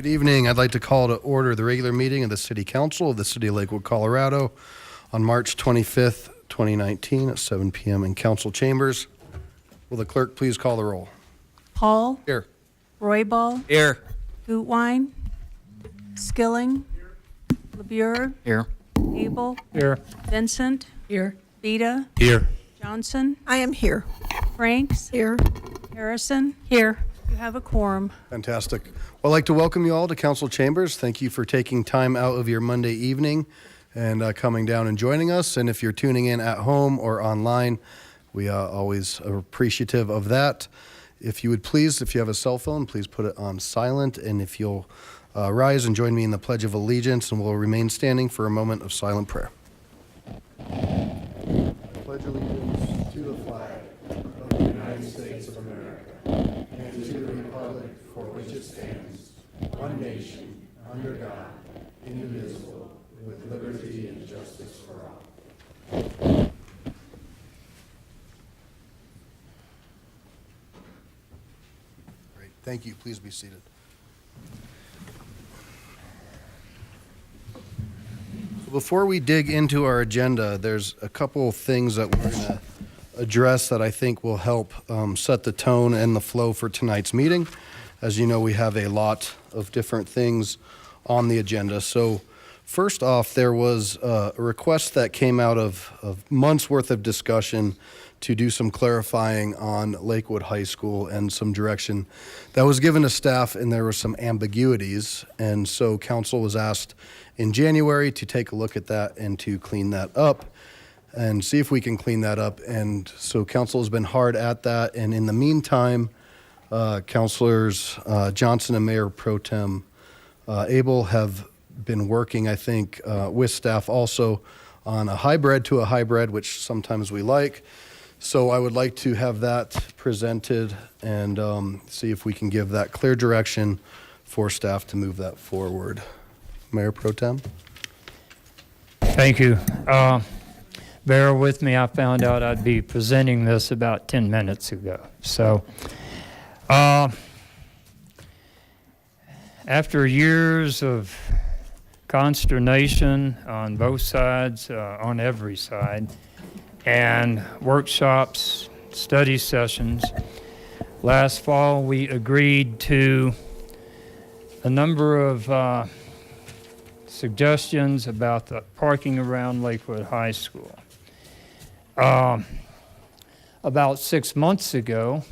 Good evening. I'd like to call to order the regular meeting of the City Council of the City of Lakewood, Colorado on March 25th, 2019 at 7 p.m. in council chambers. Will the clerk please call the roll? Paul. Here. Roybal. Here. Gutwein. Skilling. LeBure. Here. Abel. Here. Vincent. Here. Vita. Here. Johnson. I am here. Franks. Here. Harrison. Here. You have a quorum. Fantastic. Well, I'd like to welcome you all to council chambers. Thank you for taking time out of your Monday evening and coming down and joining us. And if you're tuning in at home or online, we are always appreciative of that. If you would please, if you have a cell phone, please put it on silent. And if you'll rise and join me in the Pledge of Allegiance, and we'll remain standing for a moment of silent prayer. I pledge allegiance to the flag of the United States of America and to the republic for which it stands, one nation, under God, indivisible, with liberty and justice for all. Great. Thank you. Please be seated. Before we dig into our agenda, there's a couple of things that we're going to address that I think will help set the tone and the flow for tonight's meeting. As you know, we have a lot of different things on the agenda. So first off, there was a request that came out of months worth of discussion to do some clarifying on Lakewood High School and some direction that was given to staff, and there were some ambiguities. And so council was asked in January to take a look at that and to clean that up and see if we can clean that up. And so council has been hard at that. And in the meantime, councilors Johnson and Mayor Pro Tem Abel have been working, I think, with staff also on a hybrid to a hybrid, which sometimes we like. So I would like to have that presented and see if we can give that clear direction for staff to move that forward. Mayor Pro Tem. Thank you. Bear with me. I found out I'd be presenting this about 10 minutes ago. So after years of consternation on both sides, on every side, and workshops, study sessions, last fall we agreed to a number of suggestions about the parking around Lakewood High School. About 6 months ago,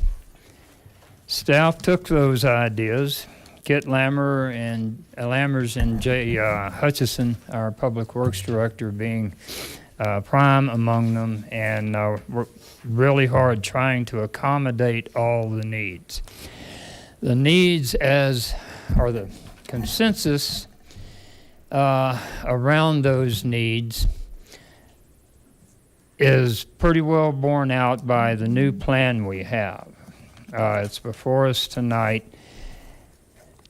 staff took those ideas. Kit Lammers and Jay Hutchison, our Public Works Director, being prime among them, and worked really hard trying to accommodate all the needs. The needs or the consensus around those needs is pretty well borne out by the new plan we have. It's before us tonight.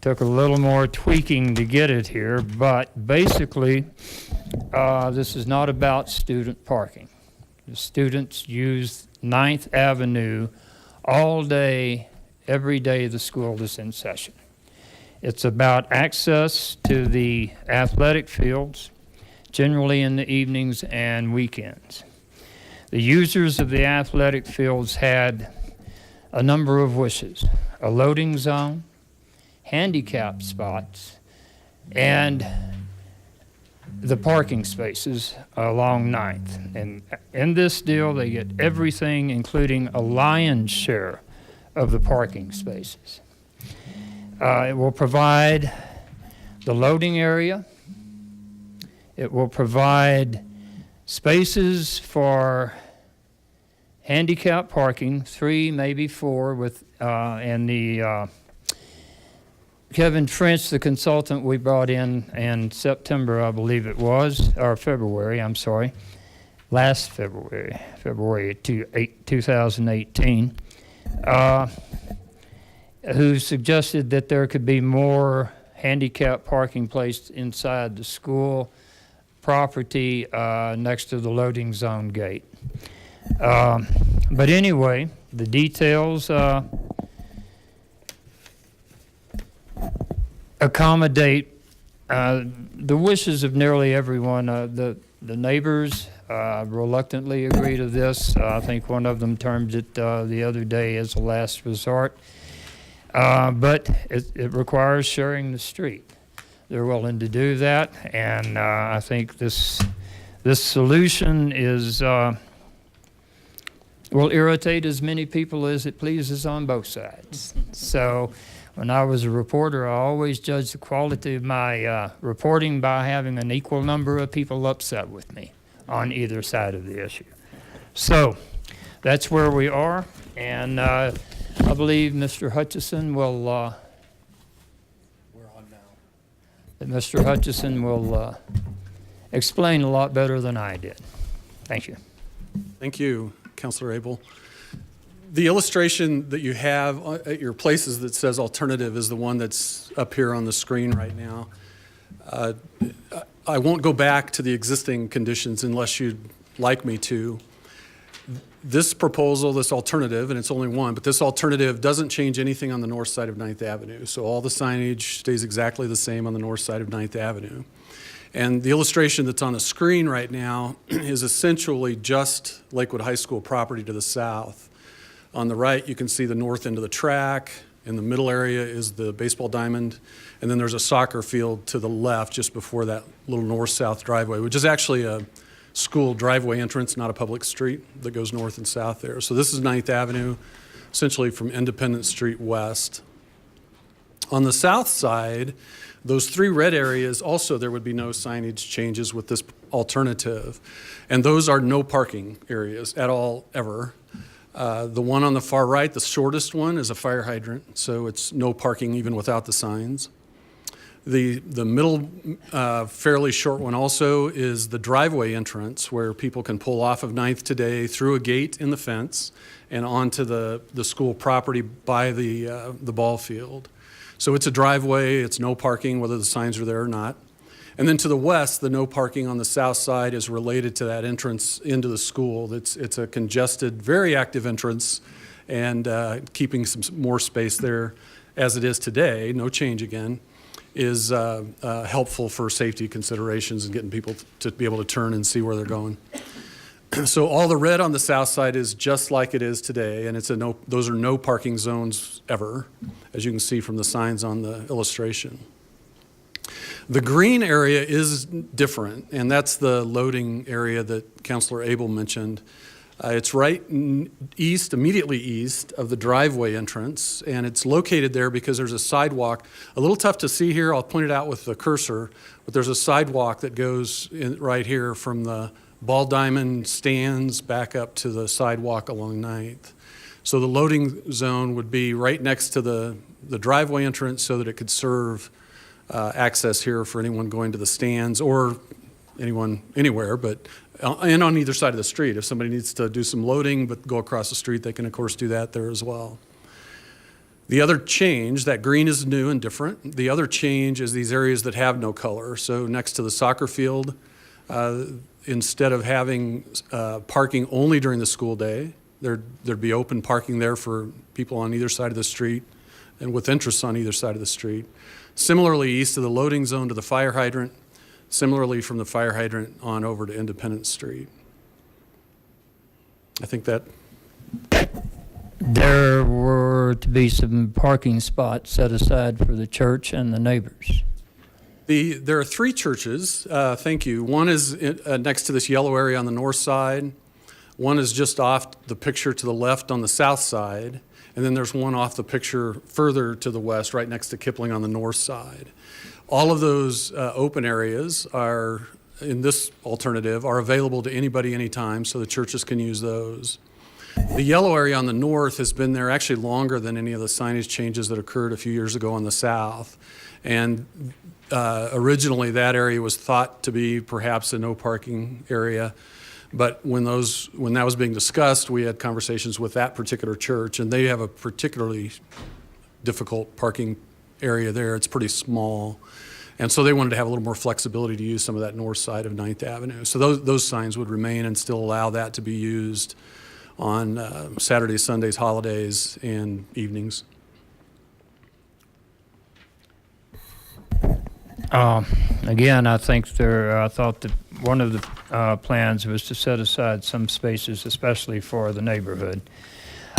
Took a little more tweaking to get it here, but basically this is not about student parking. The students use 9th Avenue all day, every day the school is in session. It's about access to the athletic fields, generally in the evenings and weekends. The users of the athletic fields had a number of wishes: a loading zone, handicap spots, and the parking spaces along 9th. And in this deal, they get everything, including a lion's share of the parking spaces. It will provide the loading area. It will provide spaces for handicap parking, 3, maybe 4, with and the Kevin French, the consultant we brought in September, I believe it was, or February, I'm sorry, last February 2018, who suggested that there could be more handicap parking placed inside the school property next to the loading zone gate. But anyway, the details accommodate the wishes of nearly everyone. The neighbors reluctantly agree to this. I think one of them termed it the other day as a last resort. But it requires sharing the street. They're willing to do that, and I think this solution is will irritate as many people as it pleases on both sides. So when I was a reporter, I always judged the quality of my reporting by having an equal number of people upset with me on either side of the issue. So that's where we are, and I believe Mr. Hutchison will Mr. Hutchison will explain a lot better than I did. Thank you. Thank you, Councilor Abel. The illustration that you have at your places that says alternative is the one that's up here on the screen right now. I won't go back to the existing conditions unless you'd like me to. This proposal, this alternative, and it's only one, but this alternative doesn't change anything on the north side of 9th Avenue. So all the signage stays exactly the same on the north side of 9th Avenue. And the illustration that's on the screen right now is essentially just Lakewood High School property to the south. On the right, you can see the north end of the track. In the middle area is the baseball diamond. And then there's a soccer field to the left just before that little north-south driveway, which is actually a school driveway entrance, not a public street that goes north and south there. So this is 9th Avenue, essentially from Independence Street west. On the south side, those three red areas, also there would be no signage changes with this alternative. And those are no parking areas at all, ever. The one on the far right, the shortest one, is a fire hydrant, so it's no parking even without the signs. The middle, fairly short one also is the driveway entrance where people can pull off of 9th today through a gate in the fence and onto the school property by the ball field. So it's a driveway, it's no parking whether the signs are there or not. And then to the west, the no parking on the south side is related to that entrance into the school. It's a congested, very active entrance, and keeping some more space there as it is today, no change again, is helpful for safety considerations and getting people to be able to turn and see where they're going. So all the red on the south side is just like it is today, and it's those are no parking zones ever, as you can see from the signs on the illustration. The green area is different, and that's the loading area that Councilor Abel mentioned. It's right east, immediately east of the driveway entrance, and it's located there because there's a sidewalk. A little tough to see here, I'll point it out with the cursor, but there's a sidewalk that goes in right here from the ball diamond stands back up to the sidewalk along 9th. So the loading zone would be right next to the driveway entrance so that it could serve access here for anyone going to the stands or anyone anywhere, but and on either side of the street. If somebody needs to do some loading but go across the street, they can of course do that there as well. The other change, that green is new and different. The other change is these areas that have no color. So next to the soccer field, instead of having parking only during the school day, there'd be open parking there for people on either side of the street and with interests on either side of the street. Similarly, east of the loading zone to the fire hydrant, similarly from the fire hydrant on over to Independence Street. I think that... There were to be some parking spots set aside for the church and the neighbors. There are three churches, thank you. One is next to this yellow area on the north side. One is just off the picture to the left on the south side. And then there's one off the picture further to the west, right next to Kipling on the north side. All of those open areas are, in this alternative, are available to anybody anytime, so the churches can use those. The yellow area on the north has been there actually longer than any of the signage changes that occurred a few years ago on the south. And originally that area was thought to be perhaps a no parking area. But when that was being discussed, we had conversations with that particular church, and they have a particularly difficult parking area there. It's pretty small. And so they wanted to have a little more flexibility to use some of that north side of 9th Avenue. So those signs would remain and still allow that to be used on Saturdays, Sundays, holidays, and evenings. Again, I think I thought that one of the plans was to set aside some spaces, especially for the neighborhood.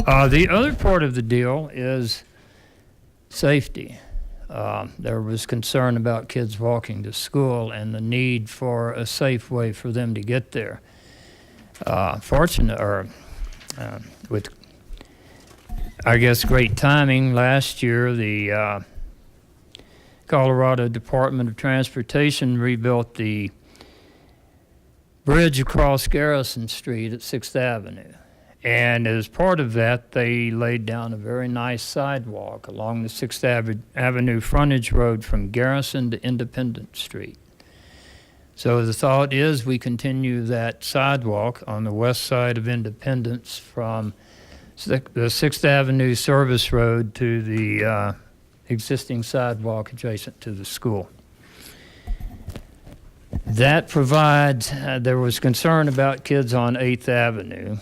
The other part of the deal is safety. There was concern about kids walking to school and the need for a safe way for them to get there. With, I guess, great timing, last year the Colorado Department of Transportation rebuilt the bridge across Garrison Street at 6th Avenue. And as part of that, they laid down a very nice sidewalk along the 6th Avenue frontage road from Garrison to Independence Street. So the thought is we continue that sidewalk on the west side of Independence from the 6th Avenue service road to the existing sidewalk adjacent to the school. That provides, there was concern about kids on 8th Avenue.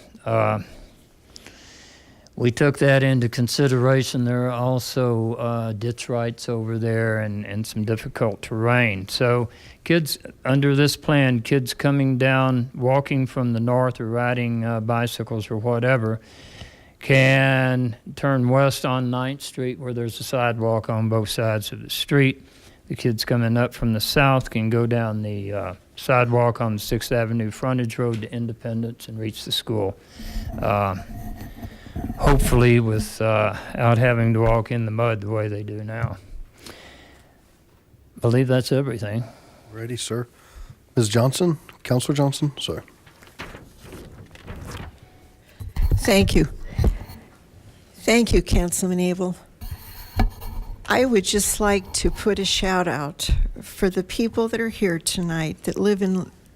We took that into consideration. There are also ditch rights over there and some difficult terrain. So kids, under this plan, kids coming down, walking from the north or riding bicycles or whatever, can turn west on 9th Street where there's a sidewalk on both sides of the street. The kids coming up from the south can go down the sidewalk on the 6th Avenue frontage road to Independence and reach the school. Hopefully without having to walk in the mud the way they do now. I believe that's everything. Ready, sir. Ms. Johnson, Counselor Johnson, sorry. Thank you. Thank you, Councilman Abel. I would just like to put a shout out for the people that are here tonight that live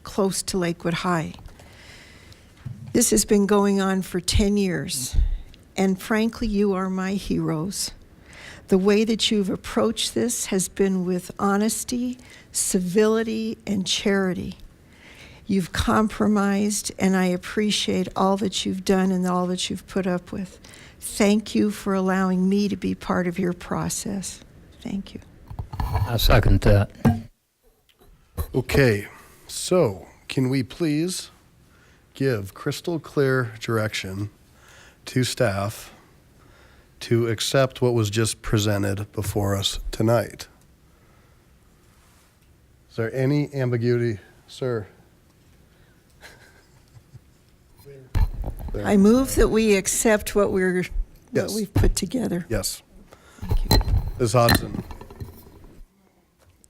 close to Lakewood High. This has been going on for 10 years, and frankly, you are my heroes. The way that you've approached this has been with honesty, civility, and charity. You've compromised, and I appreciate all that you've done and all that you've put up with. Thank you for allowing me to be part of your process. Thank you. I second that. Okay, so can we please give crystal clear direction to staff to accept what was just presented before us tonight? Is there any ambiguity, sir? I move that we accept what Yes. we've put together. Yes. Thank you. Ms. Hodson,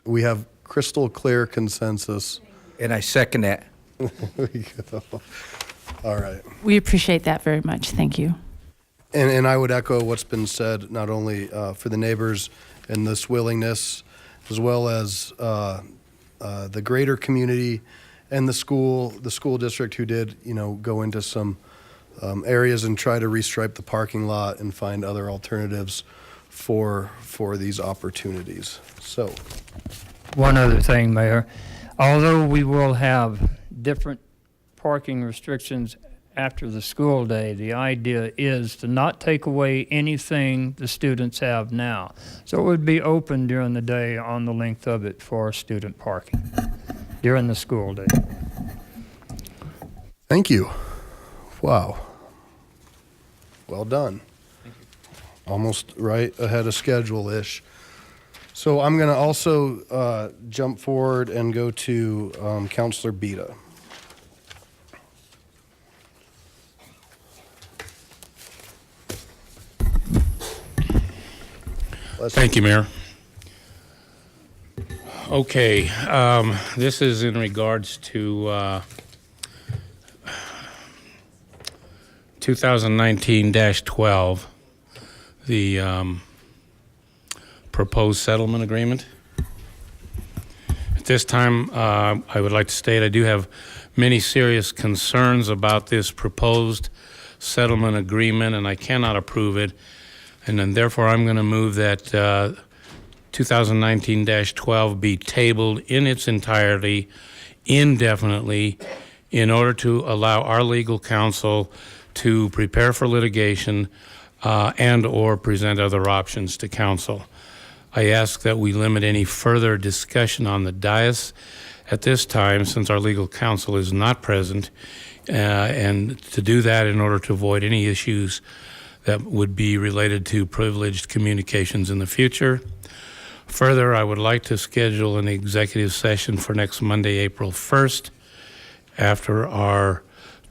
we have crystal clear consensus. And I second that. There we go. All right. We appreciate that very much. Thank you. And I would echo what's been said, not only for the neighbors and this willingness, as well as the greater community and the school district who did, go into some areas and try to restripe the parking lot and find other alternatives for these opportunities. So, One other thing, Mayor. Although we will have different parking restrictions after the school day, the idea is to not take away anything the students have now. So it would be open during the day on the length of it for student parking during the school day. thank you. Wow. Well done. Thank you. Almost right ahead of schedule-ish. So I'm going to also jump forward and go to Counselor Beta. Thank you, Mayor. Okay, this is in regards to 2019-12, the proposed settlement agreement. At this time, I would like to state I do have many serious concerns about this proposed settlement agreement, and I cannot approve it. And then therefore, I'm going to move that 2019-12 be tabled in its entirety indefinitely in order to allow our legal counsel to prepare for litigation and or present other options to counsel. I ask that we limit any further discussion on the dais at this time, since our legal counsel is not present, and to do that in order to avoid any issues that would be related to privileged communications in the future. Further, I would like to schedule an executive session for next Monday, April 1st, after our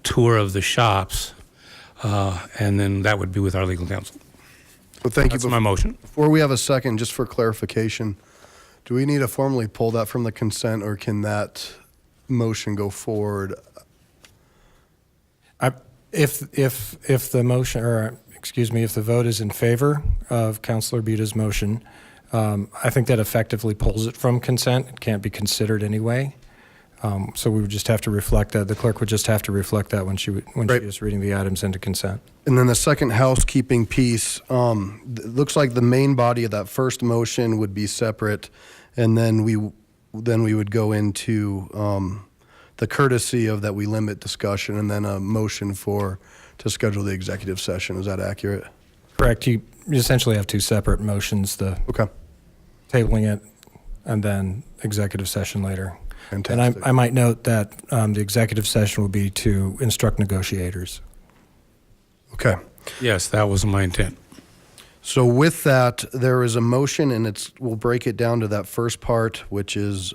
tour of the shops, and then that would be with our legal counsel. Well, thank you. That's my motion. Before we have a second, just for clarification, do we need to formally pull that from the consent, or can that motion go forward? If the motion, or excuse me, if the vote is in favor of Councilor Buta's motion, I think that effectively pulls it from consent. It can't be considered anyway. So we would just have to reflect that. The clerk would just have to reflect that when she is reading the items into consent. And then the second housekeeping piece, looks like the main body of that first motion would be separate, and then we would go into the courtesy of that we limit discussion, and then a motion to schedule the executive session. Is that accurate? Correct. You essentially have two separate motions, the Okay. tabling it and then executive session later. Fantastic. And I might note that the executive session will be to instruct negotiators. Okay. Yes, that was my intent. So with that, there is a motion, and we'll break it down to that first part, which is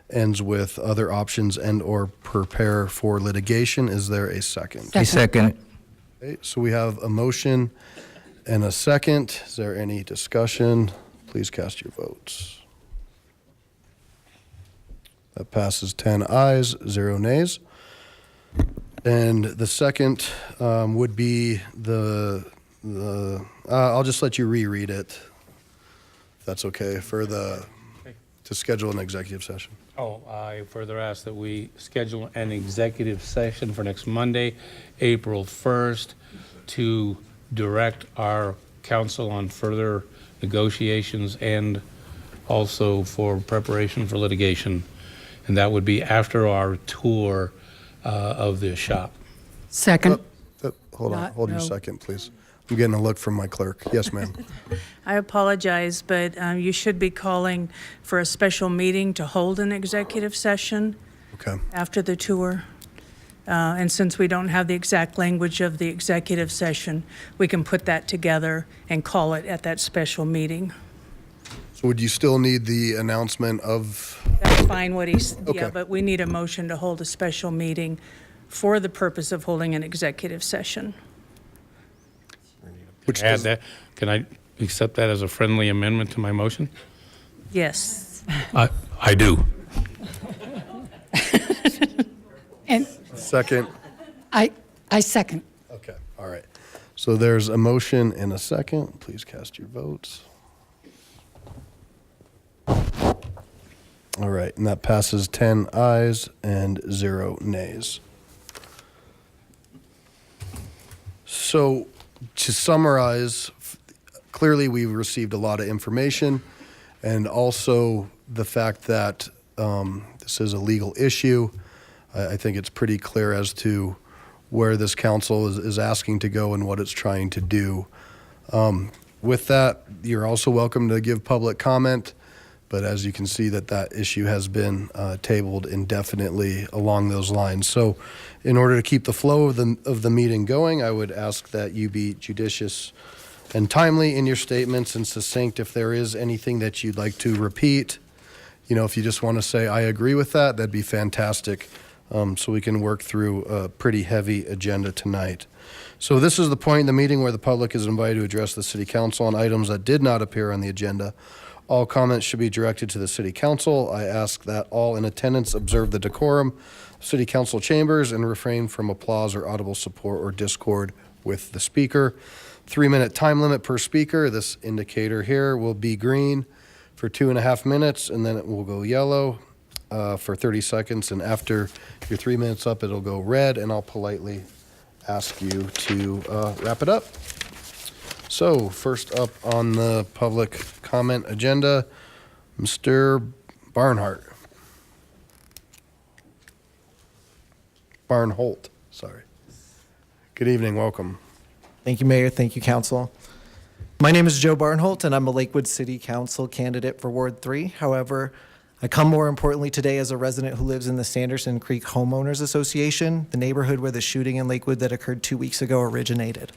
ends with other options and or prepare for litigation. Is there a second? I second it. Okay, so we have a motion and a second. Is there any discussion? Please cast your votes. That passes 10 ayes, 0 nays. And the second would be I'll just let you reread it, if that's okay, to schedule an executive session. Oh, I further ask that we schedule an executive session for next Monday, April 1st, to direct our counsel on further negotiations and also for preparation for litigation. And that would be after our tour of the shop. Second. Hold your second, please. I'm getting a look from my clerk. Yes, ma'am. I apologize, but you should be calling for a special meeting to hold an executive session Okay. after the tour. And since we don't have the exact language of the executive session, we can put that together and call it at that special meeting. So would you still need the announcement of? That's fine what he's, Okay. yeah, but we need a motion to hold a special meeting for the purpose of holding an executive session. Which Add does, that. Can I accept that as a friendly amendment to my motion? Yes. I do. And second? I second. Okay, all right. So there's a motion and a second. Please cast your votes. All right, and that passes 10 ayes and 0 nays. So to summarize, clearly we've received a lot of information, and also the fact that this is a legal issue. I think it's pretty clear as to where this council is asking to go and what it's trying to do. With that, you're also welcome to give public comment, but as you can see that issue has been tabled indefinitely along those lines. So in order to keep the flow of the meeting going, I would ask that you be judicious and timely in your statements and succinct. If there is anything that you'd like to repeat, if you just want to say, I agree with that, that'd be fantastic. So we can work through a pretty heavy agenda tonight. So this is the point in the meeting where the public is invited to address the city council on items that did not appear on the agenda. All comments should be directed to the city council. I ask that all in attendance observe the decorum of city council chambers and refrain from applause or audible support or discord with the speaker. 3-minute time limit per speaker. This indicator here will be green for 2.5 minutes, and then it will go yellow for 30 seconds. And after your 3 minutes up, it'll go red, and I'll politely ask you to wrap it up. So first up on the public comment agenda, Mr. Barnholt, sorry. Good evening, welcome. Thank you, Mayor. Thank you, Council. My name is Joe Barnholt, and I'm a Lakewood City Council candidate for Ward 3. However, I come more importantly today as a resident who lives in the Sanderson Creek Homeowners Association, the neighborhood where the shooting in Lakewood that occurred 2 weeks ago originated.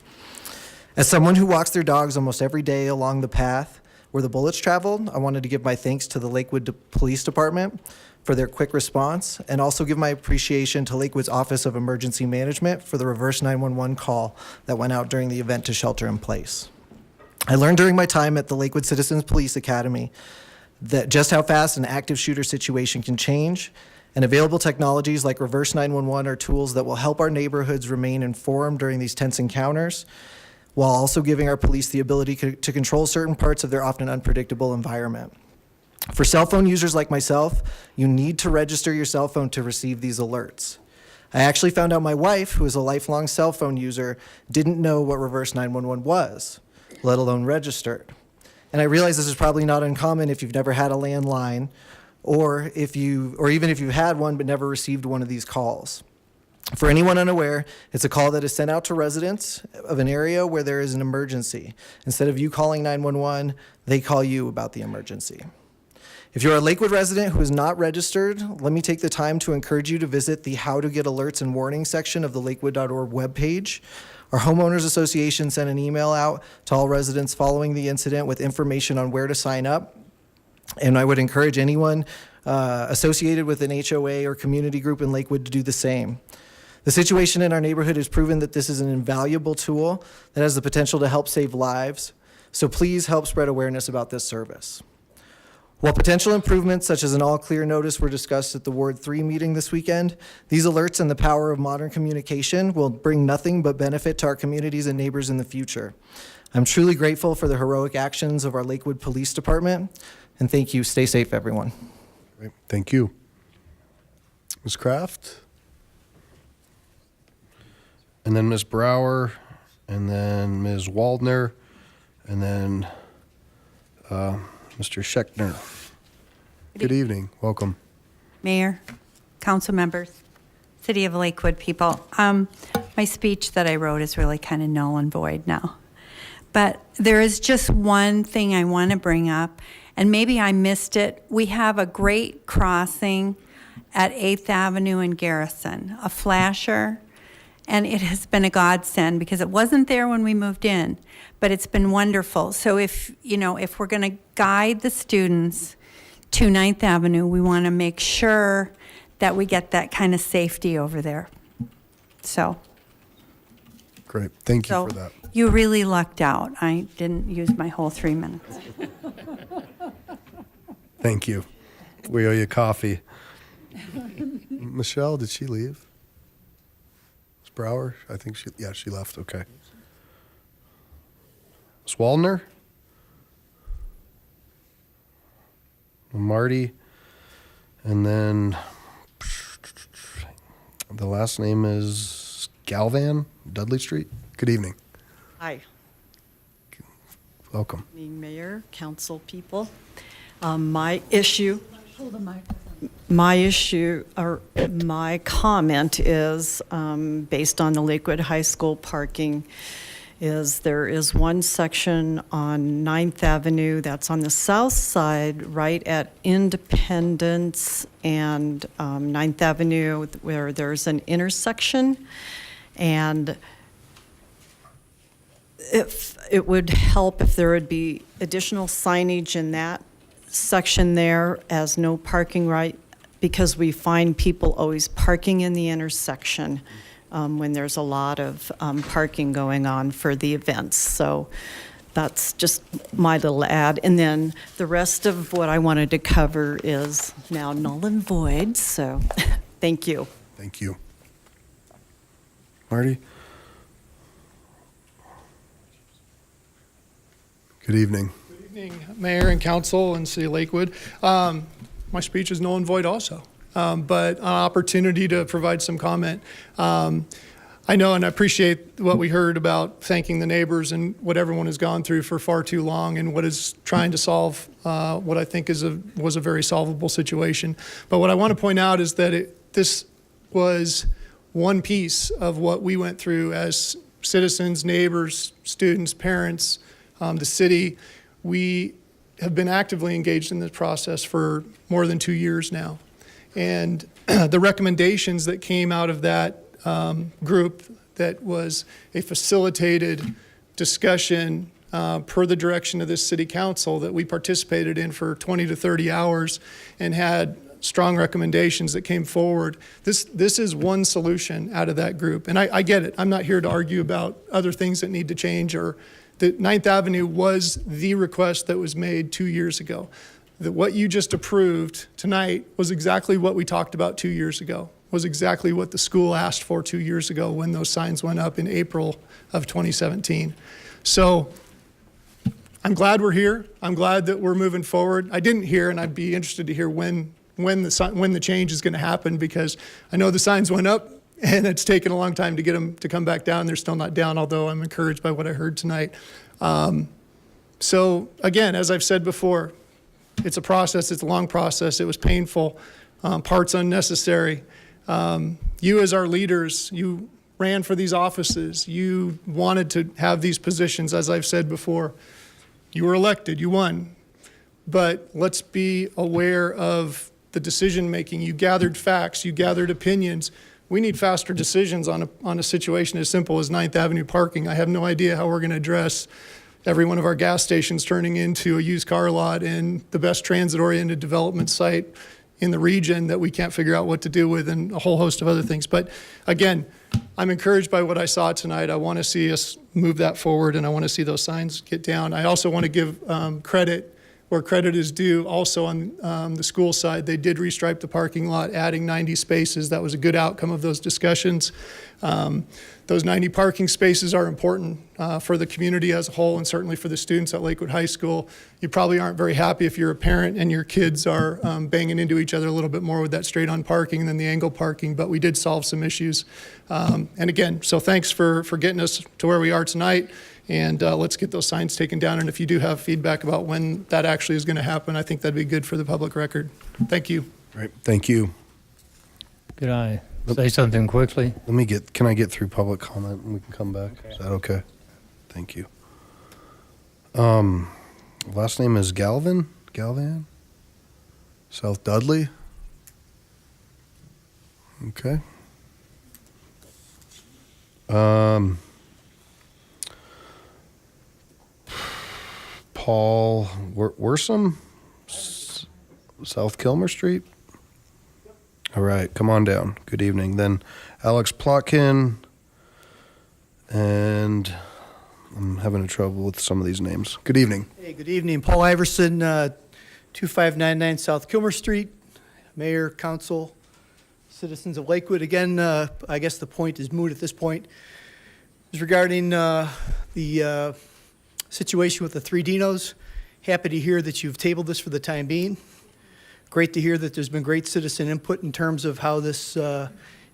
As someone who walks their dogs almost every day along the path where the bullets traveled, I wanted to give my thanks to the Lakewood Police Department for their quick response, and also give my appreciation to Lakewood's Office of Emergency Management for the reverse 911 call that went out during the event to shelter in place. I learned during my time at the Lakewood Citizens Police Academy that just how fast an active shooter situation can change, and available technologies like reverse 911 are tools that will help our neighborhoods remain informed during these tense encounters, while also giving our police the ability to control certain parts of their often unpredictable environment. For cell phone users like myself, you need to register your cell phone to receive these alerts. I actually found out my wife, who is a lifelong cell phone user, didn't know what reverse 911 was, let alone registered. And I realize this is probably not uncommon if you've never had a landline, or even if you've had one but never received one of these calls. For anyone unaware, it's a call that is sent out to residents of an area where there is an emergency. Instead of you calling 911, they call you about the emergency. If you're a Lakewood resident who is not registered, let me take the time to encourage you to visit the How to Get Alerts and Warnings section of the lakewood.org webpage. Our homeowners association sent an email out to all residents following the incident with information on where to sign up. And I would encourage anyone associated with an HOA or community group in Lakewood to do the same. The situation in our neighborhood has proven that this is an invaluable tool that has the potential to help save lives. So please help spread awareness about this service. While potential improvements such as an all-clear notice were discussed at the Ward 3 meeting this weekend, these alerts and the power of modern communication will bring nothing but benefit to our communities and neighbors in the future. I'm truly grateful for the heroic actions of our Lakewood Police Department, and thank you. Stay safe, everyone. Great. Thank you. Ms. Kraft? And then Ms. Brower, and then Ms. Waldner, and then Mr. Scheckner. Good evening. Welcome. Mayor, council members, City of Lakewood people. My speech that I wrote is really kind of null and void now. But there is just one thing I want to bring up, and maybe I missed it. We have a great crossing at 8th Avenue and Garrison, a flasher, and it has been a godsend because it wasn't there when we moved in, but it's been wonderful. So if we're going to guide the students to 9th Avenue, we want to make sure that we get that kind of safety over there. So. Great. Thank you for that. You really lucked out. I didn't use my whole 3 minutes. Thank you. We owe you coffee. Michelle, did she leave? Ms. Brower? I think she left. Okay. Ms. Waldner? Marty? And then the last name is Galvan, Dudley Street. Good evening. Hi, Welcome. Mayor, council people. My comment is based on the Lakewood High School parking. There is one section on 9th Avenue that's on the south side, right at Independence and 9th Avenue, where there's an intersection, and if it would help if there would be additional signage in that section there as no parking, right? Because we find people always parking in the intersection when there's a lot of parking going on for the events. So that's just my little ad. And then the rest of what I wanted to cover is now null and void. So thank you. Thank you. Marty? Good evening. Good evening, Mayor and Council and City of Lakewood. My speech is null and void also, but an opportunity to provide some comment. I know and I appreciate what we heard about thanking the neighbors and what everyone has gone through for far too long and what is trying to solve what I think was a very solvable situation. But what I want to point out is that this was one piece of what we went through as citizens, neighbors, students, parents, The city, we have been actively engaged in this process for more than 2 years now. And the recommendations that came out of that group, that was a facilitated discussion per the direction of this city council that we participated in for 20 to 30 hours and had strong recommendations that came forward. This is one solution out of that group. And I get it. I'm not here to argue about other things that need to change, or that 9th Avenue was the request that was made 2 years ago. That what you just approved tonight was exactly what we talked about 2 years ago, was exactly what the school asked for 2 years ago when those signs went up in April of 2017. So I'm glad we're here. I'm glad that we're moving forward. I didn't hear, and I'd be interested to hear when the change is going to happen, because I know the signs went up and it's taken a long time to get them to come back down. They're still not down, although I'm encouraged by what I heard tonight. So again, as I've said before, it's a process. It's a long process. It was painful, parts unnecessary. You as our leaders, you ran for these offices. You wanted to have these positions, as I've said before. You were elected, you won. But let's be aware of the decision-making. You gathered facts, you gathered opinions. We need faster decisions on a situation as simple as 9th Avenue parking. I have no idea how we're going to address every one of our gas stations turning into a used car lot and the best transit-oriented development site in the region that we can't figure out what to do with, and a whole host of other things. But again, I'm encouraged by what I saw tonight. I want to see us move that forward, and I want to see those signs get down. I also want to give credit where credit is due. Also on the school side, they did restripe the parking lot, adding 90 spaces. That was a good outcome of those discussions. Those 90 parking spaces are important for the community as a whole, and certainly for the students at Lakewood High School. You probably aren't very happy if you're a parent and your kids are banging into each other a little bit more with that straight-on parking than the angle parking, but we did solve some issues. And again, so thanks for getting us to where we are tonight. And let's get those signs taken down. And if you do have feedback about when that actually is going to happen, I think that'd be good for the public record. Thank you. Right. Thank you. Could I say something quickly? Can I get through public comment and we can come back? Okay. Is that okay? Thank you. Last name is Galvan? South Dudley? Okay. Paul Worsom, South Kilmer Street. All right, come on down. Good evening. Then Alex Plotkin, and I'm having trouble with some of these names. Good evening. Hey, good evening. Paul Iverson, 2599 South Kilmer Street. Mayor, council, citizens of Lakewood. Again, I guess the point is moot at this point. It's regarding the situation with the 3 Dinos. Happy to hear that you've tabled this for the time being. Great to hear that there's been great citizen input in terms of how this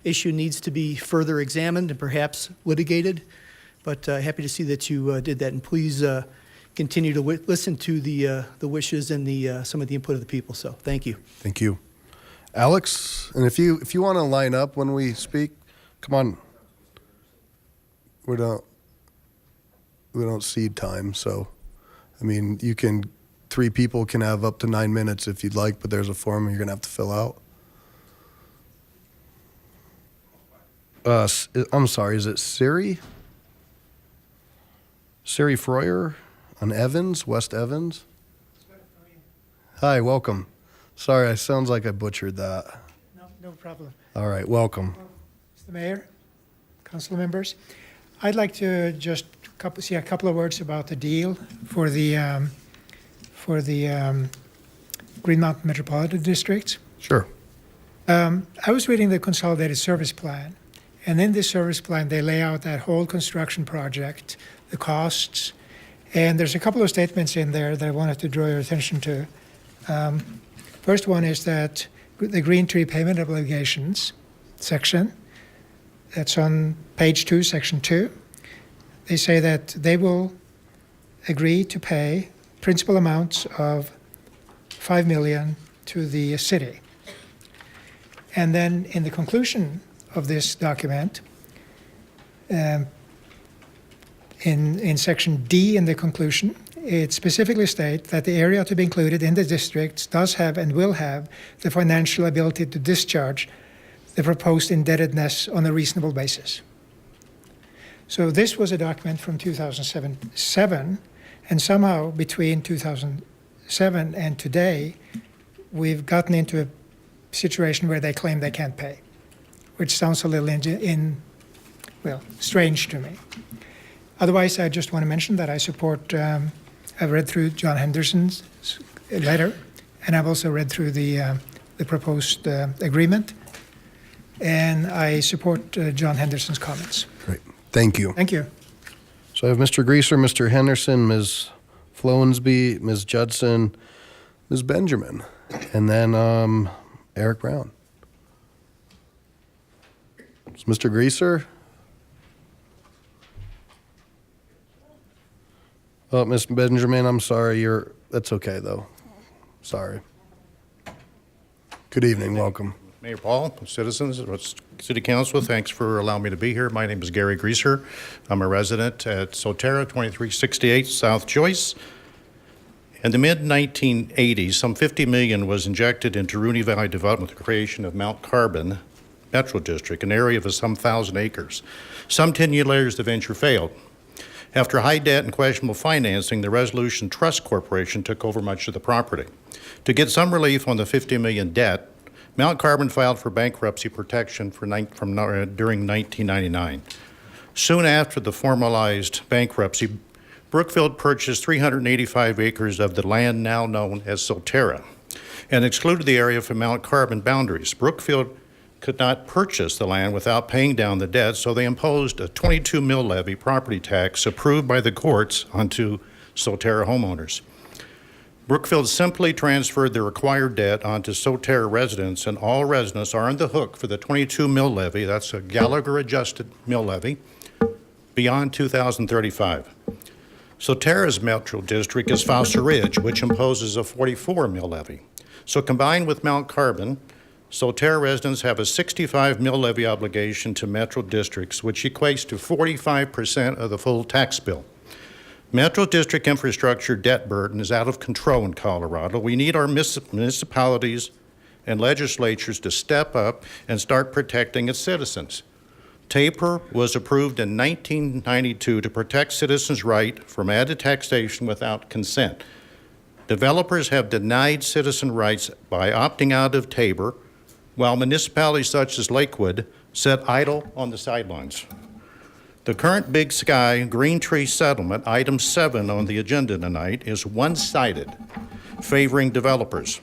issue needs to be further examined and perhaps litigated. But happy to see that you did that, and please continue to listen to the wishes and some of the input of the people. So thank you. Thank you. Alex, and if you want to line up when we speak, come on. We don't cede time, so I mean, 3 people can have up to 9 minutes if you'd like, but there's a form you're gonna have to fill out. I'm sorry, is it Siri Freuer on Evans, West Evans? Hi, welcome. Sorry, it sounds like I butchered that. No problem. All right, welcome. Mr. Mayor, council members, I'd like to just say a couple of words about the deal for the Green Mountain Metropolitan District. Sure. I was reading the consolidated service plan, and in this service plan, they lay out that whole construction project, the costs, and there's a couple of statements in there that I wanted to draw your attention to. First one is that the Green Tree Payment Obligations section, that's on page 2, section 2. They say that they will agree to pay principal amounts of $5 million to the city. And then in the conclusion of this document, it in section D in the conclusion, it specifically states that the area to be included in the districts does have and will have the financial ability to discharge the proposed indebtedness on a reasonable basis. So this was a document from 2007, and somehow between 2007 and today, we've gotten into a situation where they claim they can't pay, which sounds a little strange to me. Otherwise, I just want to mention that I support, I've read through John Henderson's letter, and I've also read through the proposed agreement, and I support John Henderson's comments. Great. Thank you. Thank you. So I have Mr. Greaser, Mr. Henderson, Ms. Flowensby, Ms. Judson, Ms. Benjamin, and then Eric Brown. Is Mr. Greaser? Oh, Ms. Benjamin, I'm sorry. That's okay, though. Sorry. Good evening. Welcome. Mayor Paul, citizens, City Council, thanks for allowing me to be here. My name is Gary Greaser. I'm a resident at Soterra, 2368 South Joyce. In the mid-1980s, some $50 million was injected into Rooney Valley Development with the creation of Mount Carbon Metro District, an area of some 1,000 acres. Some 10 years later, the venture failed. After high debt and questionable financing, the Resolution Trust Corporation took over much of the property. To get some relief on the $50 million debt, Mount Carbon filed for bankruptcy protection during 1999. Soon after the formalized bankruptcy, Brookfield purchased 385 acres of the land now known as Soterra and excluded the area from Mount Carbon boundaries. Brookfield could not purchase the land without paying down the debt, so they imposed a 22 mil levy property tax approved by the courts onto Soterra homeowners. Brookfield simply transferred the required debt onto Soterra residents, and all residents are on the hook for the 22 mil levy, that's a Gallagher-adjusted mil levy, beyond 2035. Soterra's Metro District is Foster Ridge, which imposes a 44 mil levy. So combined with Mount Carbon, Soterra residents have a 65 mil levy obligation to Metro Districts, which equates to 45% of the full tax bill. Metro District infrastructure debt burden is out of control in Colorado. We need our municipalities and legislatures to step up and start protecting its citizens. TAPER was approved in 1992 to protect citizens' right from added taxation without consent. Developers have denied citizen rights by opting out of TAPER, while municipalities such as Lakewood sit idle on the sidelines. The current Big Sky Green Tree Settlement, item 7 on the agenda tonight, is one-sided, favoring developers.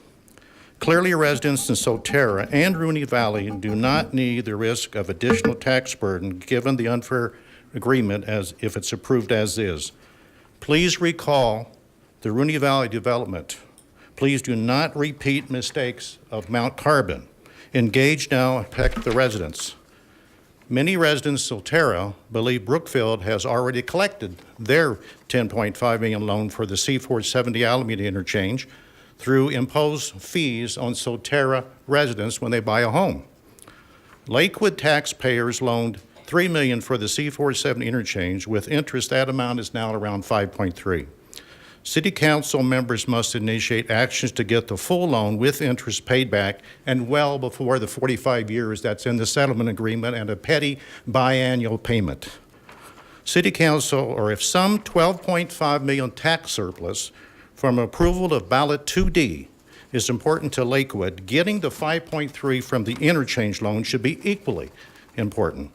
Clearly, residents in Soterra and Rooney Valley do not need the risk of additional tax burden given the unfair agreement as if it's approved as is. Please recall the Rooney Valley development. Please do not repeat mistakes of Mount Carbon. Engage now and protect the residents. Many residents of Soterra believe Brookfield has already collected their $10.5 million loan for the C470 Alameda interchange through imposed fees on Soterra residents when they buy a home. Lakewood taxpayers loaned $3 million for the C470 interchange. With interest, that amount is now around 5.3. City Council members must initiate actions to get the full loan with interest paid back and well before the 45 years that's in the settlement agreement and a petty biannual payment. City Council, or if some $12.5 million tax surplus from approval of ballot 2D is important to Lakewood, getting the 5.3 from the interchange loan should be equally important.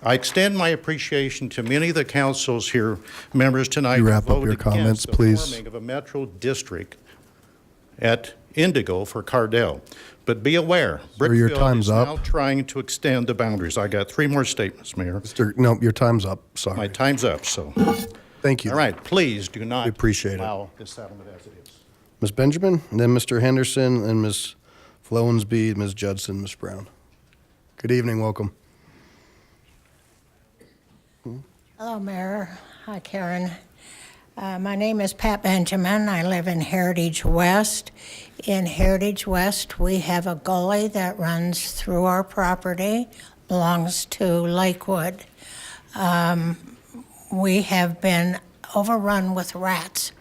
I extend my appreciation to many of the council's members tonight You who wrap up voted your comments, against the please. forming of a metro district at Indigo for Cardell. But be aware, Sir, your Brookfield time's is up. now trying to extend the boundaries. I got 3 more statements, Mayor. No, your time's up. Sorry. My time's up, so. Thank you. All right, please do not We appreciate it. allow this settlement as it is. Ms. Benjamin, and then Mr. Henderson, and Ms. Flowensby, Ms. Judson, Ms. Brown. Good evening. Welcome. Hello, Mayor. Hi, Karen. My name is Pat Benjamin. I live in Heritage West. In Heritage West, we have a gully that runs through our property, belongs to Lakewood. we have been overrun with rats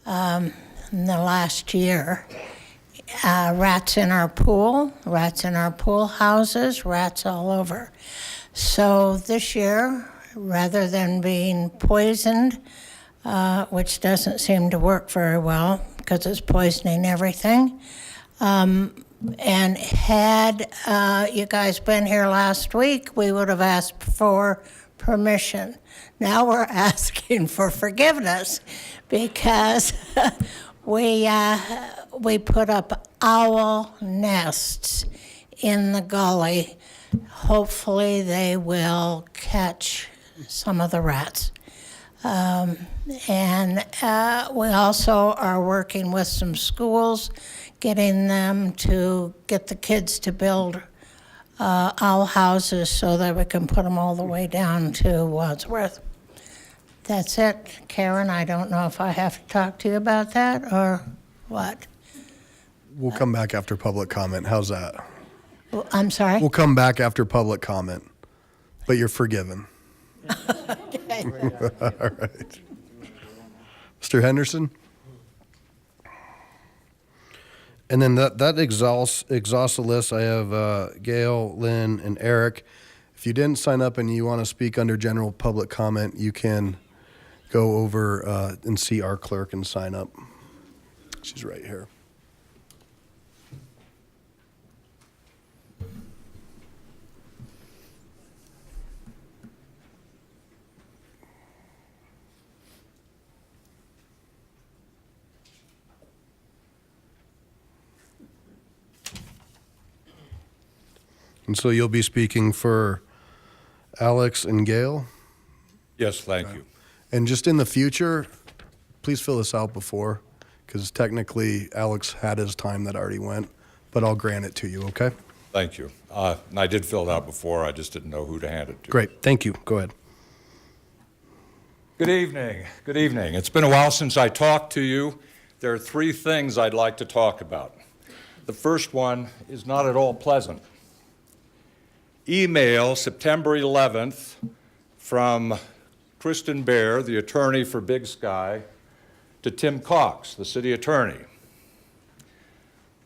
in the last year. Rats in our pool, rats in our pool houses, rats all over. So this year, rather than being poisoned, which doesn't seem to work very well because it's poisoning everything, and had you guys been here last week, we would have asked for permission. Now we're asking for forgiveness because we put up owl nests in the gully. Hopefully they will catch some of the rats. And we also are working with some schools, getting them to get the kids to build owl houses so that we can put them all the way down to Wadsworth. That's it. Karen, I don't know if I have to talk to you about that or what. We'll come back after public comment. How's that? Well, I'm sorry? We'll come back after public comment, but you're forgiven. Okay. All right. Mr. Henderson? And then that exhausts the list. I have Gail, Lynn, and Eric. If you didn't sign up and you want to speak under general public comment, you can go over and see our clerk and sign up. She's right here. And so you'll be speaking for Alex and Gail? Yes, thank you. And just in the future, please fill this out before, because technically Alex had his time that already went, but I'll grant it to you, okay? Thank you. And I did fill it out before. I just didn't know who to hand it to. Great, thank you. Go ahead. Good evening. Good evening. It's been a while since I talked to you. There are three things I'd like to talk about. The first one is not at all pleasant. Email September 11th from Kristen Bear, the attorney for Big Sky, to Tim Cox, the city attorney.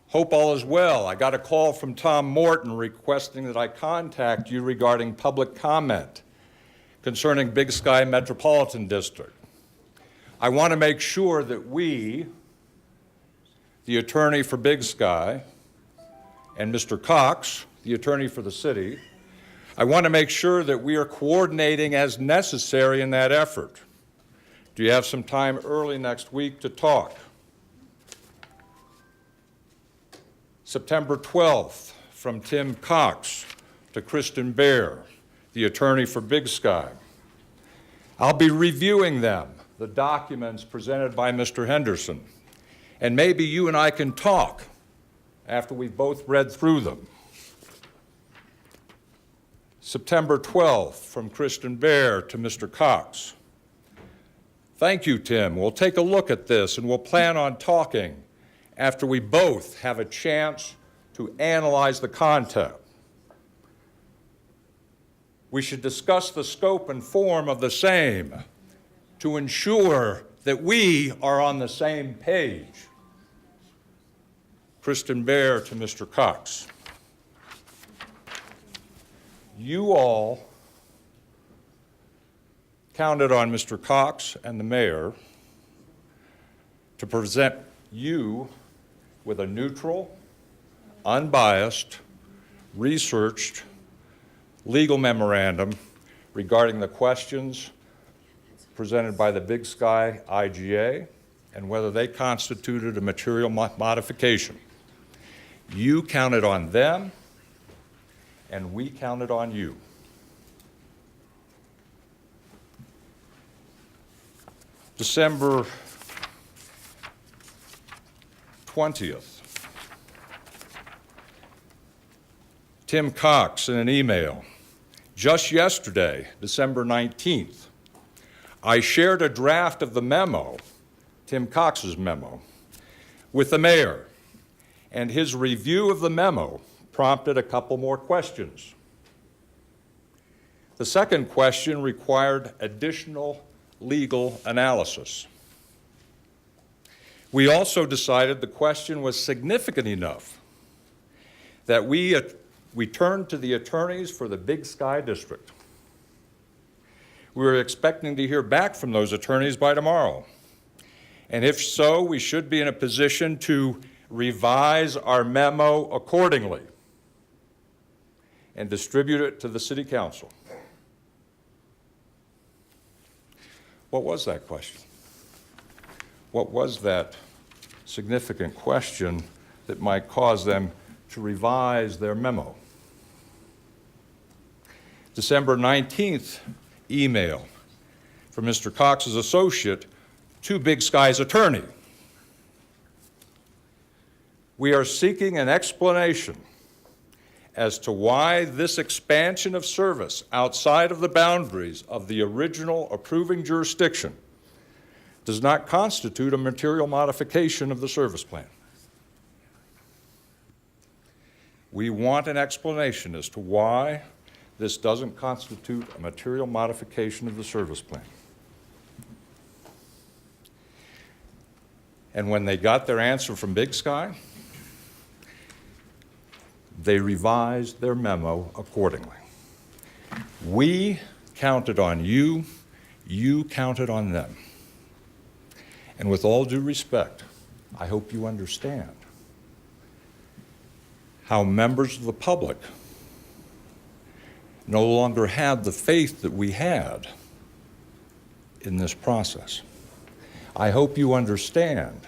Hope all is well. I got a call from Tom Morton requesting that I contact you regarding public comment concerning Big Sky Metropolitan District. I want to make sure that we, the attorney for Big Sky, and Mr. Cox, the attorney for the city, I want to make sure that we are coordinating as necessary in that effort. Do you have some time early next week to talk? September 12th, from Tim Cox to Kristen Bear, the attorney for Big Sky. I'll be reviewing them, the documents presented by Mr. Henderson, and maybe you and I can talk after we've both read through them. September 12th, from Kristen Bear to Mr. Cox. Thank you, Tim. We'll take a look at this and we'll plan on talking after we both have a chance to analyze the content. We should discuss the scope and form of the same to ensure that we are on the same page. Kristen Bear to Mr. Cox. You all counted on Mr. Cox and the mayor to present you with a neutral, unbiased, researched legal memorandum regarding the questions presented by the Big Sky IGA and whether they constituted a material modification. You counted on them, and we counted on you. December 20th. Tim Cox in an email. Just yesterday, December 19th, I shared a draft of the memo, Tim Cox's memo, with the mayor, and his review of the memo prompted a couple more questions. The second question required additional legal analysis. We also decided the question was significant enough that we turned to the attorneys for the Big Sky District. We were expecting to hear back from those attorneys by tomorrow. And if so, we should be in a position to revise our memo accordingly and distribute it to the City Council. What was that question? What was that significant question that might cause them to revise their memo? December 19th email from Mr. Cox's associate to Big Sky's attorney. We are seeking an explanation as to why this expansion of service outside of the boundaries of the original approving jurisdiction does not constitute a material modification of the service plan. We want an explanation as to why this doesn't constitute a material modification of the service plan. And when they got their answer from Big Sky, they revised their memo accordingly. We counted on you, you counted on them. And with all due respect, I hope you understand how members of the public no longer have the faith that we had in this process. I hope you understand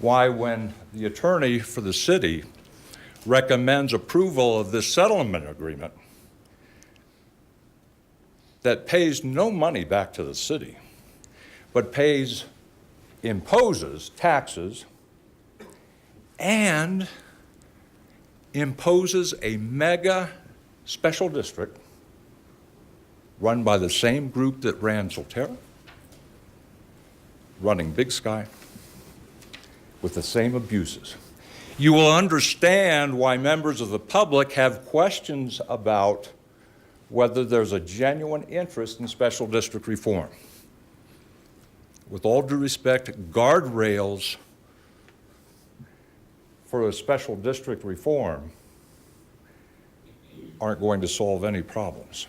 why when the attorney for the city recommends approval of this settlement agreement that pays no money back to the city, but imposes taxes and imposes a mega special district run by the same group that ran Solterra, running Big Sky, with the same abuses. You will understand why members of the public have questions about whether there's a genuine interest in special district reform. With all due respect, guardrails for a special district reform aren't going to solve any problems.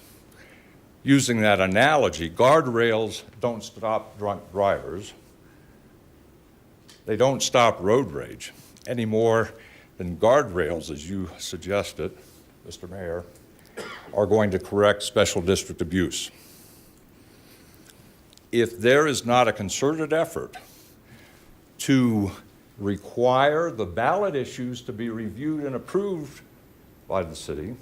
Using that analogy, guardrails don't stop drunk drivers. They don't stop road rage any more than guardrails, as you suggested, Mr. Mayor, are going to correct special district abuse. If there is not a concerted effort to require the ballot issues to be reviewed and approved by the city,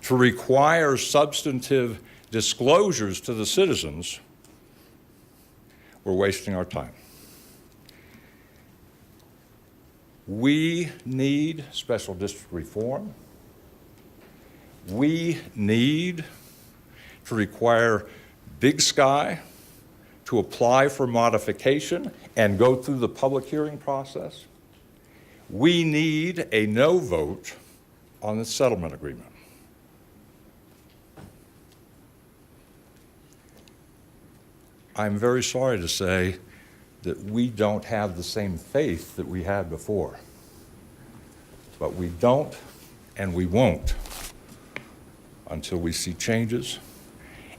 to require substantive disclosures to the citizens, we're wasting our time. We need special district reform. We need to require Big Sky to apply for modification and go through the public hearing process. We need a no vote on the settlement agreement. I'm very sorry to say that we don't have the same faith that we had before. But we don't and we won't until we see changes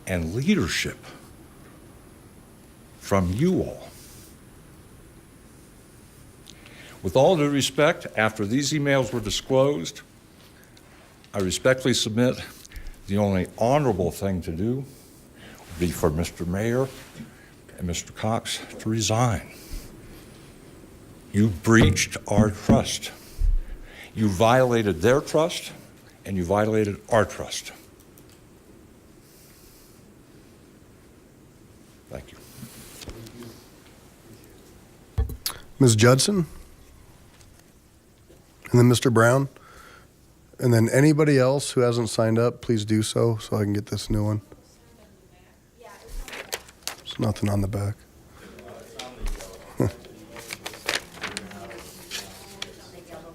and leadership from you all. With all due respect, after these emails were disclosed, I respectfully submit the only honorable thing to do would be for Mr. Mayor and Mr. Cox to resign. You breached our trust. You violated their trust, and you violated our trust. Thank you. Ms. Judson? And then Mr. Brown? And then anybody else who hasn't signed up, please do so I can get this new one. There's nothing on the back.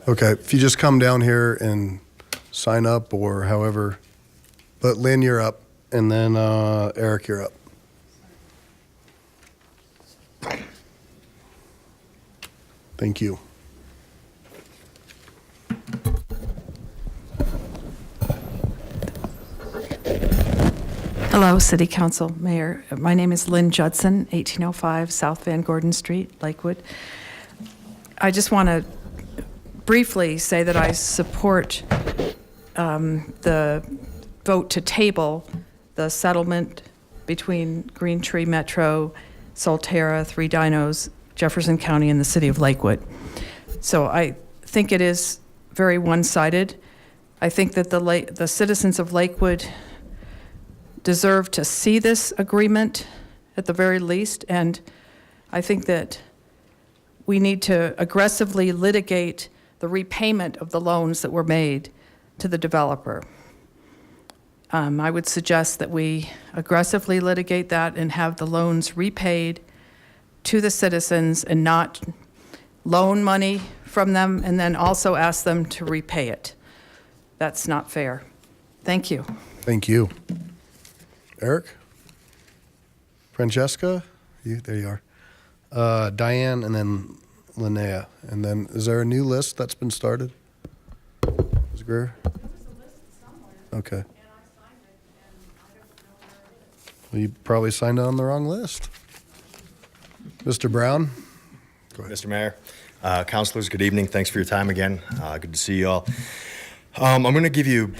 Okay, if you just come down here and sign up or however But Lynn, you're up, and then Eric, you're up. Thank you. Hello, City Council, Mayor. My name is Lynn Judson, 1805 South Van Gordon Street, Lakewood. I just want to briefly say that I support the vote to table the settlement between Green Tree Metro, Solterra, Three Dinos, Jefferson County, and the City of Lakewood. So I think it is very one-sided. I think that the citizens of Lakewood deserve to see this agreement at the very least, and I think that we need to aggressively litigate the repayment of the loans that were made to the developer. I would suggest that we aggressively litigate that and have the loans repaid to the citizens and not loan money from them and then also ask them to repay it. That's not fair. Thank you. Thank you. Eric? Francesca? There you are. Diane, and then Linnea. And then, is there a new list that's been started? Ms. Greer? Okay. Well, you probably signed on the wrong list. Mr. Brown? Go ahead. Mr. Mayor, councilors, good evening. Thanks for your time again. Good to see you all. I'm going to give you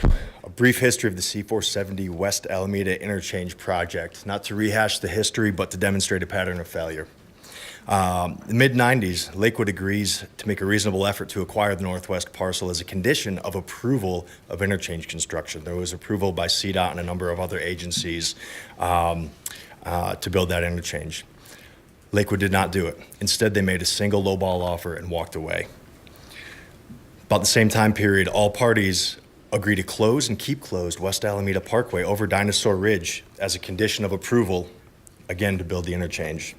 a brief history of the C470 West Alameda Interchange project, not to rehash the history, but to demonstrate a pattern of failure. In the mid-90s, Lakewood agrees to make a reasonable effort to acquire the northwest parcel as a condition of approval of interchange construction. There was approval by CDOT and a number of other agencies to build that interchange. Lakewood did not do it. Instead, they made a single lowball offer and walked away. About the same time period, all parties agreed to close and keep closed West Alameda Parkway over Dinosaur Ridge as a condition of approval, again, to build the interchange.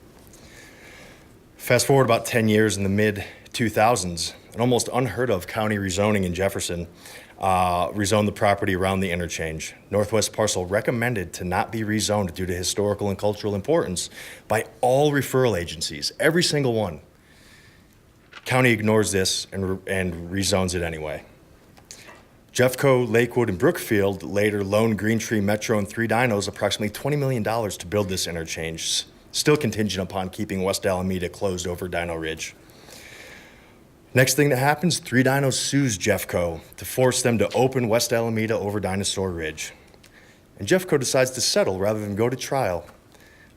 Fast forward about 10 years in the mid-2000s, an almost unheard of county rezoning in Jefferson rezoned the property around the interchange. Northwest parcel recommended to not be rezoned due to historical and cultural importance by all referral agencies, every single one. County ignores this and rezones it anyway. Jeffco, Lakewood, and Brookfield later loaned Green Tree Metro and Three Dinos approximately $20 million to build this interchange, still contingent upon keeping West Alameda closed over Dino Ridge. Next thing that happens, Three Dinos sues Jeffco to force them to open West Alameda over Dinosaur Ridge. And Jeffco decides to settle rather than go to trial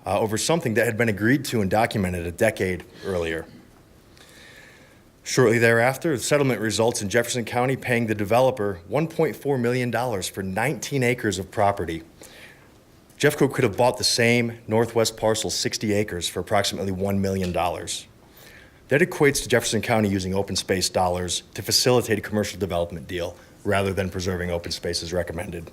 over something that had been agreed to and documented a decade earlier. Shortly thereafter, the settlement results in Jefferson County paying the developer $1.4 million for 19 acres of property. Jeffco could have bought the same northwest parcel, 60 acres, for approximately $1 million. That equates to Jefferson County using open space dollars to facilitate a commercial development deal rather than preserving open space as recommended.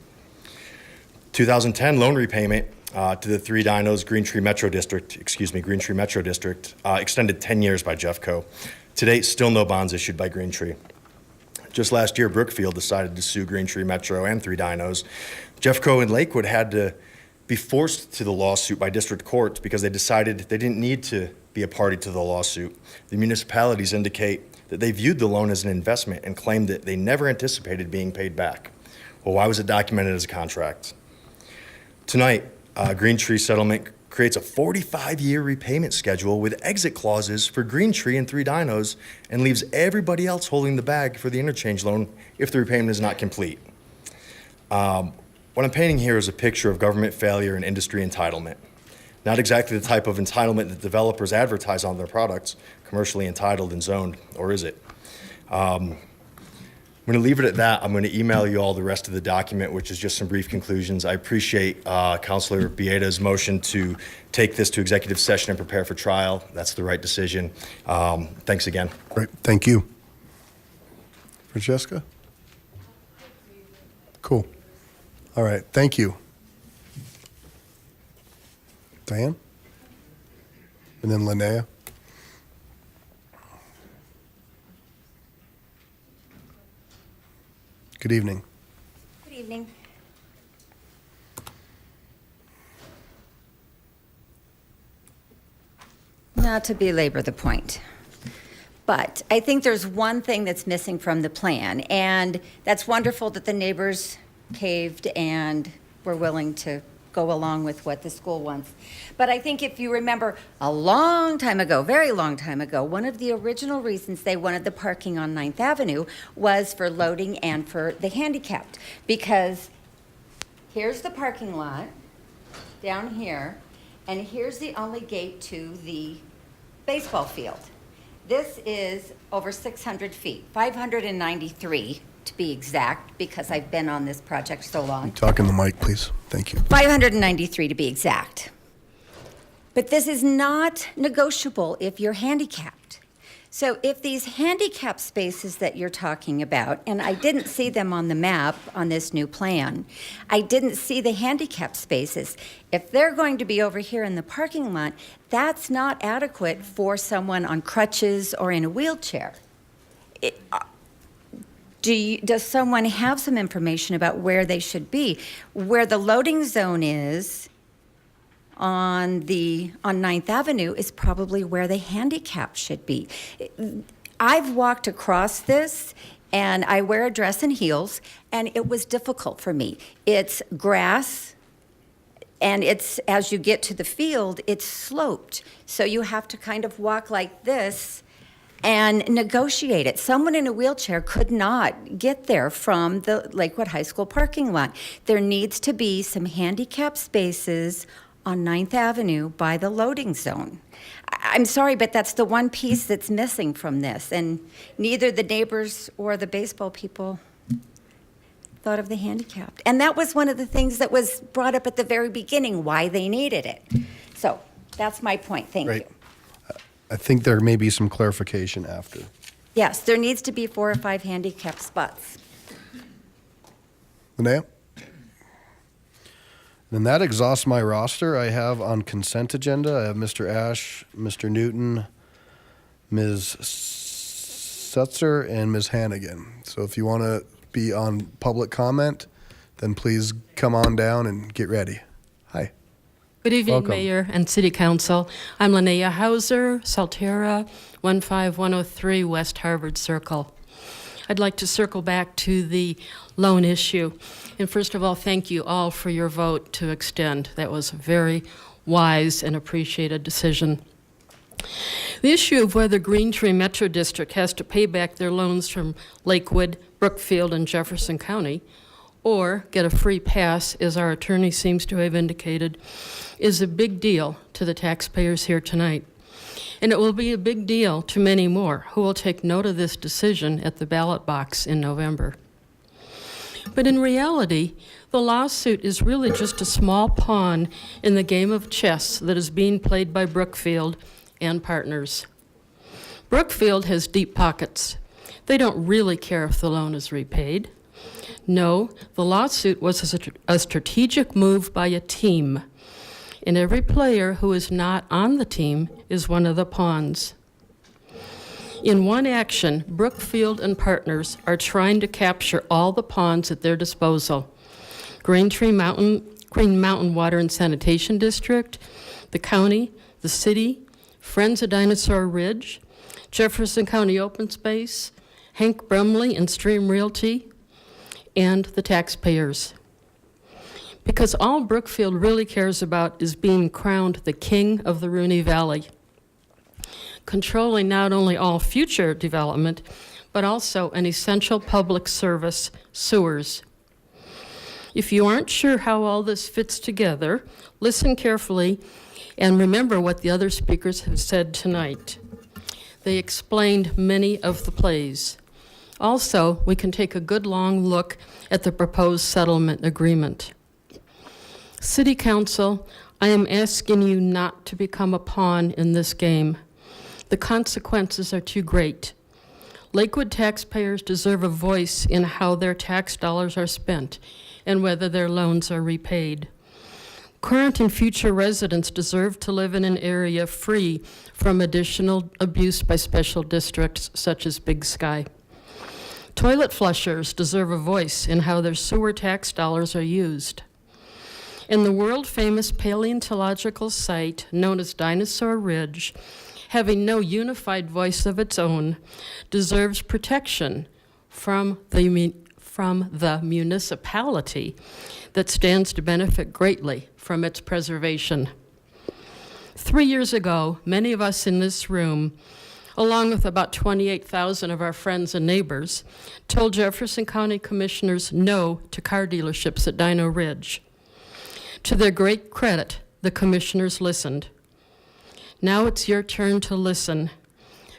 2010 loan repayment to the Three Dinos Green Tree Metro District, extended 10 years by Jeffco. To date, still no bonds issued by Green Tree. Just last year, Brookfield decided to sue Green Tree Metro and Three Dinos. Jeffco and Lakewood had to be forced to the lawsuit by district courts because they decided they didn't need to be a party to the lawsuit. The municipalities indicate that they viewed the loan as an investment and claimed that they never anticipated being paid back. Well, why was it documented as a contract? Tonight, Green Tree settlement creates a 45-year repayment schedule with exit clauses for Green Tree and Three Dinos and leaves everybody else holding the bag for the interchange loan if the repayment is not complete. What I'm painting here is a picture of government failure and industry entitlement. Not exactly the type of entitlement that developers advertise on their products, commercially entitled and zoned, or is it? I'm going to leave it at that. I'm going to email you all the rest of the document, which is just some brief conclusions. I appreciate Councilor Bieda's motion to take this to executive session and prepare for trial. That's the right decision. Thanks again. Great. Thank you. Francesca? Cool. All right. Thank you. Diane? And then Linnea? Good evening. Good evening. not to belabor the point, but I think there's one thing that's missing from the plan, and that's wonderful that the neighbors caved and were willing to go along with what the school wants. But I think if you remember a long time ago, very long time ago, one of the original reasons they wanted the parking on 9th Avenue was for loading and for the handicapped. Because here's the parking lot down here, and here's the only gate to the baseball field. This is over 600 feet, 593 to be exact, because I've been on this project so long. Talk in the mic, please. Thank you. 593 to be exact. But this is not negotiable if you're handicapped. So if these handicap spaces that you're talking about, and I didn't see them on the map on this new plan, I didn't see the handicap spaces. If they're going to be over here in the parking lot, that's not adequate for someone on crutches or in a wheelchair. Does someone have some information about where they should be? Where the loading zone is on 9th Avenue is probably where the handicap should be. I've walked across this, and I wear a dress and heels, and it was difficult for me. It's grass, and it's, as you get to the field, it's sloped. So you have to kind of walk like this and negotiate it. Someone in a wheelchair could not get there from the Lakewood High School parking lot. There needs to be some handicap spaces on 9th Avenue by the loading zone. I'm sorry, but that's the one piece that's missing from this, and neither the neighbors or the baseball people thought of the handicapped. And that was one of the things that was brought up at the very beginning, why they needed it. So that's my point. Thank you. I think there may be some clarification after. Yes, there needs to be 4 or 5 handicap spots. Linnea? Then that exhausts my roster. I have on consent agenda, I have Mr. Ash, Mr. Newton, Ms. Setzer, and Ms. Hannigan. So if you want to be on public comment, then please come on down and get ready. Hi. Good evening, Welcome. Mayor and City Council. I'm Linnea Hauser, Salterra, 15103 West Harvard Circle. I'd like to circle back to the loan issue. And first of all, thank you all for your vote to extend. That was a very wise and appreciated decision. The issue of whether Green Tree Metro District has to pay back their loans from Lakewood, Brookfield, and Jefferson County, or get a free pass, as our attorney seems to have indicated, is a big deal to the taxpayers here tonight. And it will be a big deal to many more who will take note of this decision at the ballot box in November. But in reality, the lawsuit is really just a small pawn in the game of chess that is being played by Brookfield and partners. Brookfield has deep pockets. They don't really care if the loan is repaid. No, the lawsuit was a strategic move by a team, and every player who is not on the team is one of the pawns. In one action, Brookfield and partners are trying to capture all the pawns at their disposal. Green Mountain Water and Sanitation District, the county, the city, Friends of Dinosaur Ridge, Jefferson County Open Space, Hank Brumley and Stream Realty, and the taxpayers. Because all Brookfield really cares about is being crowned the king of the Rooney Valley, controlling not only all future development, but also an essential public service, sewers. If you aren't sure how all this fits together, listen carefully and remember what the other speakers have said tonight. They explained many of the plays. Also, we can take a good long look at the proposed settlement agreement. City Council, I am asking you not to become a pawn in this game. The consequences are too great. Lakewood taxpayers deserve a voice in how their tax dollars are spent and whether their loans are repaid. Current and future residents deserve to live in an area free from additional abuse by special districts such as Big Sky. Toilet flushers deserve a voice in how their sewer tax dollars are used. And the world-famous paleontological site known as Dinosaur Ridge having no unified voice of its own, deserves protection from the municipality that stands to benefit greatly from its preservation. 3 years ago, many of us in this room, along with about 28,000 of our friends and neighbors, told Jefferson County Commissioners no to car dealerships at Dino Ridge. To their great credit, the commissioners listened. Now it's your turn to listen.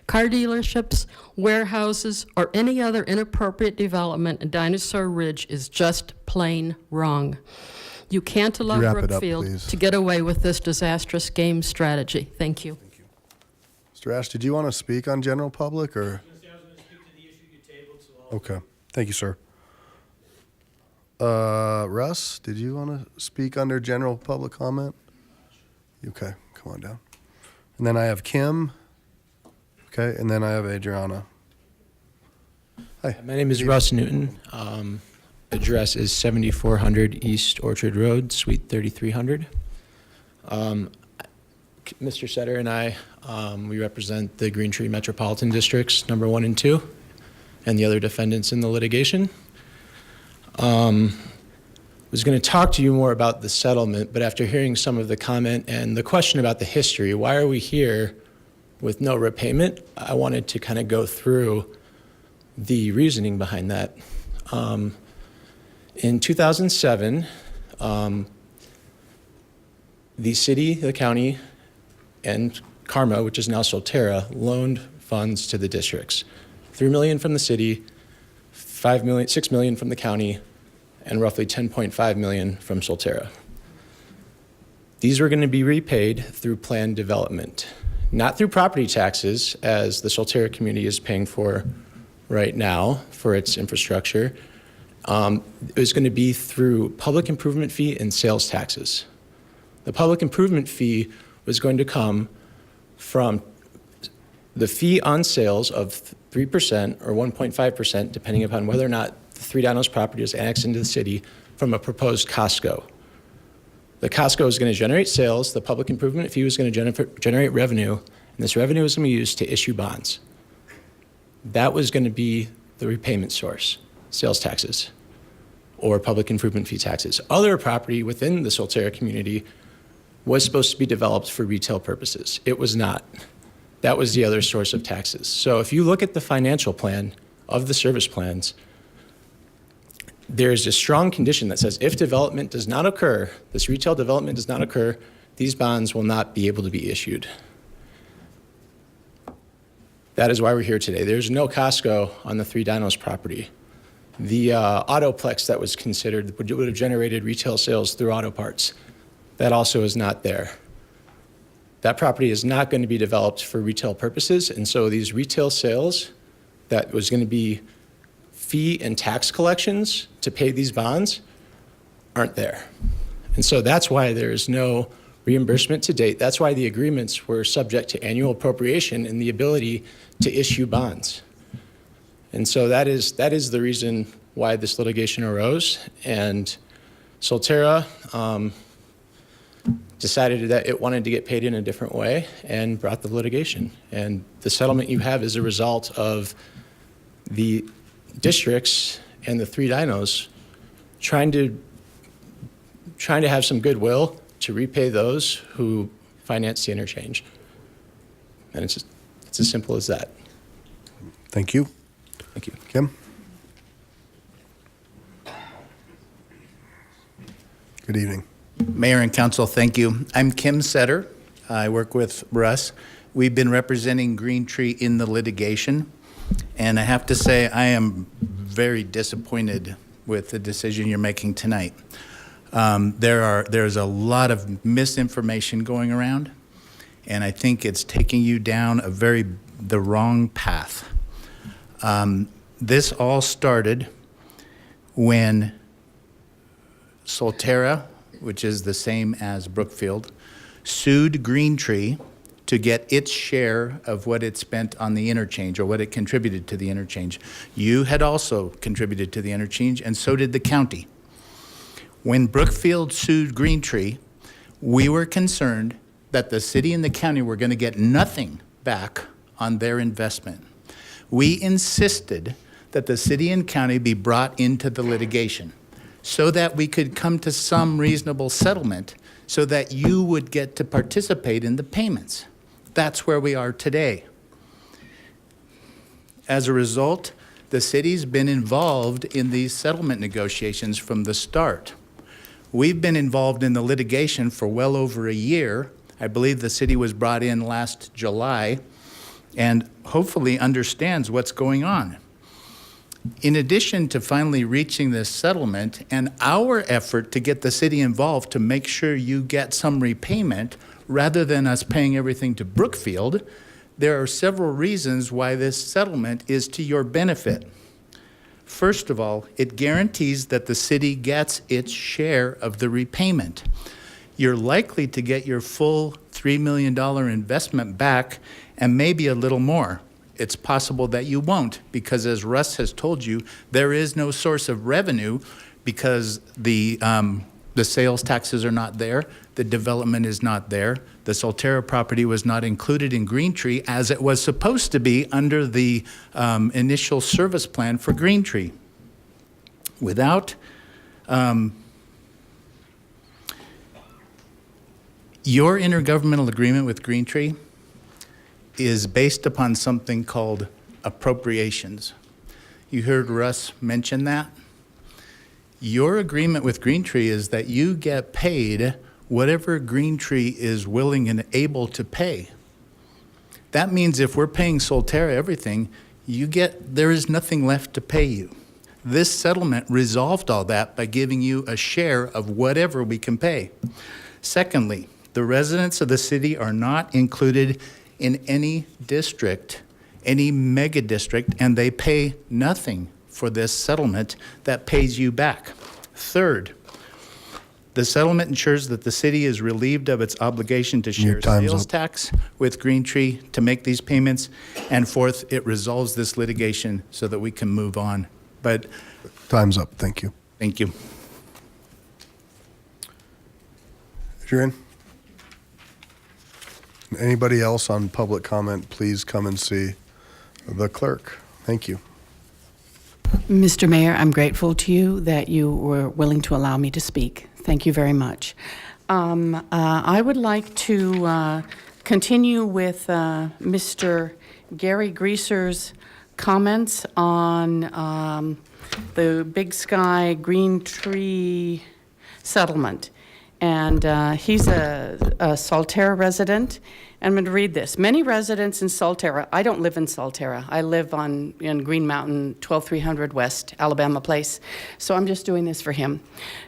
Car dealerships, warehouses, or any other inappropriate development at Dinosaur Ridge is just plain wrong. You can't allow Wrap it up, Brookfield please. to get away with this disastrous game strategy. Thank you. Mr. Ash, did you want to speak on general public or? Okay, thank you, sir. Russ, did you want to speak under general public comment? Okay, come on down. And then I have Kim. Okay, and then I have Adriana. Hi. My name is Russ Newton. Address is 7400 East Orchard Road, Suite 3300. Mr. Setter and I, we represent the Green Tree Metropolitan Districts, number 1 and 2, and the other defendants in the litigation. Was going to talk to you more about the settlement, but after hearing some of the comment and the question about the history, why are we here with no repayment? I wanted to kind of go through the reasoning behind that. In 2007, the city, the county, and Karma, which is now Solterra, loaned funds to the districts. $3 million from the city, $6 million from the county, and roughly $10.5 million from Solterra. These were going to be repaid through planned development, not through property taxes, as the Solterra community is paying for right now for its infrastructure. It was going to be through public improvement fee and sales taxes. The public improvement fee was going to come from the fee on sales of 3% or 1.5%, depending upon whether or not the Three Dinos property was annexed into the city, from a proposed Costco. The Costco is going to generate sales, the public improvement fee was going to generate revenue, and this revenue was going to be used to issue bonds. That was going to be the repayment source, sales taxes or public improvement fee taxes. Other property within the Solterra community was supposed to be developed for retail purposes. It was not. That was the other source of taxes. So if you look at the financial plan of the service plans, there's a strong condition that says if development does not occur, this retail development does not occur, these bonds will not be able to be issued. That is why we're here today. There's no Costco on the Three Dinos property. The Autoplex that was considered would have generated retail sales through auto parts. That also is not there. That property is not going to be developed for retail purposes, and so these retail sales that was going to be fee and tax collections to pay these bonds aren't there. And so that's why there is no reimbursement to date. That's why the agreements were subject to annual appropriation and the ability to issue bonds. And so that is the reason why this litigation arose. And Solterra decided that it wanted to get paid in a different way and brought the litigation. And the settlement you have is a result of the districts and the Three Dinos trying to have some goodwill to repay those who finance the interchange. And it's as simple as that. Thank you. Thank you. Kim? Good evening. Mayor and Council, thank you. I'm Kim Setter. I work with Russ. We've been representing Green Tree in the litigation, and I have to say I am very disappointed with the decision you're making tonight. There's a lot of misinformation going around, and I think it's taking you down the wrong path. This all started when Solterra, which is the same as Brookfield, sued Green Tree to get its share of what it spent on the interchange or what it contributed to the interchange. You had also contributed to the interchange, and so did the county. When Brookfield sued Green Tree, we were concerned that the city and the county were going to get nothing back on their investment. We insisted that the city and county be brought into the litigation so that we could come to some reasonable settlement so that you would get to participate in the payments. That's where we are today. As a result, the city's been involved in these settlement negotiations from the start. We've been involved in the litigation for well over a year. I believe the city was brought in last July and hopefully understands what's going on. In addition to finally reaching this settlement and our effort to get the city involved to make sure you get some repayment rather than us paying everything to Brookfield, there are several reasons why this settlement is to your benefit. First of all, it guarantees that the city gets its share of the repayment. You're likely to get your full $3 million investment back and maybe a little more. It's possible that you won't, because as Russ has told you, there is no source of revenue because the sales taxes are not there, the development is not there, the Solterra property was not included in Green Tree as it was supposed to be under the initial service plan for Green Tree. Without your intergovernmental agreement with Green Tree is based upon something called appropriations. You heard Russ mention that. Your agreement with Green Tree is that you get paid whatever Green Tree is willing and able to pay. That means if we're paying Solterra everything, there is nothing left to pay you. This settlement resolved all that by giving you a share of whatever we can pay. Secondly, the residents of the city are not included in any district, any mega district, and they pay nothing for this settlement that pays you back. Third, the settlement ensures that the city is relieved of its obligation to share sales tax with Green Tree to make these payments. And fourth, it resolves this litigation so that we can move on. But time's up. Thank you. Thank you. Adrian? Anybody else on public comment, please come and see the clerk. Thank you. Mr. Mayor, I'm grateful to you that you were willing to allow me to speak. Thank you very much. I would like to continue with Mr. Gary Greaser's comments on the Big Sky Green Tree settlement. And he's a Solterra resident. I'm going to read this. Many residents in Solterra, I don't live in Solterra. I live in Green Mountain, 12300 West, Alabama Place. So I'm just doing this for him.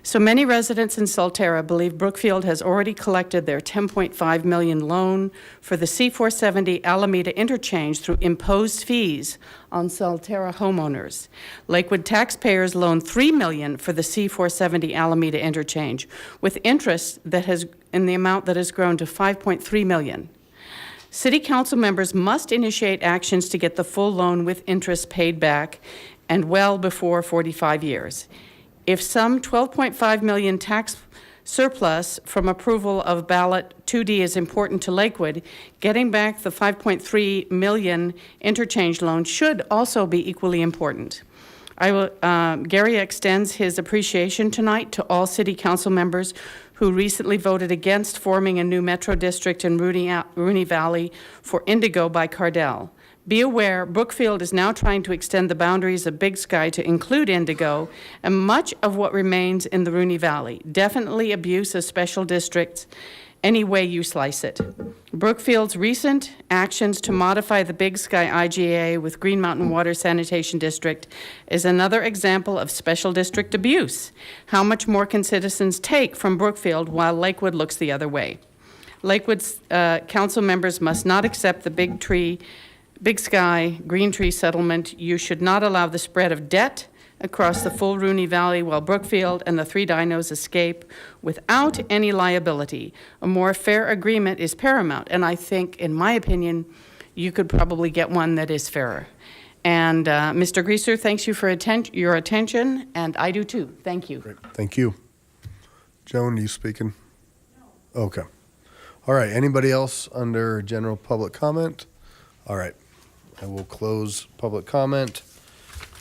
So many residents in Solterra believe Brookfield has already collected their $10.5 million loan for the C470 Alameda interchange through imposed fees on Solterra homeowners. Lakewood taxpayers loaned $3 million for the C470 Alameda interchange, with interest that has in the amount that has grown to $5.3 million. City council members must initiate actions to get the full loan with interest paid back and well before 45 years. If some $12.5 million tax surplus from approval of ballot 2D is important to Lakewood, getting back the $5.3 million interchange loan should also be equally important. Gary extends his appreciation tonight to all city council members who recently voted against forming a new metro district in Rooney Valley for Indigo by Cardell. Be aware, Brookfield is now trying to extend the boundaries of Big Sky to include Indigo and much of what remains in the Rooney Valley. Definitely abuse of special districts any way you slice it. Brookfield's recent actions to modify the Big Sky IGA with Green Mountain Water Sanitation District is another example of special district abuse. How much more can citizens take from Brookfield while Lakewood looks the other way? Lakewood's council members must not accept the Big Sky Green Tree settlement. You should not allow the spread of debt across the full Rooney Valley while Brookfield and the three dinos escape without any liability. A more fair agreement is paramount, and I think, in my opinion, you could probably get one that is fairer. And Mr. Greaser, thanks you for your attention, and I do too. Thank you. Great. Thank you. Joan, you speaking? No. Okay. All right. Anybody else under general public comment? All right. I will close public comment.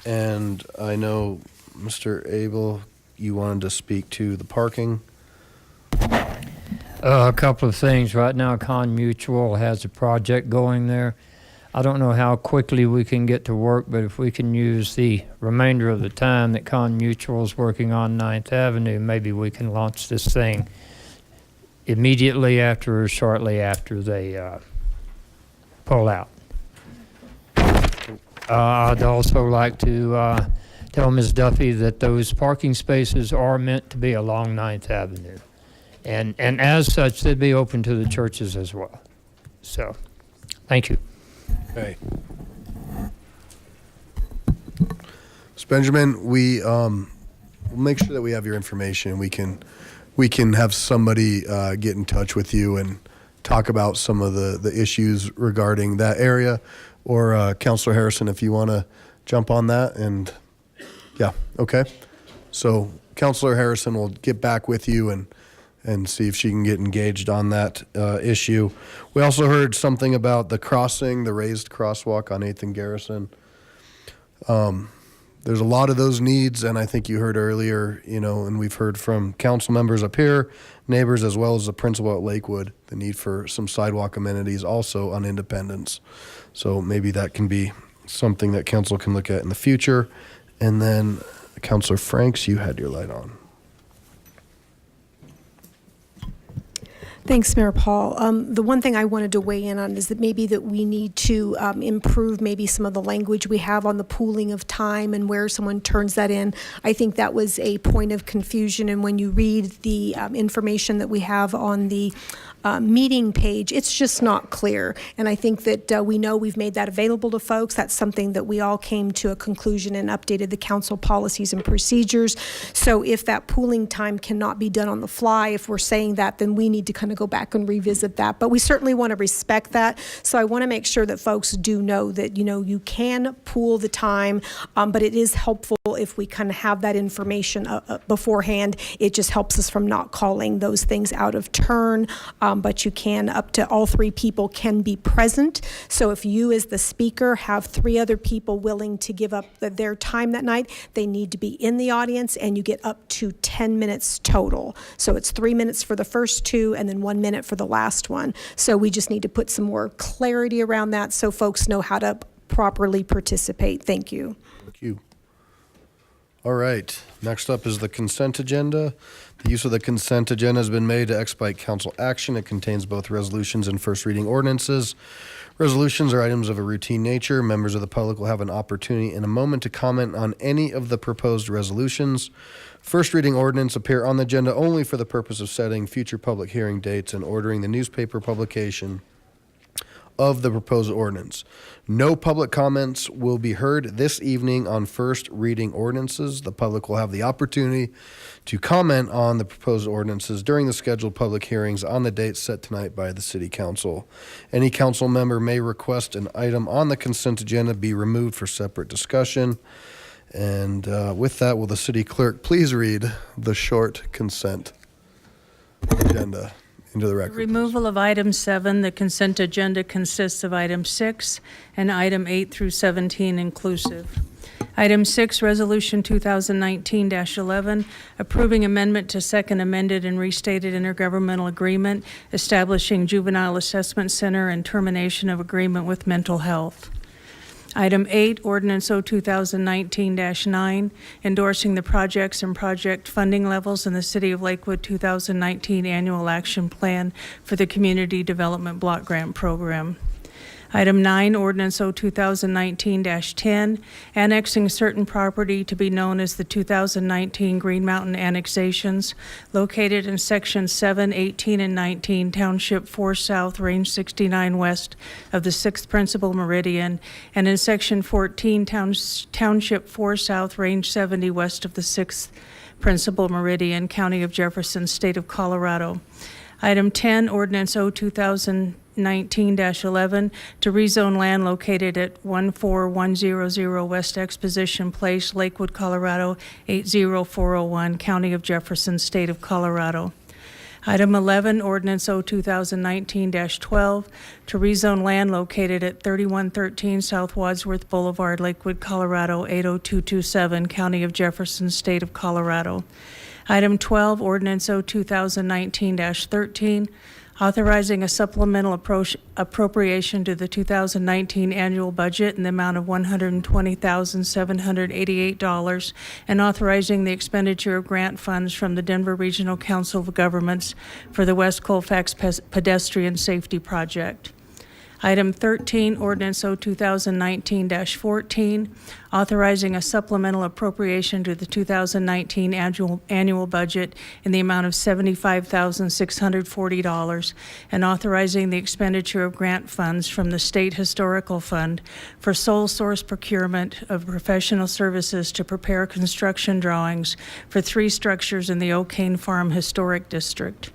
And I know, Mr. Abel, you wanted to speak to the parking. A couple of things. Right now, Con Mutual has a project going there. I don't know how quickly we can get to work, but if we can use the remainder of the time that Con Mutual is working on 9th Avenue, maybe we can launch this thing immediately after or shortly after they pull out. I'd also like to tell Ms. Duffy that those parking spaces are meant to be along 9th Avenue. And as such, they'd be open to the churches as well. So, thank you. Okay. Ms. Benjamin, we'll make sure that we have your information. We can have somebody get in touch with you and talk about some of the issues regarding that area. Or Councilor Harrison, if you want to jump on that. And yeah, okay. So Councilor Harrison will get back with you and see if she can get engaged on that issue. We also heard something about the crossing, the raised crosswalk on 8th and Garrison. There's a lot of those needs, and I think you heard earlier, and we've heard from council members up here, neighbors, as well as the principal at Lakewood, the need for some sidewalk amenities also on Independence. So maybe that can be something that council can look at in the future. And then Councilor Franks, you had your light on. Thanks, Mayor Paul. The one thing I wanted to weigh in on is that maybe that we need to improve maybe some of the language we have on the pooling of time and where someone turns that in. I think that was a point of confusion, and when you read the information that we have on the meeting page, it's just not clear. And I think that we know we've made that available to folks. That's something that we all came to a conclusion and updated the council policies and procedures. So if that pooling time cannot be done on the fly, if we're saying that, then we need to kind of go back and revisit that. But we certainly want to respect that. So I want to make sure that folks do know that, you can pool the time, but it is helpful if we kind of have that information beforehand. It just helps us from not calling those things out of turn. But you can, up to all 3 people can be present. So if you as the speaker have 3 other people willing to give up their time that night, they need to be in the audience, and you get up to 10 minutes total. So it's 3 minutes for the first 2 and then 1 minute for the last one. So we just need to put some more clarity around that so folks know how to properly participate. Thank you. Thank you. All right. Next up is the consent agenda. The use of the consent agenda has been made to expedite council action. It contains both resolutions and first reading ordinances. Resolutions are items of a routine nature. Members of the public will have an opportunity in a moment to comment on any of the proposed resolutions. First reading ordinance appear on the agenda only for the purpose of setting future public hearing dates and ordering the newspaper publication of the proposed ordinance. No public comments will be heard this evening on first reading ordinances. The public will have the opportunity to comment on the proposed ordinances during the scheduled public hearings on the date set tonight by the City Council. Any council member may request an item on the consent agenda be removed for separate discussion. And with that, will the city clerk please read the short consent agenda into the record? Removal of item 7. The consent agenda consists of item 6 and item 8 through 17 inclusive. Item 6, Resolution 2019-11, approving amendment to second amended and restated intergovernmental agreement establishing Juvenile Assessment Center and termination of agreement with mental health. Item 8, Ordinance 2019-9, endorsing the projects and project funding levels in the City of Lakewood 2019 Annual Action Plan for the Community Development Block Grant Program. Item 9, Ordinance 2019-10, annexing certain property to be known as the 2019 Green Mountain Annexations, located in Section 7, 18, and 19, Township 4 South, Range 69 west of the 6th Principal Meridian, and in Section 14, Township 4 South, Range 70 west of the 6th Principal Meridian, County of Jefferson, State of Colorado. Item 10, Ordinance 2019-11, to rezone land located at 14100 West Exposition Place, Lakewood, Colorado, 80401, County of Jefferson, State of Colorado. Item 11, ordinance O 2019-12, to rezone land located at 3113 South Wadsworth Boulevard, Lakewood, Colorado 80227, County of Jefferson, State of Colorado. Item 12, ordinance O 2019-13, authorizing a supplemental appropriation to the 2019 annual budget in the amount of $120,788 and authorizing the expenditure of grant funds from the Denver Regional Council of Governments for the West Colfax Pedestrian Safety Project. Item 13, ordinance O 2019-14, authorizing a supplemental appropriation to the 2019 annual budget in the amount of $75,640 and authorizing the expenditure of grant funds from the State Historical Fund for sole source procurement of professional services to prepare construction drawings for 3 structures in the O'Kane Farm Historic District.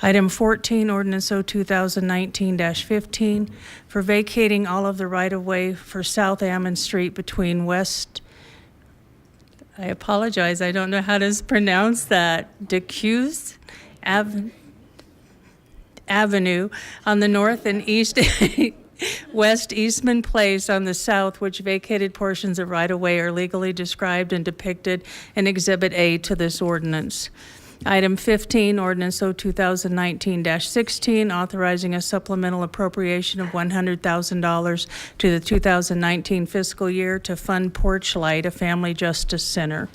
Item 14, ordinance O 2019-15, for vacating all of the right-of-way for South Ammon Street between West, I apologize, I don't know how to pronounce that, Decuse Avenue on the north and east, West Eastman Place on the south, which vacated portions of right-of-way are legally described and depicted in Exhibit A to this ordinance. Item 15, ordinance O 2019-16, authorizing a supplemental appropriation of $100,000 to the 2019 fiscal year to fund Porch Light, a family justice center.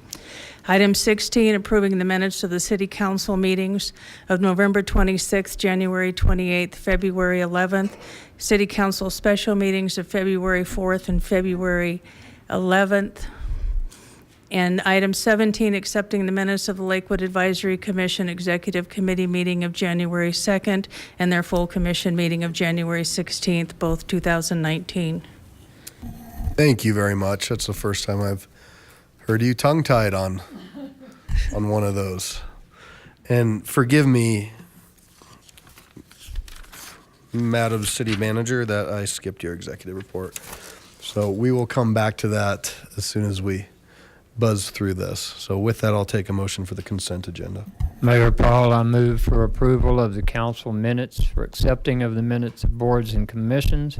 Item 16, approving the minutes of the City Council meetings of November 26th, January 28th, February 11th, City Council special meetings of February 4th and February 11th. And item 17, accepting the minutes of the Lakewood Advisory Commission Executive Committee meeting of January 2nd and their full commission meeting of January 16th, both 2019. Thank you very much. That's the first time I've heard you tongue-tied on one of those. And forgive me, Madam City Manager, that I skipped your executive report. So we will come back to that as soon as we buzz through this. So with that, I'll take a motion for the consent agenda. Mayor Paul, I move for approval of the council minutes, for accepting of the minutes of boards and commissions,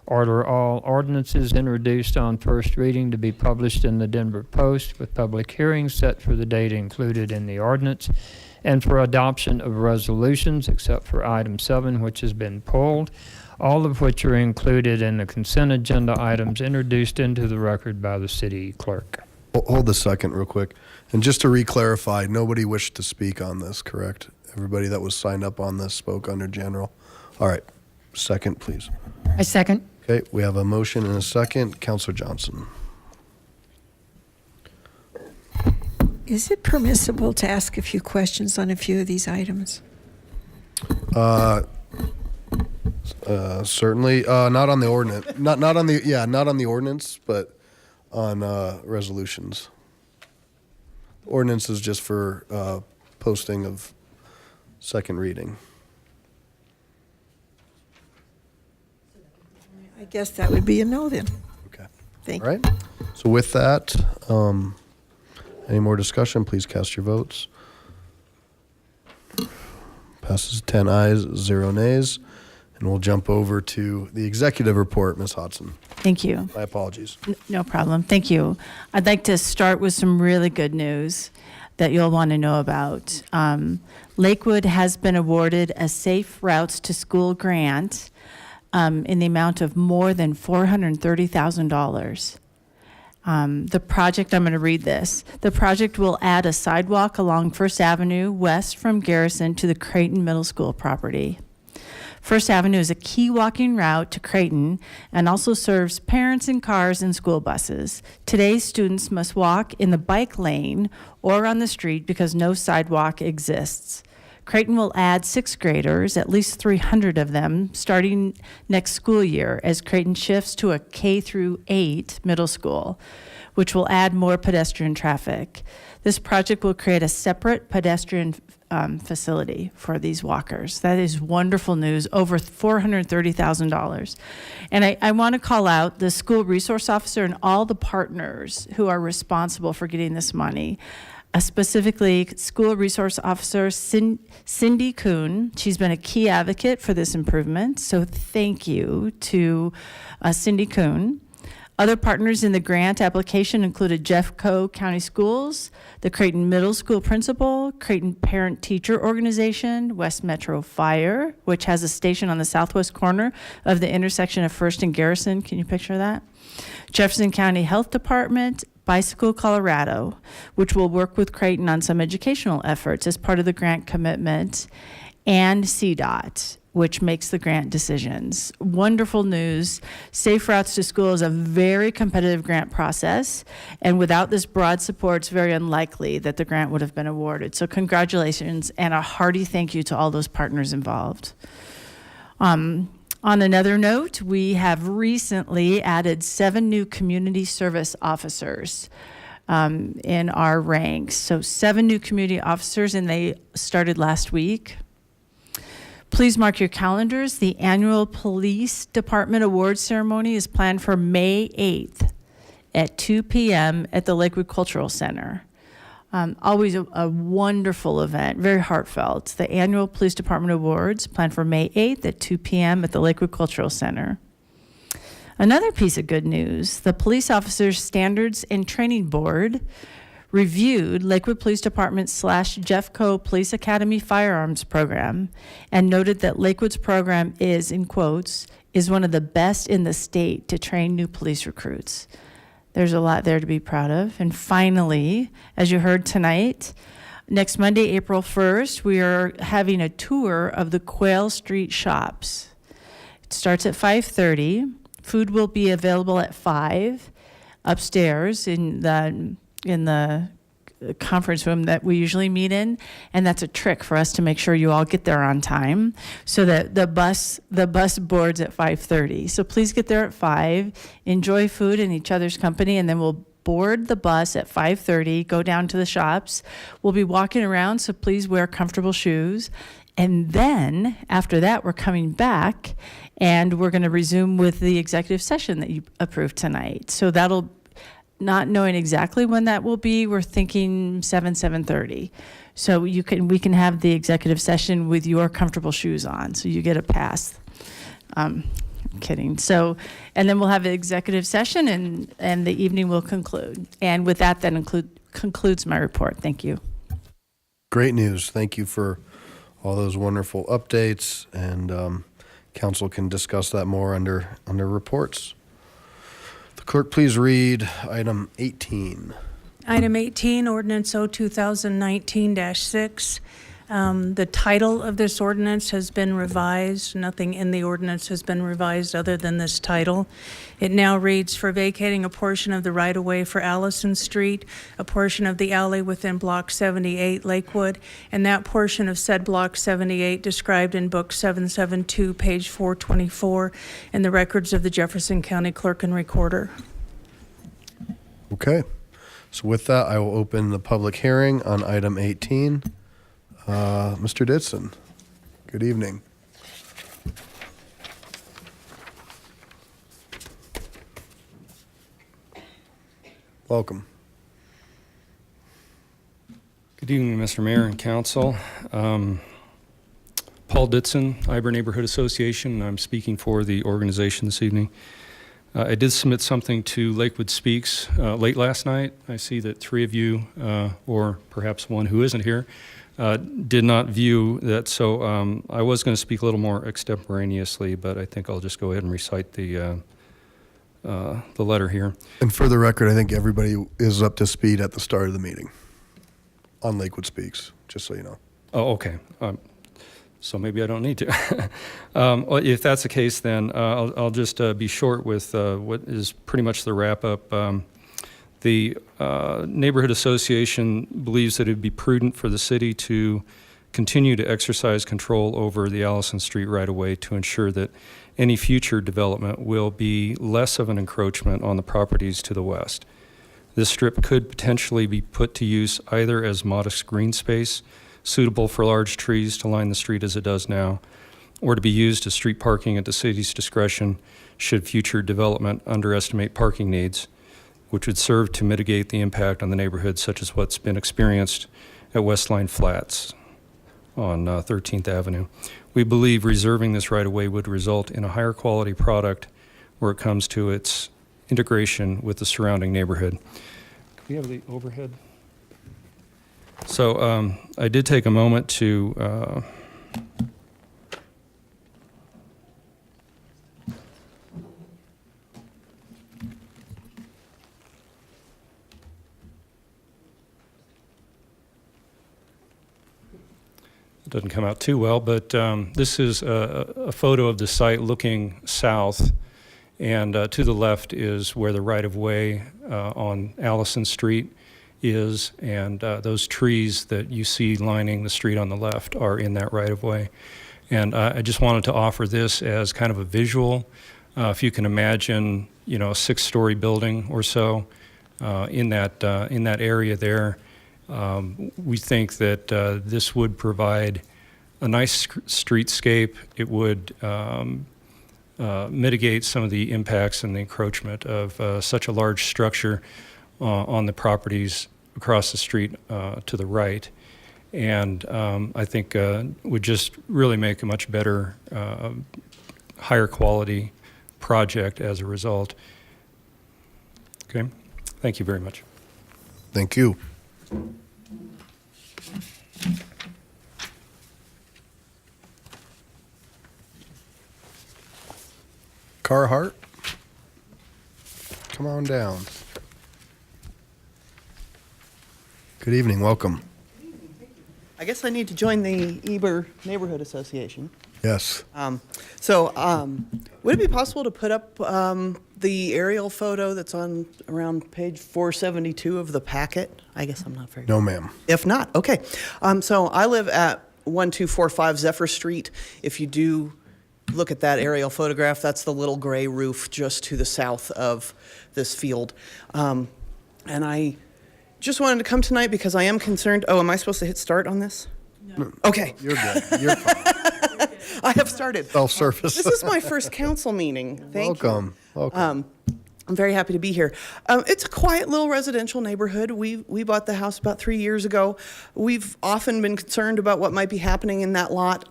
order all ordinances introduced on first reading to be published in the Denver Post with public hearings set for the date included in the ordinance, and for adoption of resolutions except for item 7, which has been pulled, all of which are included in the consent agenda items introduced into the record by the city clerk. Hold a second real quick. And just to re-clarify, nobody wished to speak on this, correct? Everybody that was signed up on this spoke under general. All right. Second, please. I second. Okay, we have a motion and a second. Councilor Johnson. Is it permissible to ask a few questions on a few of these items? Certainly. Not on the ordinance. Not on the ordinance, but on resolutions. Ordinance is just for posting of second reading. I guess that would be a no then. Okay. Thank you. All right. So with that, any more discussion? Please cast your votes. Passes 10 ayes, 0 nays. And we'll jump over to the executive report, Ms. Hodson. Thank you. My apologies. No problem. Thank you. I'd like to start with some really good news that you'll want to know about. Lakewood has been awarded a Safe Routes to School grant in the amount of more than $430,000. The project, I'm going to read this. The project will add a sidewalk along First Avenue west from Garrison to the Creighton Middle School property. First Avenue is a key walking route to Creighton and also serves parents in cars and school buses. Today, students must walk in the bike lane or on the street because no sidewalk exists. Creighton will add 6th graders, at least 300 of them, starting next school year as Creighton shifts to a K-8 middle school, which will add more pedestrian traffic. This project will create a separate pedestrian facility for these walkers. That is wonderful news, over $430,000. And I want to call out the school resource officer and all the partners who are responsible for getting this money. specifically School Resource Officer Cindy Kuhn. She's been a key advocate for this improvement, so thank you to Cindy Kuhn. Other partners in the grant application included Jeffco County Schools, the Creighton Middle School Principal, Creighton Parent Teacher Organization, West Metro Fire, which has a station on the southwest corner of the intersection of First and Garrison. Can you picture that? Jefferson County Health Department, Bicycle Colorado, which will work with Creighton on some educational efforts as part of the grant commitment, and CDOT, which makes the grant decisions. Wonderful news. Safe Routes to School is a very competitive grant process, and without this broad support, it's very unlikely that the grant would have been awarded. So congratulations and a hearty thank you to all those partners involved. On another note, we have recently added 7 new community service officers in our ranks. So 7 new community officers, and they started last week. Please mark your calendars. The annual Police Department Awards ceremony is planned for May 8th at 2 p.m. at the Lakewood Cultural Center. Always a wonderful event, very heartfelt. The annual Police Department Awards planned for May 8th at 2 p.m. at the Lakewood Cultural Center. Another piece of good news, the Police Officers Standards and Training Board reviewed Lakewood Police Department / Jeffco Police Academy firearms program and noted that Lakewood's program is, in quotes, is one of the best in the state to train new police recruits. There's a lot there to be proud of. And finally, as you heard tonight, next Monday, April 1st, we are having a tour of the Quail Street shops. It starts at 5:30. Food will be available at 5 upstairs in the conference room that we usually meet in, and that's a trick for us to make sure you all get there on time so that the bus boards at 5:30. So please get there at 5, enjoy food and each other's company, and then we'll board the bus at 5:30, go down to the shops. We'll be walking around, so please wear comfortable shoes. And then after that, we're coming back and we're going to resume with the executive session that you approved tonight. So that'll, not knowing exactly when that will be, we're thinking 7:30. So we can have the executive session with your comfortable shoes on, so you get a pass. I'm kidding. So, and then we'll have an executive session, and the evening will conclude. And with that, concludes my report. Thank you. Great news. Thank you for all those wonderful updates, and council can discuss that more under reports. Clerk, please read item 18. Item 18, Ordinance O 2019-6. The title of this ordinance has been revised. Nothing in the ordinance has been revised other than this title. It now reads, for vacating a portion of the right-of-way for Allison Street, a portion of the alley within Block 78 Lakewood, and that portion of said Block 78 described in Book 772, page 424, in the records of the Jefferson County Clerk and Recorder. Okay. So with that, I will open the public hearing on item 18. Mr. Ditson, good evening. Welcome. Good evening, Mr. Mayor and Council. Paul Ditson, Iber Neighborhood Association. I'm speaking for the organization this evening. I did submit something to Lakewood Speaks late last night. I see that 3 of you, or perhaps one who isn't here, did not view that. So I was going to speak a little more extemporaneously, but I think I'll just go ahead and recite the letter here. And for the record, I think everybody is up to speed at the start of the meeting on Lakewood Speaks, just so you know. Oh, okay. So maybe I don't need to. Well, if that's the case, then I'll just be short with what is pretty much the wrap up. The Neighborhood Association believes that it would be prudent for the city to continue to exercise control over the Allison Street right-of-way to ensure that any future development will be less of an encroachment on the properties to the west. This strip could potentially be put to use either as modest green space suitable for large trees to line the street as it does now, or to be used as street parking at the city's discretion should future development underestimate parking needs. which would serve to mitigate the impact on the neighborhood, such as what's been experienced at Westline Flats on 13th Avenue. We believe reserving this right-of-way would result in a higher quality product where it comes to its integration with the surrounding neighborhood. Can we have the overhead? So I did take a moment to it doesn't come out too well, but this is a photo of the site looking south, and to the left is where the right-of-way on Allison Street is, and those trees that you see lining the street on the left are in that right-of-way. And I just wanted to offer this as kind of a visual. If you can imagine, you know, a 6-story building or so in that area there. We think that this would provide a nice streetscape. It would mitigate some of the impacts and the encroachment of such a large structure on the properties across the street to the right. And I think would just really make a much better, higher quality project as a result. Okay, thank you very much. Thank you. Carhart, come on down. Good evening, welcome. I guess I need to join the Eber Neighborhood Association. Yes. Would it be possible to put up the aerial photo that's on around page 472 of the packet? I guess I'm not very. No, ma'am. If not, okay. So I live at 1245 Zephyr Street. If you do look at that aerial photograph, that's the little gray roof just to the south of this field. And I just wanted to come tonight because I am concerned. Oh, am I supposed to hit start on this? No. Okay. You're good. You're fine. I have started. Self-service. This is my first council meeting. Thank you. Welcome. Welcome. I'm very happy to be here. It's a quiet little residential neighborhood. We bought the house about 3 years ago. We've often been concerned about what might be happening in that lot.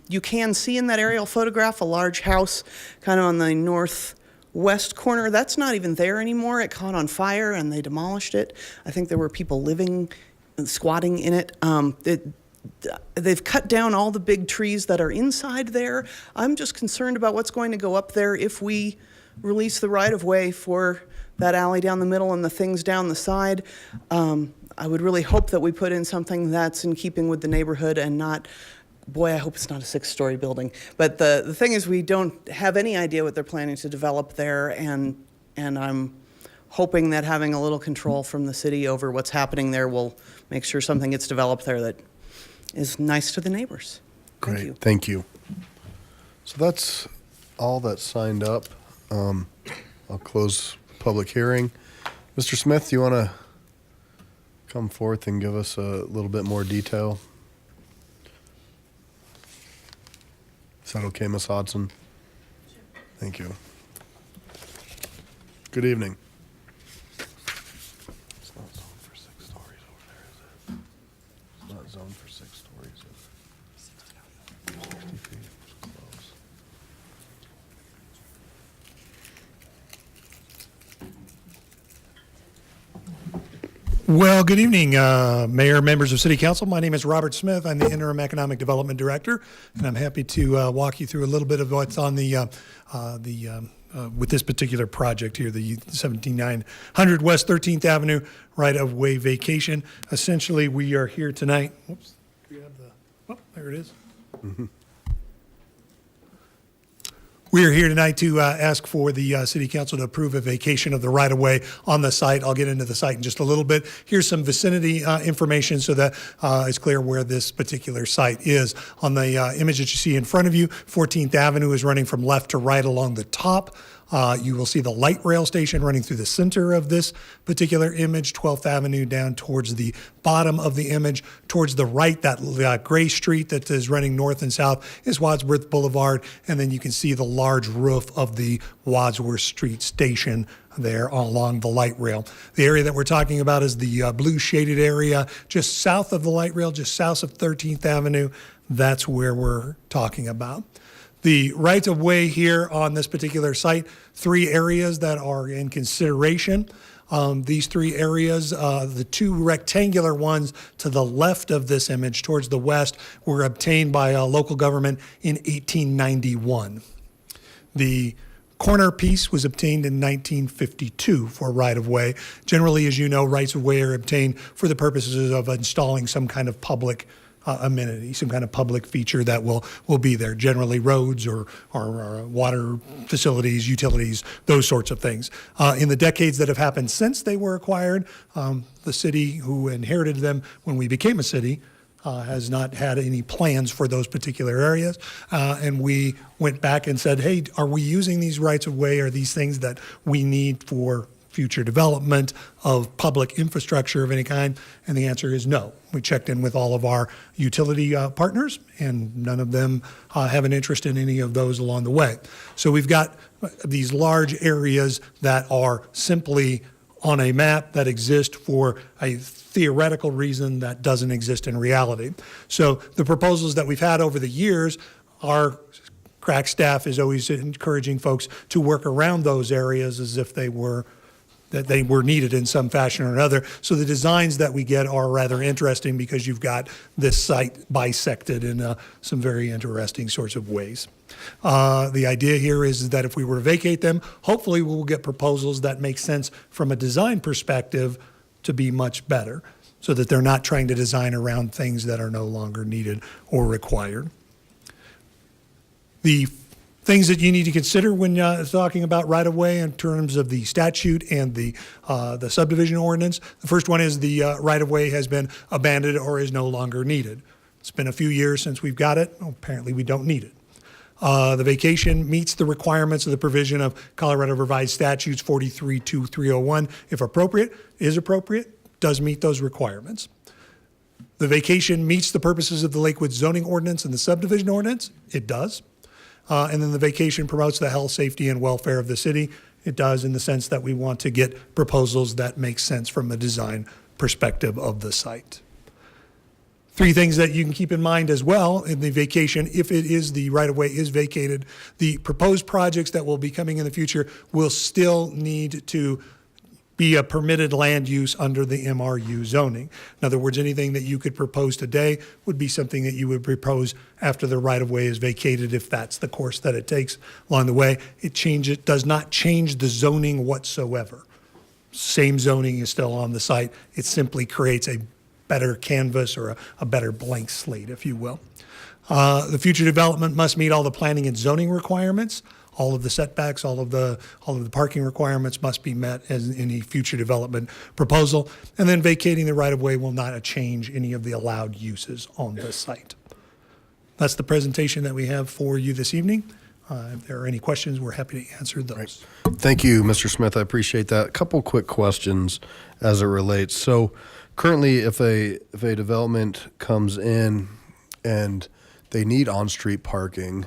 You can see in that aerial photograph a large house kind of on the northwest corner. That's not even there anymore. It caught on fire and they demolished it. I think there were people living and squatting in it. They've cut down all the big trees that are inside there. I'm just concerned about what's going to go up there if we release the right-of-way for that alley down the middle and the things down the side. I would really hope that we put in something that's in keeping with the neighborhood and not, boy, I hope it's not a 6-story building. But the thing is, we don't have any idea what they're planning to develop there, and I'm hoping that having a little control from the city over what's happening there will make sure something gets developed there that is nice to the neighbors. Great. Thank you. So that's all that's signed up. I'll close public hearing. Mr. Smith, you want to come forth and give us a little bit more detail? Is that okay, Ms. Hodson? Thank you. Good evening. It's not zoned for 6 stories over there, is it? It's not zoned for 6 stories, is it? 60 feet, it's close. Well, good evening, Mayor, members of City Council. My name is Robert Smith. I'm the Interim Economic Development Director, and I'm happy to walk you through a little bit of what's on with this particular project here, the 17900 West 13th Avenue right-of-way vacation. Essentially, we are here tonight. Whoops, do we have the? Oh, there it is. Mm-hmm. We are here tonight to ask for the City Council to approve a vacation of the right-of-way on the site. I'll get into the site in just a little bit. Here's some vicinity information so that it's clear where this particular site is. On the image that you see in front of you, 14th Avenue is running from left to right along the top. You will see the light rail station running through the center of this particular image, 12th Avenue down towards the bottom of the image. Towards the right, that gray street that is running north and south is Wadsworth Boulevard, and then you can see the large roof of the Wadsworth Street station there along the light rail. The area that we're talking about is the blue shaded area just south of the light rail, just south of 13th Avenue. That's where we're talking about. The right-of-way here on this particular site, 3 areas that are in consideration. These 3 areas, the 2 rectangular ones to the left of this image towards the west, were obtained by a local government in 1891. The corner piece was obtained in 1952 for right-of-way. Generally, as you know, rights-of-way are obtained for the purposes of installing some kind of public amenity, some kind of public feature that will be there, generally roads or water facilities, utilities, those sorts of things. In the decades that have happened since they were acquired, the city who inherited them when we became a city has not had any plans for those particular areas. And we went back and said, hey, are we using these rights of way? Are these things that we need for future development of public infrastructure of any kind? And the answer is no. We checked in with all of our utility partners, and none of them have an interest in any of those along the way. So we've got these large areas that are simply on a map that exist for a theoretical reason that doesn't exist in reality. So the proposals that we've had over the years, our crack staff is always encouraging folks to work around those areas as if they were needed in some fashion or another. So the designs that we get are rather interesting because you've got this site bisected in some very interesting sorts of ways. The idea here is that if we were to vacate them, hopefully we'll get proposals that make sense from a design perspective to be much better, so that they're not trying to design around things that are no longer needed or required. The things that you need to consider when talking about right-of-way in terms of the statute and the subdivision ordinance. The first one is the right-of-way has been abandoned or is no longer needed. It's been a few years since we've got it. Well, apparently we don't need it. The vacation meets the requirements of the provision of Colorado Revised Statutes 43-2301, if appropriate, is appropriate, does meet those requirements. The vacation meets the purposes of the Lakewood zoning ordinance and the subdivision ordinance, it does. And then the vacation promotes the health, safety, and welfare of the city. It does, in the sense that we want to get proposals that make sense from a design perspective of the site. 3 things that you can keep in mind as well in the vacation, if it is the right-of-way is vacated, the proposed projects that will be coming in the future will still need to be a permitted land use under the MRU zoning. In other words, anything that you could propose today would be something that you would propose after the right-of-way is vacated, if that's the course that it takes along the way. It does not change the zoning whatsoever. Same zoning is still on the site. It simply creates a better canvas or a better blank slate, if you will. The future development must meet all the planning and zoning requirements. All of the setbacks, all of the parking requirements must be met as in any future development proposal. And then vacating the right-of-way will not change any of the allowed uses on the site. That's the presentation that we have for you this evening. If there are any questions, we're happy to answer those. Thank you, Mr. Smith. I appreciate that. A couple quick questions as it relates. So currently, if a development comes in and they need on-street parking,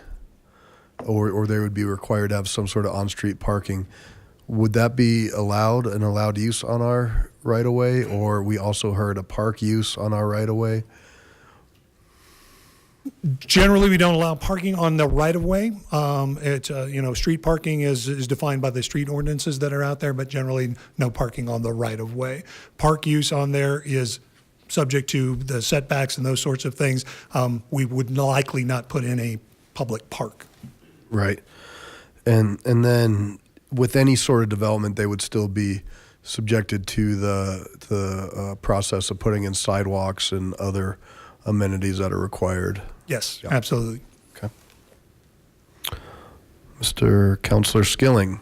or they would be required to have some sort of on-street parking, would that be an allowed use on our right-of-way, or we also heard a park use on our right-of-way? Generally, we don't allow parking on the right-of-way. Street parking is defined by the street ordinances that are out there, but generally no parking on the right-of-way. Park use on there is subject to the setbacks and those sorts of things. We would likely not put in a public park. Right. And then with any sort of development, they would still be subjected to the process of putting in sidewalks and other amenities that are required. Yes, absolutely. Okay. Mr. Councilor Skilling.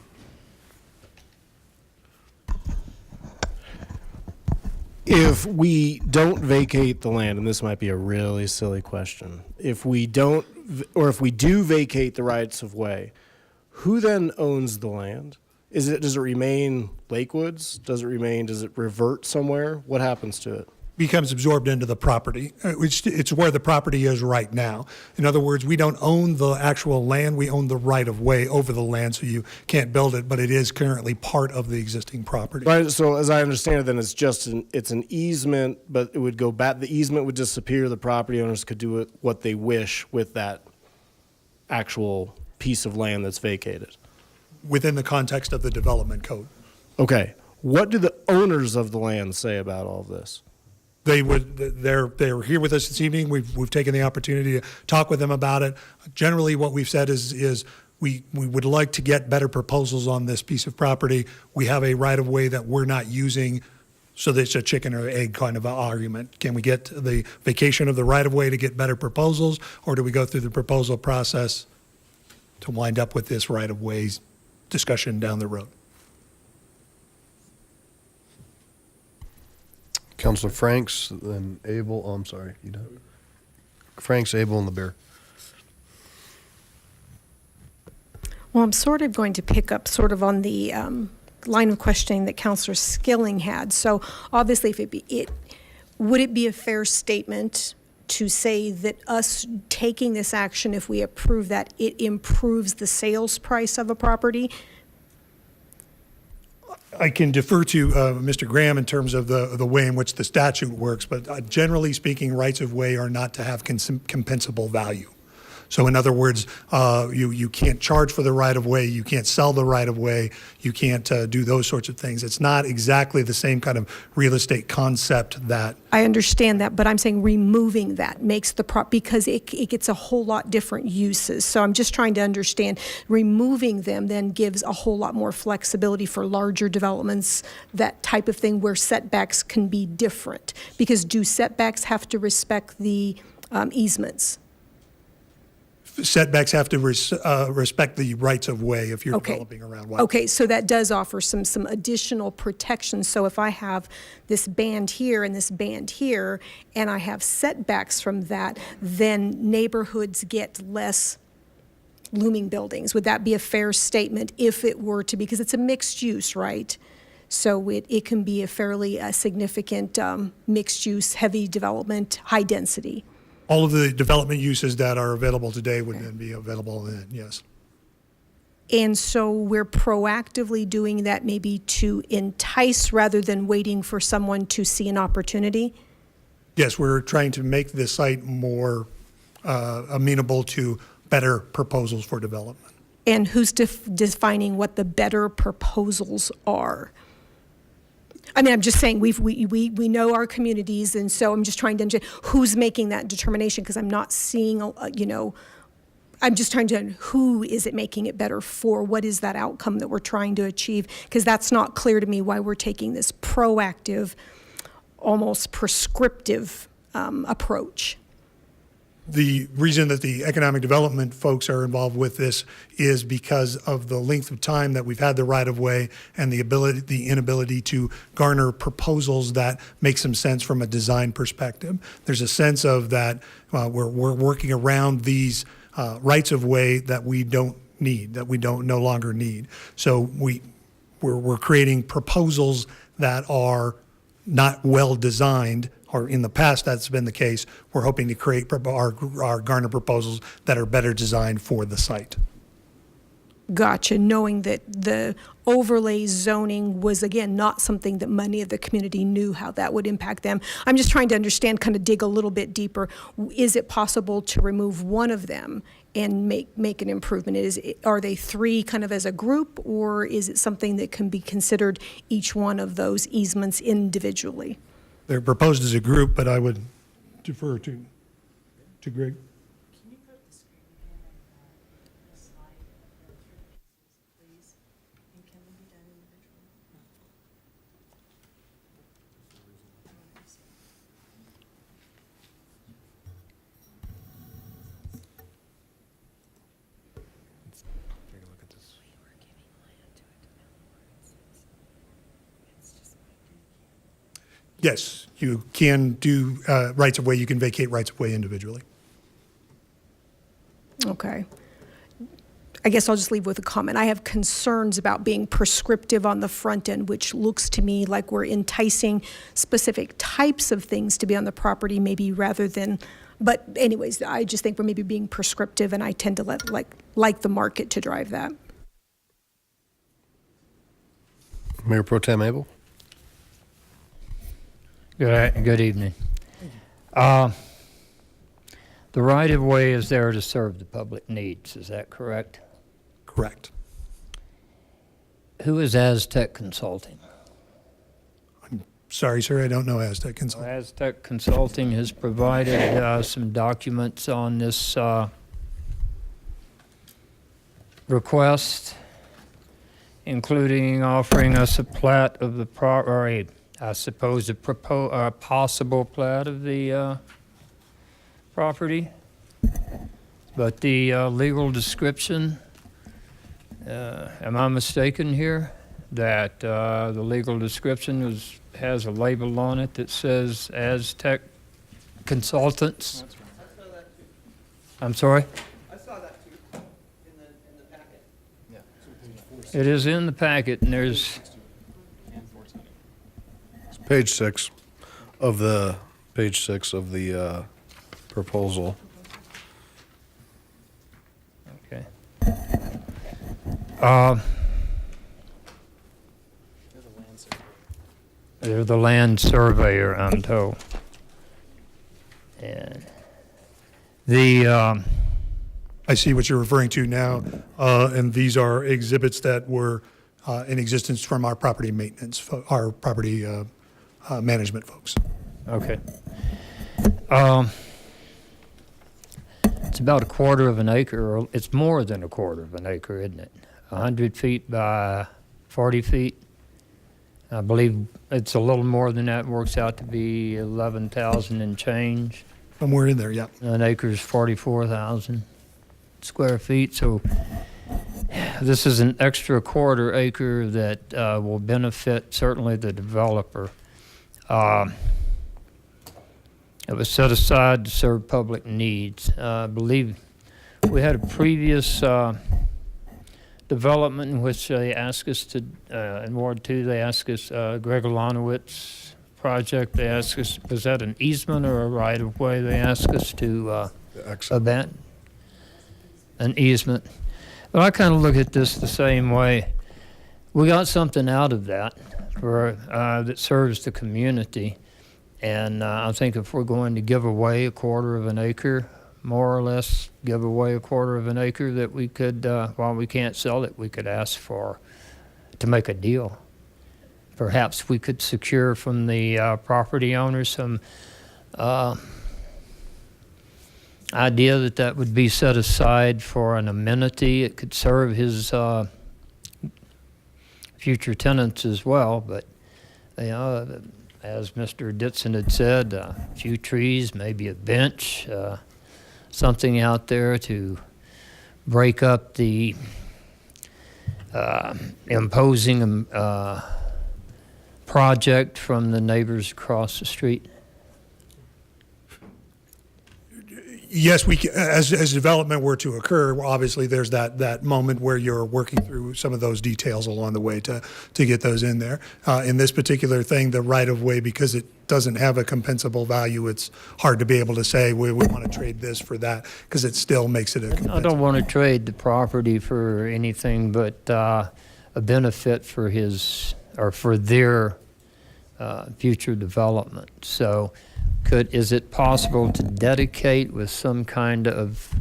If we don't vacate the land, and this might be a really silly question, if we do vacate the rights of way, who then owns the land? Does it remain Lakewood's? Does it revert somewhere? What happens to it? becomes absorbed into the property, which it's where the property is right now. In other words, we don't own the actual land, we own the right-of-way over the land, so you can't build it, but it is currently part of the existing property. Right, so as I understand it, then it's just it's an easement, but it would go back, the easement would disappear, the property owners could do it what they wish with that actual piece of land that's vacated. Within the context of the development code. Okay, what do the owners of the land say about all of this? They're here with us this evening. We've taken the opportunity to talk with them about it. Generally, what we've said is we would like to get better proposals on this piece of property. We have a right-of-way that we're not using, so that it's a chicken or egg kind of argument. Can we get the vacation of the right-of-way to get better proposals, or do we go through the proposal process to wind up with this right-of-way discussion down the road? Councilor Franks, then Abel. Oh, I'm sorry. You done? Franks, Abel, and the Bear. Well, I'm sort of going to pick up sort of on the line of questioning that Councilor Skilling had. So obviously, if would it be a fair statement to say that us taking this action, if we approve that, it improves the sales price of a property? I can defer to Mr. Graham in terms of the way in which the statute works, but generally speaking, rights of way are not to have compensable value. So in other words, you can't charge for the right of way, you can't sell the right of way, you can't do those sorts of things. It's not exactly the same kind of real estate concept that. I understand that, but I'm saying removing that makes the because it gets a whole lot different uses. So I'm just trying to understand, removing them then gives a whole lot more flexibility for larger developments, that type of thing where setbacks can be different. Because do setbacks have to respect the easements? Setbacks have to respect the rights of way if you're developing around White. Okay, so that does offer some additional protection. So if I have this band here and this band here, and I have setbacks from that, then neighborhoods get less looming buildings. Would that be a fair statement if it were to be, because it's a mixed use, right? So it can be a fairly significant mixed use, heavy development, high density. All of the development uses that are available today would then be available then, yes. And so we're proactively doing that maybe to entice rather than waiting for someone to see an opportunity? Yes, we're trying to make the site more amenable to better proposals for development. And who's defining what the better proposals are? I mean, I'm just saying we know our communities, and so I'm just trying to understand who's making that determination, because I'm not seeing, I'm just trying to, who is it making it better for? What is that outcome that we're trying to achieve? Because that's not clear to me why we're taking this proactive, almost prescriptive approach. The reason that the economic development folks are involved with this is because of the length of time that we've had the right-of-way and the inability to garner proposals that make some sense from a design perspective. There's a sense of that we're working around these rights-of-way that we don't need, that we no longer need. So we're creating proposals that are not well designed, or in the past that's been the case. We're hoping to create our garner proposals that are better designed for the site. Gotcha, knowing that the overlay zoning was, again, not something that many of the community knew how that would impact them. I'm just trying to understand, kind of dig a little bit deeper. Is it possible to remove one of them and make an improvement? Are they three kind of as a group, or is it something that can be considered each one of those easements individually? They're proposed as a group, but I would defer to Greg. Can you put the screen again of the slide of the please? And can they be done individually? Take a look at this. Yes, you can do rights of way. You can vacate rights of way individually. Okay. I guess I'll just leave with a comment. I have concerns about being prescriptive on the front end, which looks to me like we're enticing specific types of things to be on the property, maybe rather than, but anyways, I just think we're maybe being prescriptive, and I tend to let like the market to drive that. Mayor Pro Tem Abel? Good evening. The right-of-way is there to serve the public needs, is that correct? Correct. Who is Aztec Consulting? Sorry, sir, I don't know Aztec Consulting. Aztec Consulting has provided some documents on this request, including offering us a plat of the I suppose a possible plat of the property. But the legal description, am I mistaken here? That the legal description has a label on it that says Aztec Consultants? I'm sorry? I saw that too, in the packet. It is in the packet, and there's Page 6 of the proposal. okay. They're the land surveyor, I'm told. And the I see what you're referring to now, and these are exhibits that were in existence from our property maintenance, our property management folks. okay. It's about a quarter of an acre, or it's more than a quarter of an acre, isn't it? 100 feet by 40 feet. I believe it's a little more than that, works out to be 11,000 and change. Somewhere in there, yeah. An acre is 44,000 square feet, so this is an extra quarter acre that will benefit certainly the developer. It was set aside to serve public needs. I believe we had a previous development in which they asked us to, in Ward 2, they asked us, Greg Alonowitz project, they asked us, was that an easement or a right-of-way? They asked us to abandon an easement. But I kind of look at this the same way. We got something out of that for, that serves the community. And I think if we're going to give away a quarter of an acre, more or less give away a quarter of an acre, that we could, while we can't sell it, we could ask for, to make a deal. Perhaps we could secure from the property owner some idea that that would be set aside for an amenity. It could serve his future tenants as well, but you know, as Mr. Ditson had said, a few trees, maybe a bench, something out there to break up the imposing project from the neighbors across the street. Yes, we can, as development were to occur, obviously there's that moment where you're working through some of those details along the way to get those in there. In this particular thing, the right of way, because it doesn't have a compensable value, it's hard to be able to say we want to trade this for that, because it still makes it a compensable. I don't want to trade the property for anything but a benefit for his, or for their future development. So is it possible to dedicate with some kind of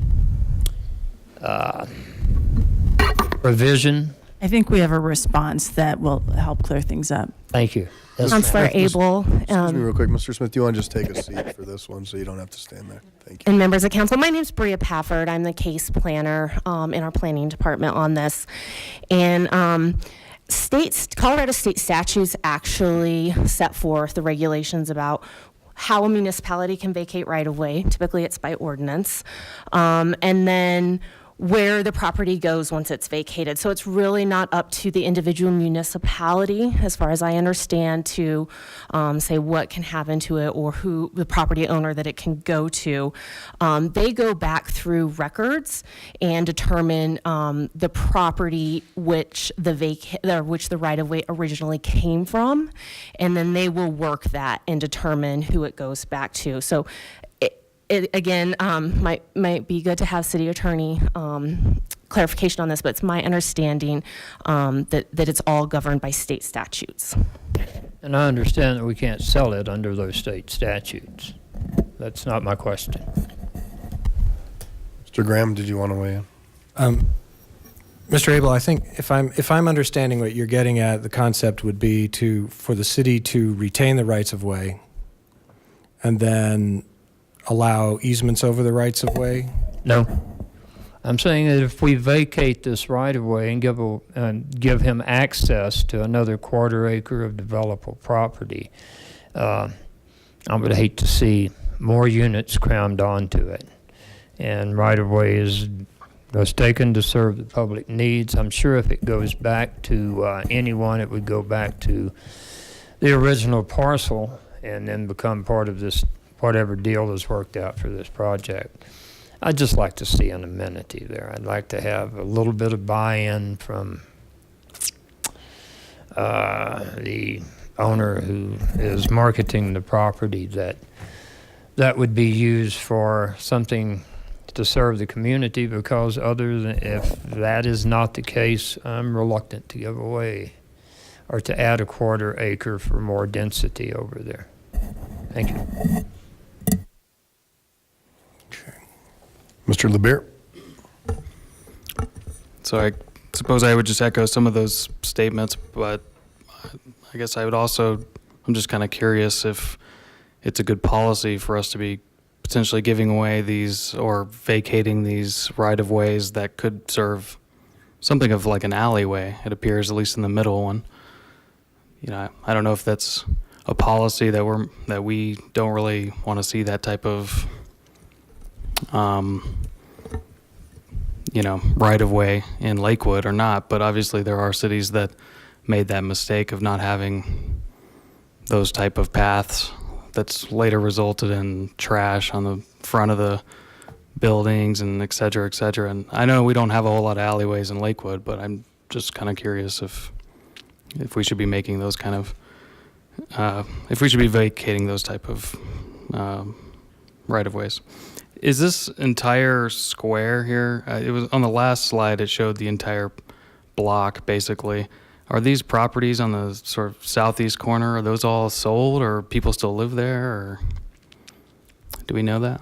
provision? I think we have a response that will help clear things up. Thank you. Councilor Abel. Excuse me real quick, Mr. Smith, do you want to just take a seat for this one so you don't have to stand there? Thank you. And members of council, my name's Bria Pafford. I'm the case planner in our planning department on this. And Colorado state statutes actually set forth the regulations about how a municipality can vacate right of way. Typically it's by ordinance. And then where the property goes once it's vacated. So it's really not up to the individual municipality, as far as I understand, to say what can happen to it or who the property owner that it can go to. They go back through records and determine the property which the right-of-way originally came from, and then they will work that and determine who it goes back to. So it again might be good to have city attorney clarification on this, but it's my understanding that it's all governed by state statutes. And I understand that we can't sell it under those state statutes. That's not my question. Mr. Graham, did you want to weigh in? Mr. Abel, I think if I'm understanding what you're getting at, the concept would be for the city to retain the rights of way and then allow easements over the rights of way? No. I'm saying that if we vacate this right-of-way and give him access to another quarter acre of developable property, I would hate to see more units crammed onto it. And right-of-way was taken to serve the public needs. I'm sure if it goes back to anyone, it would go back to the original parcel and then become part of this, whatever deal is worked out for this project. I'd just like to see an amenity there. I'd like to have a little bit of buy-in from the owner who is marketing the property, that would be used for something to serve the community, because if that is not the case, I'm reluctant to give away or to add a quarter acre for more density over there. Thank you. Mr. LeBeer? So I suppose I would just echo some of those statements, but I guess I would also, I'm just kind of curious if it's a good policy for us to be potentially giving away these or vacating these right-of-ways that could serve something of like an alleyway, it appears, at least in the middle one. You know, I don't know if that's a policy that we don't really want to see that type of you know, right-of-way in Lakewood or not, but obviously there are cities that made that mistake of not having those type of paths that's later resulted in trash on the front of the buildings and et cetera, et cetera. And I know we don't have a whole lot of alleyways in Lakewood, but I'm just kind of curious if we should be making those kind of if we should be vacating those type of right-of-ways. Is this entire square here, it was on the last slide, it showed the entire block basically. Are these properties on the sort of southeast corner, are those all sold, or people still live there, or do we know that?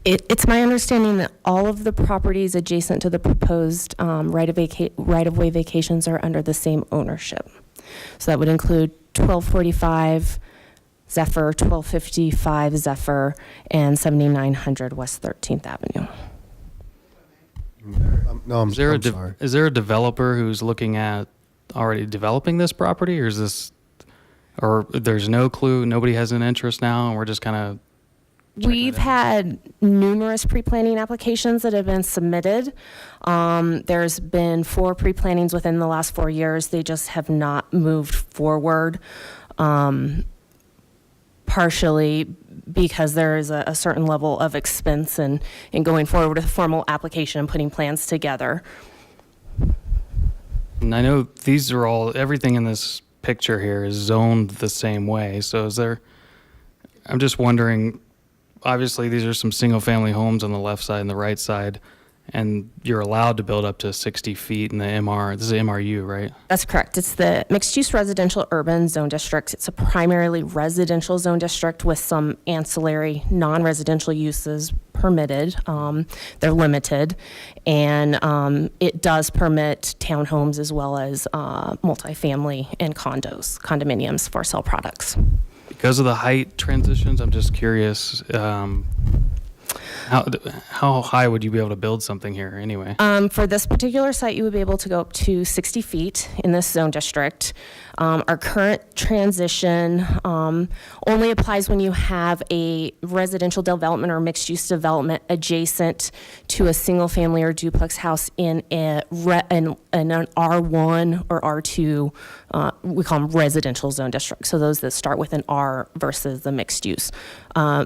It's my understanding that all of the properties adjacent to the proposed right-of-way vacations are under the same ownership. So that would include 1245 Zephyr, 1255 Zephyr, and 7900 West 13th Avenue. No, I'm sorry. Is there a developer who's looking at already developing this property, or is this, or there's no clue, nobody has an interest now, and we're just kind of? We've had numerous pre-planning applications that have been submitted. There's been 4 pre-plannings within the last 4 years. They just have not moved forward. Partially because there is a certain level of expense in going forward with a formal application and putting plans together. And I know these are all, everything in this picture here is zoned the same way. So is there, I'm just wondering, obviously these are some single family homes on the left side and the right side, and you're allowed to build up to 60 feet in the this is MRU, right? That's correct. It's the mixed use residential urban zone district. It's a primarily residential zone district with some ancillary non-residential uses permitted. They're limited, and it does permit townhomes as well as multifamily and condominiums for sale products. Because of the height transitions, I'm just curious. how high would you be able to build something here anyway? For this particular site, you would be able to go up to 60 feet in this zone district. Our current transition only applies when you have a residential development or mixed-use development adjacent to a single-family or duplex house in an R1 or R2, we call them residential zone districts. So those that start with an R versus the mixed use.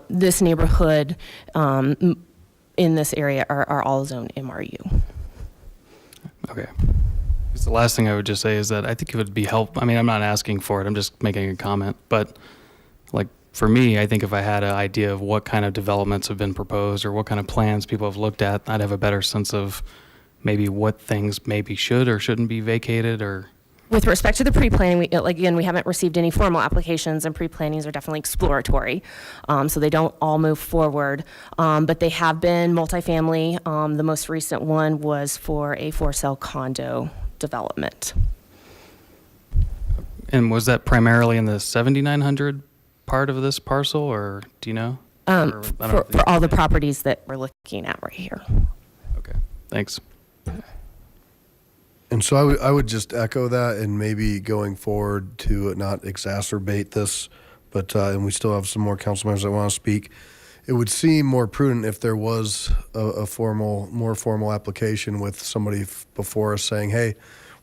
This neighborhood in this area are all zone MRU. Okay. The last thing I would just say is that I think it would be helpful. I mean, I'm not asking for it. I'm just making a comment. But like for me, I think if I had an idea of what kind of developments have been proposed or what kind of plans people have looked at, I'd have a better sense of maybe what things maybe should or shouldn't be vacated or. With respect to the pre-planning, we haven't received any formal applications, and pre-plannings are definitely exploratory, so they don't all move forward. But they have been multifamily. The most recent one was for a for-sale condo development. And was that primarily in the 7,900 part of this parcel, or do you know? For all the properties that we're looking at right here. Okay, thanks. And so I would just echo that, and maybe going forward to not exacerbate this, but and we still have some more council members that want to speak. It would seem more prudent if there was a more formal application with somebody before us saying, "Hey,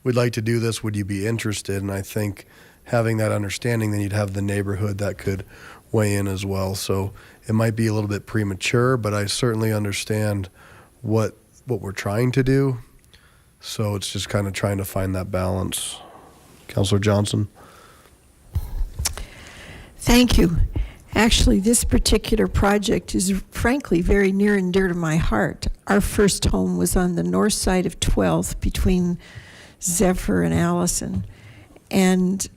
we'd like to do this. Would you be interested?" And I think having that understanding, then you'd have the neighborhood that could weigh in as well. So it might be a little bit premature, but I certainly understand what we're trying to do. So it's just kind of trying to find that balance. Councilor Johnson. Thank you. Actually, this particular project is frankly very near and dear to my heart. Our first home was on the north side of 12th between Zephyr and Allison. And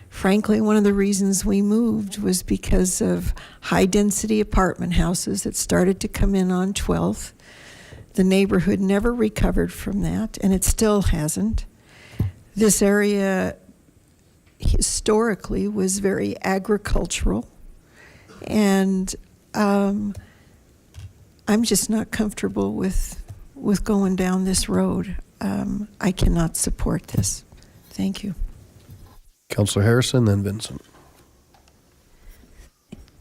frankly, one of the reasons we moved was because of high-density apartment houses that started to come in on 12th. The neighborhood never recovered from that, and it still hasn't. This area historically was very agricultural, and I'm just not comfortable with going down this road. I cannot support this. Thank you. Councilor Harrison, then Vincent.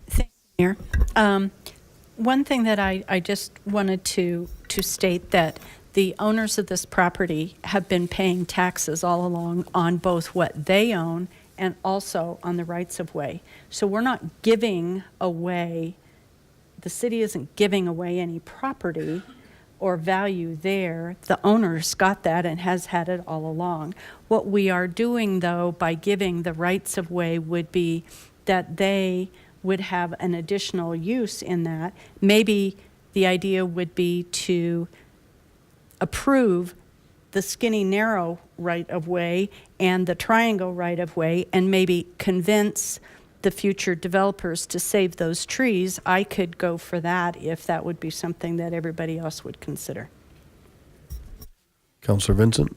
Thank you, Mayor. One thing that I just wanted to state that the owners of this property have been paying taxes all along on both what they own and also on the rights of way. So we're not giving away, the city isn't giving away any property or value there. The owners got that and has had it all along. What we are doing, though, by giving the rights of way would be that they would have an additional use in that. Maybe the idea would be to approve the skinny narrow right of way and the triangle right of way, and maybe convince the future developers to save those trees. I could go for that if that would be something that everybody else would consider. Councilor Vincent.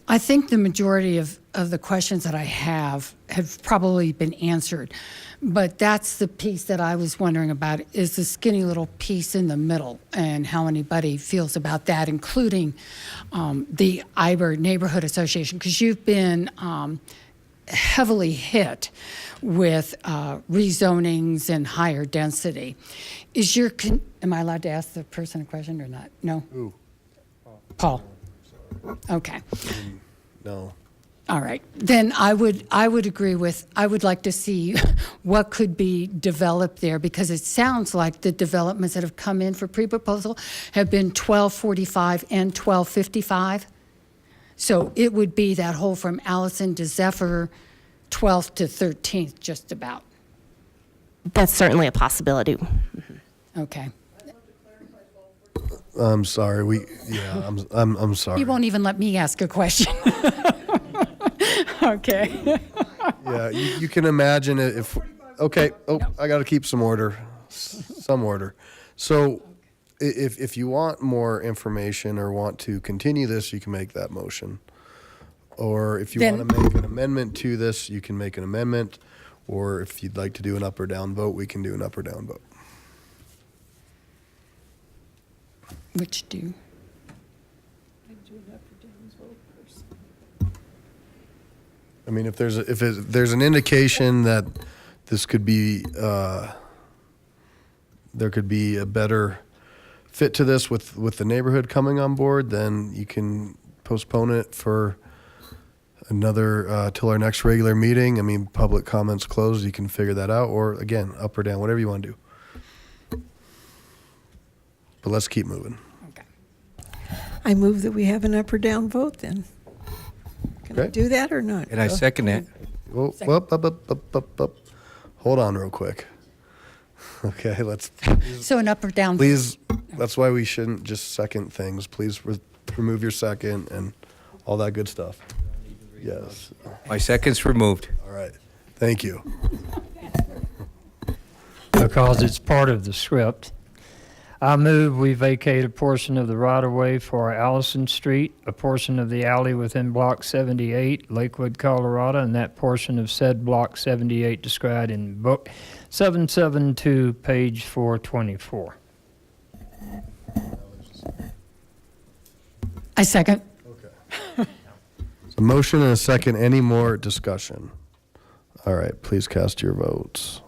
I think the majority of the questions that I have probably been answered, but that's the piece that I was wondering about, is the skinny little piece in the middle, and how anybody feels about that, including the Iber Neighborhood Association, because you've been heavily hit with rezonings and higher density. Am I allowed to ask the person a question or not? No? Ooh. Paul. Okay. No. All right. Then I would agree with, I would like to see what could be developed there, because it sounds like the developments that have come in for pre-proposal have been 1245 and 1255. So it would be that whole from Allison to Zephyr, 12th to 13th, just about. That's certainly a possibility. Okay. I'm sorry. I'm sorry. You won't even let me ask a question. Okay. Yeah, you can imagine if. Okay. Oh, I got to keep some order. Some order. So, if you want more information or want to continue this, you can make that motion. Or if you want to make an amendment to this, you can make an amendment. or if you'd like to do an up or down vote, we can do an up or down vote. Which do? I mean, if there's an indication that this could be, there could be a better fit to this with the neighborhood coming on board, then you can postpone it for another, till our next regular meeting. I mean, public comments closed, you can figure that out, or again, up or down, whatever you want to do. But let's keep moving. I move that we have an up or down vote then. Can I Okay. do that or not? And I second it. Whoa, up. Hold on real quick. Okay, let's, So an up or down? please, that's why we shouldn't just second things. Please remove your second and all that good stuff. Yes. My second's removed. All right. Thank you. Because it's part of the script. I move we vacate a portion of the right-of-way for Allison Street, a portion of the alley within Block 78, Lakewood, Colorado, and that portion of said Block 78 described in Book 772, page 424. I second. A motion and a second. Any more discussion? All right, please cast your votes.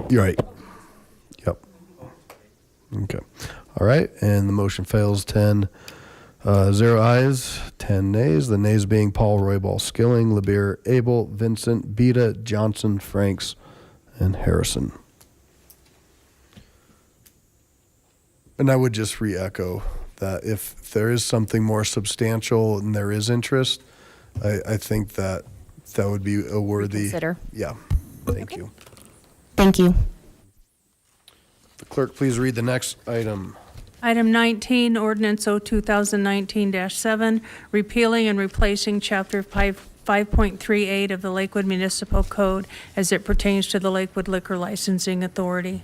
You're right. Yep. Okay. All right, and the motion fails 0 ayes, 10 nays. The nays being Paul, Roybal, Skilling, LeBeer, Abel, Vincent, Beta, Johnson, Franks, and Harrison. And I would just re-echo that if there is something more substantial and there is interest, I think that would be a worthy. Consider. Yeah. Thank you. Thank you. The clerk, please read the next item. Item 19, Ordinance O 2019-7, repealing and replacing Chapter 5.38 of the Lakewood Municipal Code as it pertains to the Lakewood Liquor Licensing Authority.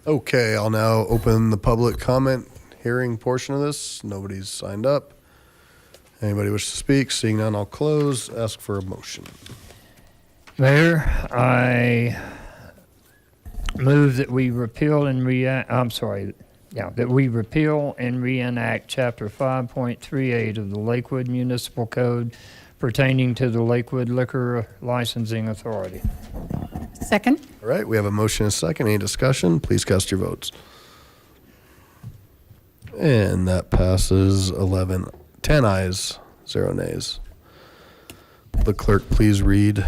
Okay, I'll now open the public comment hearing portion of this. Nobody's signed up. Anybody wish to speak? Seeing none, I'll close. Ask for a motion. Mayor, I move that we repeal and that we repeal and reenact Chapter 5.38 of the Lakewood Municipal Code pertaining to the Lakewood Liquor Licensing Authority. Second. All right, we have a motion and a second. Any discussion? Please cast your votes. And that passes 10 ayes, 0 nays. The clerk, please read.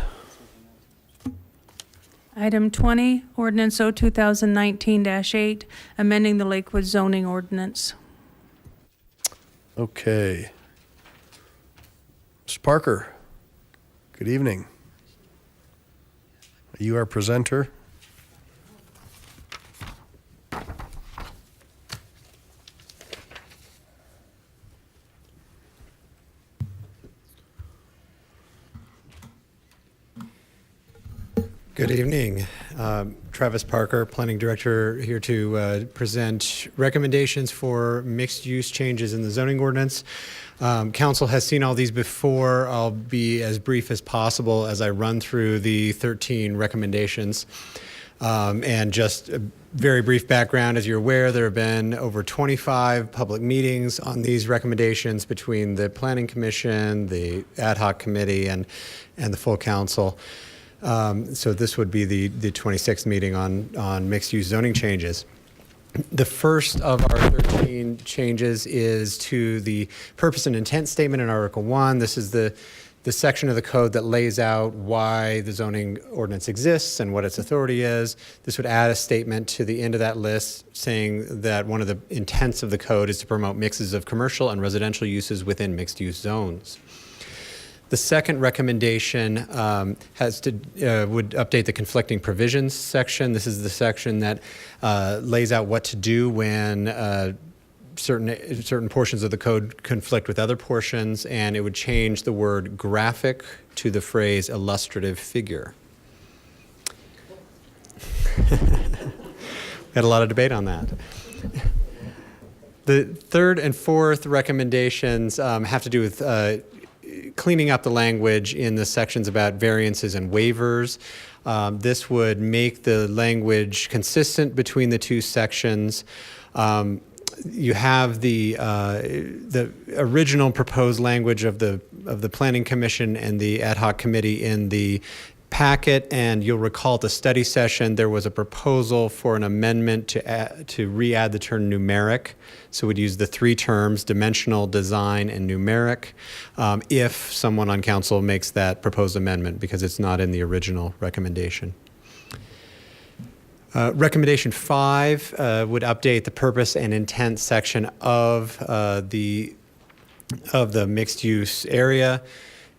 Item 20, Ordinance O 2019-8, amending the Lakewood zoning ordinance. Okay. Mr. Parker, good evening. Are you our presenter? Good evening. Travis Parker, Planning Director, here to present recommendations for mixed-use changes in the zoning ordinance. Council has seen all these before. I'll be as brief as possible as I run through the 13 recommendations. And just a very brief background, as you're aware, there have been over 25 public meetings on these recommendations between the Planning Commission, the Ad Hoc Committee, and the full council. So this would be the 26th meeting on mixed-use zoning changes. The first of our 13 changes is to the purpose and intent statement in Article 1. This is the section of the code that lays out why the zoning ordinance exists and what its authority is. This would add a statement to the end of that list saying that one of the intents of the code is to promote mixes of commercial and residential uses within mixed-use zones. The second recommendation would update the conflicting provisions section. This is the section that lays out what to do when certain portions of the code conflict with other portions, and it would change the word graphic to the phrase illustrative figure. We had a lot of debate on that. The third and fourth recommendations have to do with cleaning up the language in the sections about variances and waivers. This would make the language consistent between the two sections. You have the original proposed language of the Planning Commission and the ad hoc committee in the packet, and you'll recall at the study session there was a proposal for an amendment to re-add the term numeric. So we'd use the three terms, dimensional, design, and numeric, if someone on council makes that proposed amendment, because it's not in the original recommendation. Recommendation 5 would update the purpose and intent section of the mixed use area,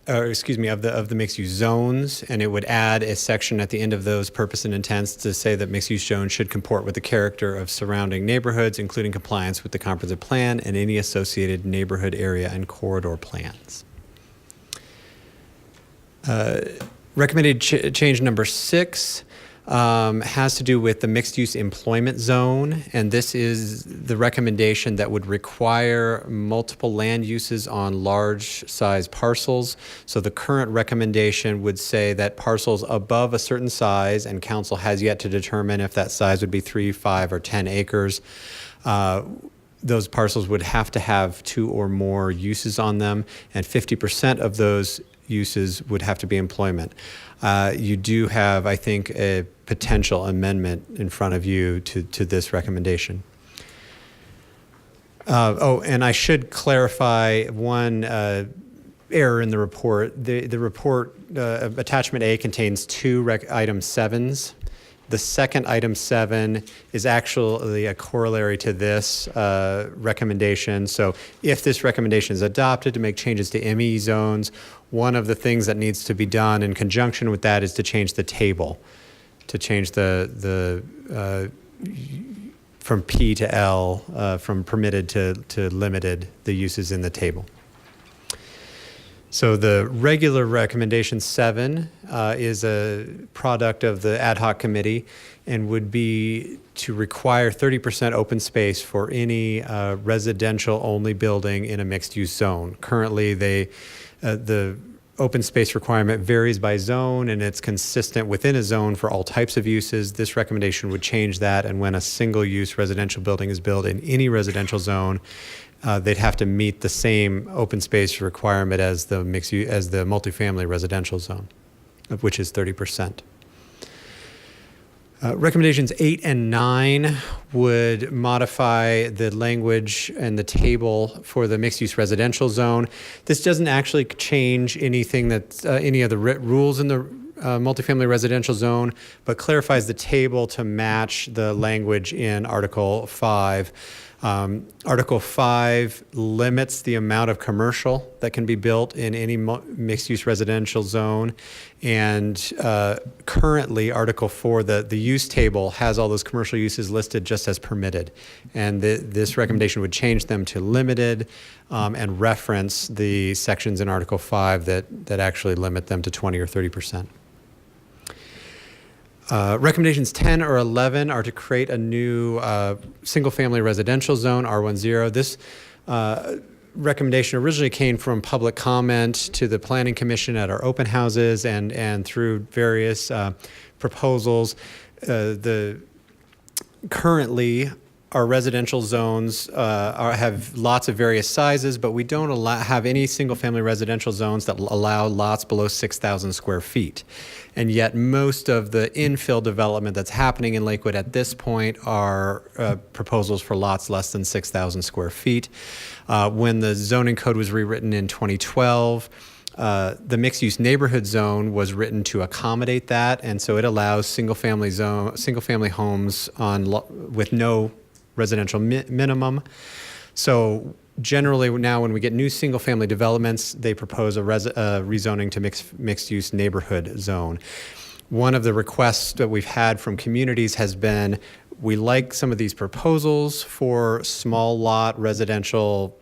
or excuse me, of the mixed use zones, and it would add a section at the end of those purpose and intents to say that mixed use zones should comport with the character of surrounding neighborhoods, including compliance with the comprehensive plan and any associated neighborhood area and corridor plans. Recommended change number 6 has to do with the mixed-use employment zone, and this is the recommendation that would require multiple land uses on large-size parcels. So the current recommendation would say that parcels above a certain size, and council has yet to determine if that size would be 3, 5, or 10 acres, those parcels would have to have 2 or more uses on them, and 50% of those uses would have to be employment. You do have, I think, a potential amendment in front of you to this recommendation. And I should clarify one error in the report. The report, attachment A, contains 2 item 7s. The second item 7 is actually a corollary to this recommendation. So if this recommendation is adopted to make changes to ME zones, one of the things that needs to be done in conjunction with that is to change the table, to change the from P to L, from permitted to limited, the uses in the table. So the regular recommendation 7 is a product of the ad hoc committee and would be to require 30% open space for any residential only building in a mixed use zone. Currently, the open space requirement varies by zone and it's consistent within a zone for all types of uses. This recommendation would change that, and when a single use residential building is built in any residential zone, they'd have to meet the same open space requirement as the multifamily residential zone, which is 30%. Recommendations 8 and 9 would modify the language and the table for the mixed-use residential zone. This doesn't actually change anything that any of the rules in the multifamily residential zone, but clarifies the table to match the language in Article 5. Article 5 limits the amount of commercial that can be built in any mixed-use residential zone, and currently Article 4, the use table, has all those commercial uses listed just as permitted, and this recommendation would change them to limited and reference the sections in Article 5 that actually limit them to 20 or 30%. Recommendations 10 or 11 are to create a new single-family residential zone, R10. This recommendation originally came from public comment to the Planning Commission at our open houses and through various proposals. Currently, our residential zones have lots of various sizes, but we don't have any single-family residential zones that allow lots below 6,000 square feet. And yet most of the infill development that's happening in Lakewood at this point are proposals for lots less than 6,000 square feet. When the zoning code was rewritten in 2012, the mixed-use neighborhood zone was written to accommodate that, and so it allows single-family homes with no residential minimum. So generally now when we get new single-family developments, they propose a rezoning to mixed-use neighborhood zone. One of the requests that we've had from communities has been, we like some of these proposals for small lot residential,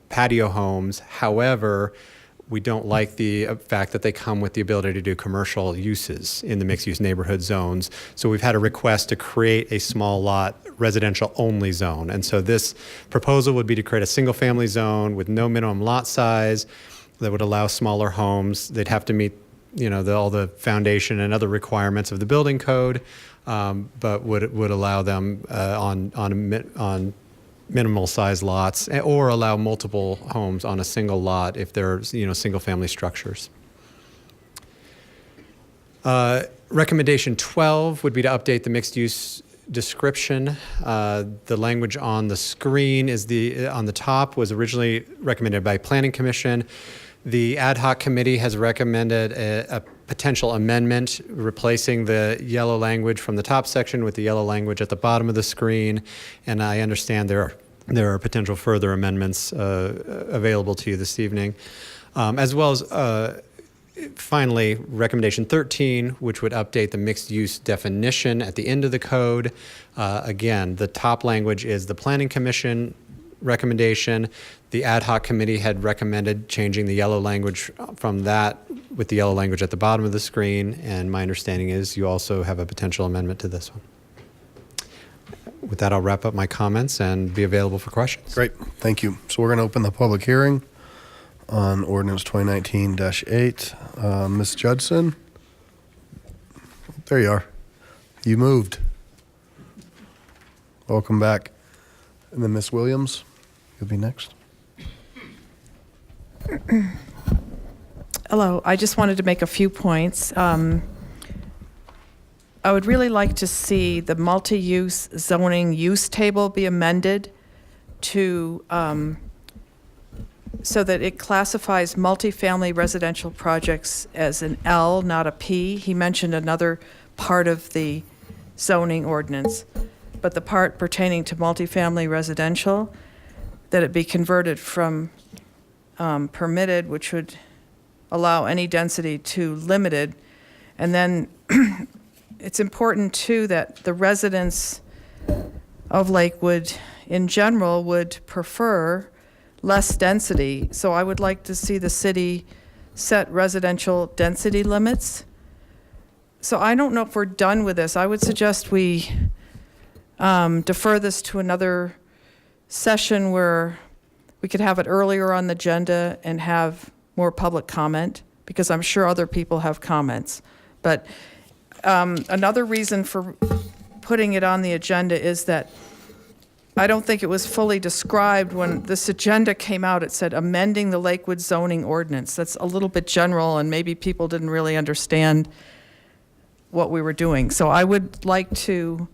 patio homes. However, We don't like the fact that they come with the ability to do commercial uses in the mixed-use neighborhood zones. So we've had a request to create a small lot residential only zone. And so this proposal would be to create a single family zone with no minimum lot size that would allow smaller homes. They'd have to meet, all the foundation and other requirements of the building code, but would allow them on minimal size lots, or allow multiple homes on a single lot if they're single family structures. Recommendation 12 would be to update the mixed use description. The language on the screen is on the top was originally recommended by Planning Commission. The ad hoc committee has recommended a potential amendment replacing the yellow language from the top section with the yellow language at the bottom of the screen. And I understand there are potential further amendments available to you this evening, as well as finally, recommendation 13, which would update the mixed use definition at the end of the code. Again, the top language is the Planning Commission recommendation. The ad hoc committee had recommended changing the yellow language from that with the yellow language at the bottom of the screen. And my understanding is you also have a potential amendment to this one. With that, I'll wrap up my comments and be available for questions. Great, thank you. So we're going to open the public hearing on ordinance 2019-8. Ms. Judson? There you are. You moved. Welcome back. And then Ms. Williams, you'll be next. Hello, I just wanted to make a few points. I would really like to see the multi-use zoning use table be amended to so that it classifies multifamily residential projects as an L, not a P. He mentioned another part of the zoning ordinance, but the part pertaining to multifamily residential, that it be converted from permitted, which would allow any density, to limited. And then it's important too that the residents of Lakewood in general would prefer less density. So I would like to see the city set residential density limits. So I don't know if we're done with this. I would suggest we defer this to another session where we could have it earlier on the agenda and have more public comment, because I'm sure other people have comments. But another reason for putting it on the agenda is that I don't think it was fully described when this agenda came out. It said amending the Lakewood zoning ordinance. That's a little bit general, and maybe people didn't really understand what we were doing. So I would like to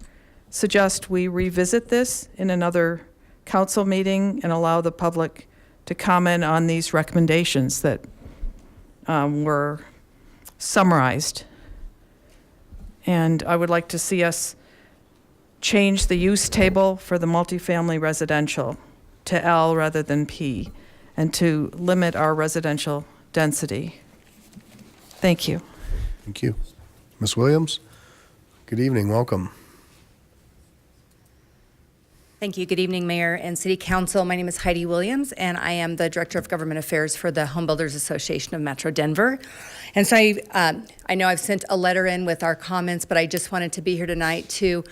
suggest we revisit this in another council meeting and allow the public to comment on these recommendations that were summarized. And I would like to see us change the use table for the multifamily residential to L rather than P, and to limit our residential density. Thank you. Thank you. Ms. Williams, good evening, welcome. Thank you. Good evening, Mayor and City Council. My name is Heidi Williams, and I am the Director of Government Affairs for the Home Builders Association of Metro Denver. And so I know I've sent a letter in with our comments, but I just wanted to be here tonight to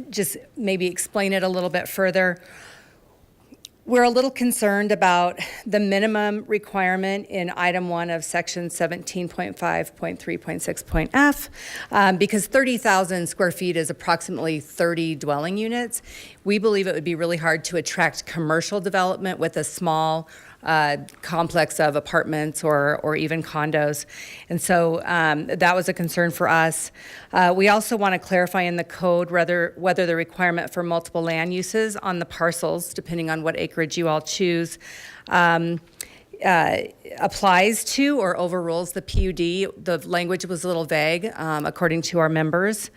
just maybe explain it a little bit further. We're a little concerned about the minimum requirement in item 1 of section 17.5.3.6.f because 30,000 square feet is approximately 30 dwelling units. We believe it would be really hard to attract commercial development with a small complex of apartments or even condos. And so that was a concern for us. We also want to clarify in the code whether the requirement for multiple land uses on the parcels, depending on what acreage you all choose, applies to or overrules the PUD. The language was a little vague, according to our members.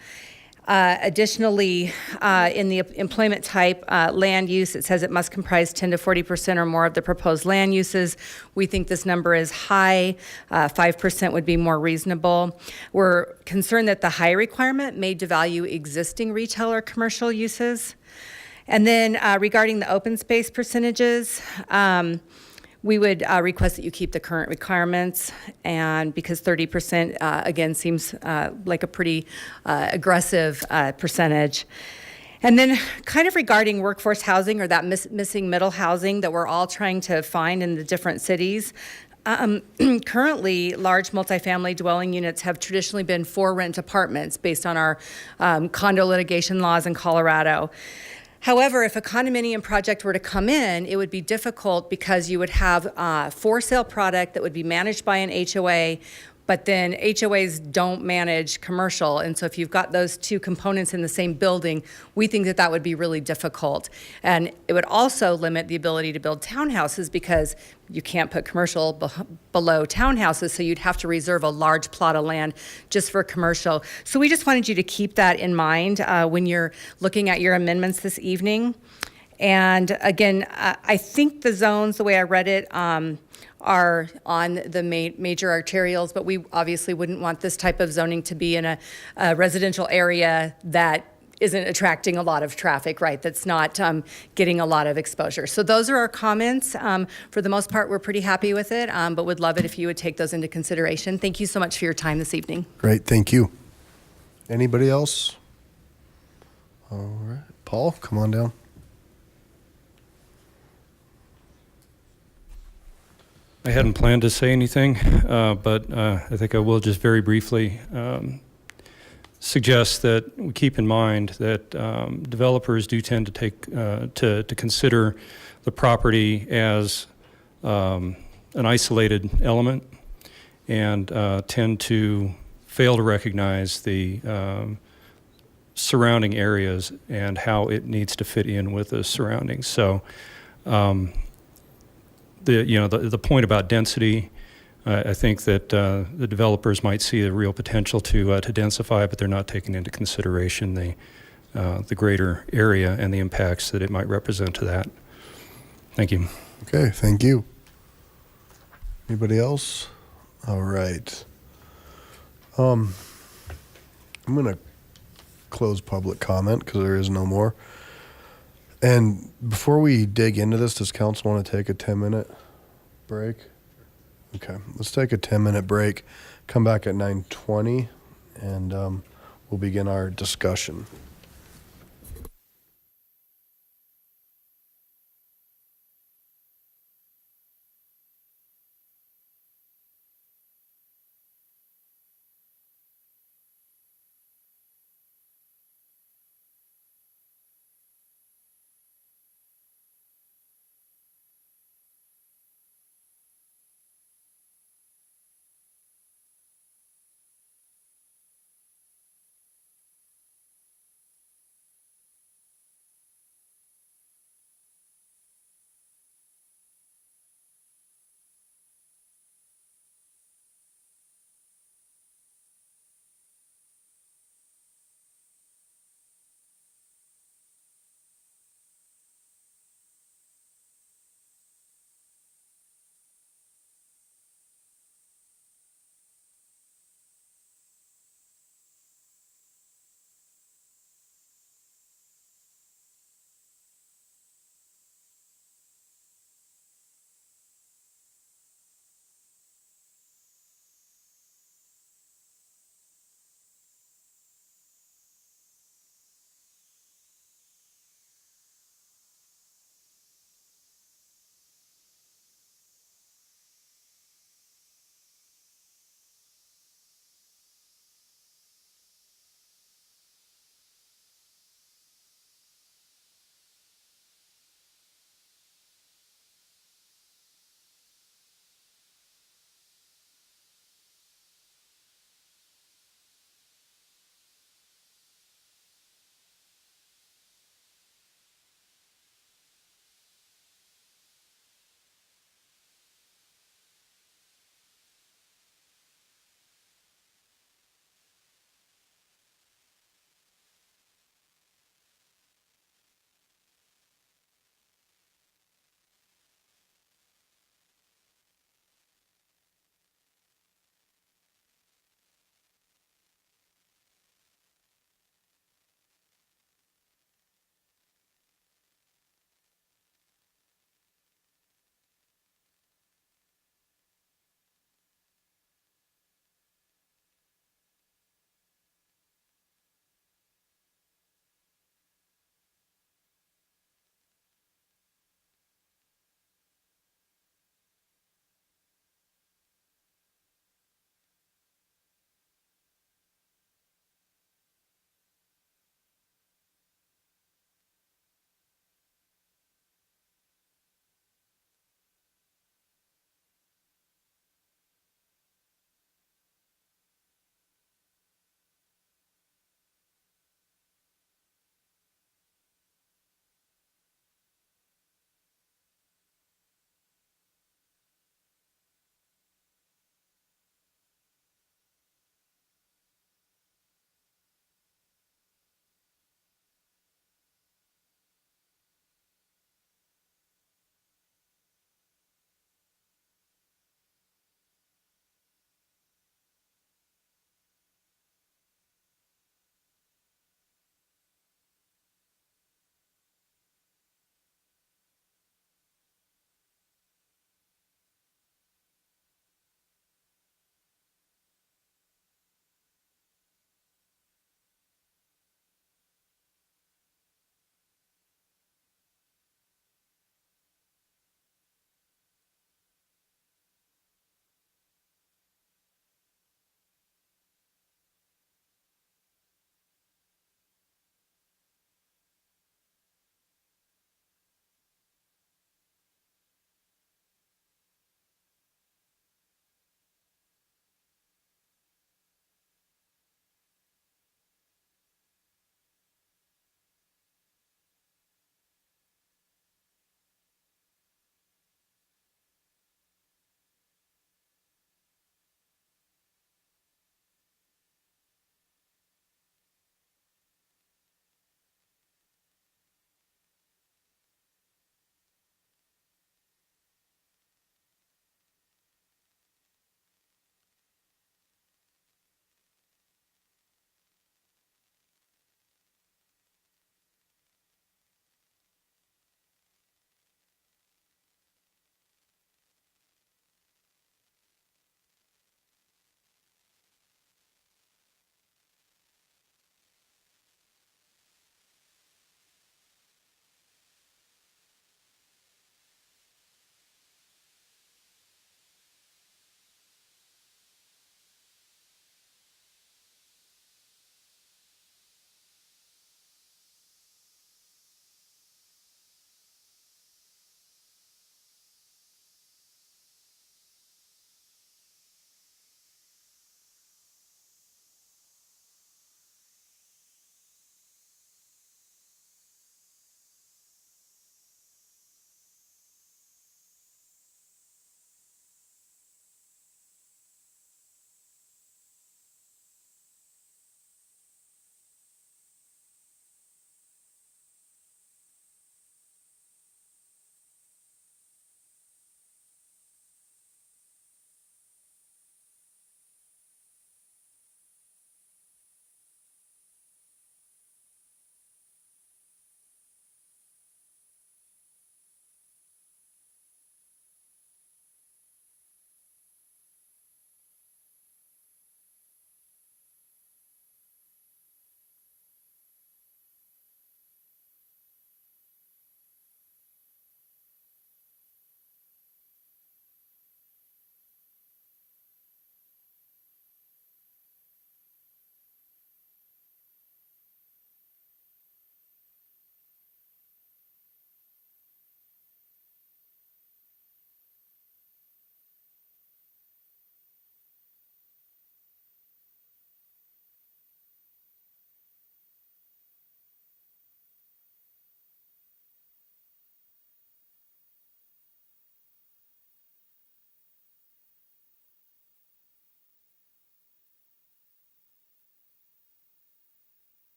Additionally, in the employment type land use, it says it must comprise 10 to 40% or more of the proposed land uses. We think this number is high. 5% would be more reasonable. We're concerned that the high requirement may devalue existing retail or commercial uses. And then regarding the open space percentages, we would request that you keep the current requirements, and because 30% again seems like a pretty aggressive percentage. And then kind of regarding workforce housing, or that missing middle housing that we're all trying to find in the different cities. Currently, large multifamily dwelling units have traditionally been for rent apartments based on our condo litigation laws in Colorado. However, if a condominium project were to come in, it would be difficult because you would have for sale product that would be managed by an HOA, but then HOAs don't manage commercial. And so if you've got those two components in the same building, we think that that would be really difficult. And it would also limit the ability to build townhouses because you can't put commercial below townhouses, so you'd have to reserve a large plot of land just for commercial. So we just wanted you to keep that in mind when you're looking at your amendments this evening. And again, I think the zones, the way I read it, are on the major arterials, but we obviously wouldn't want this type of zoning to be in a residential area that isn't attracting a lot of traffic, right? That's not getting a lot of exposure. So those are our comments. For the most part, we're pretty happy with it, but would love it if you would take those into consideration. Thank you so much for your time this evening. Great, thank you. Anybody else? All right, Paul, come on down. I hadn't planned to say anything, but I think I will just very briefly suggest that we keep in mind that developers do tend to take to consider the property as an isolated element, and tend to fail to recognize the surrounding areas and how it needs to fit in with the surroundings. So the point about density, I think that the developers might see a real potential to densify, but they're not taking into consideration the greater area and the impacts that it might represent to that. Thank you. Okay, thank you. Anybody else? All right. I'm gonna close public comment because there is no more. And before we dig into this, does council want to take a 10-minute break? Okay, let's take a 10-minute break, come back at 9:20, and we'll begin our discussion.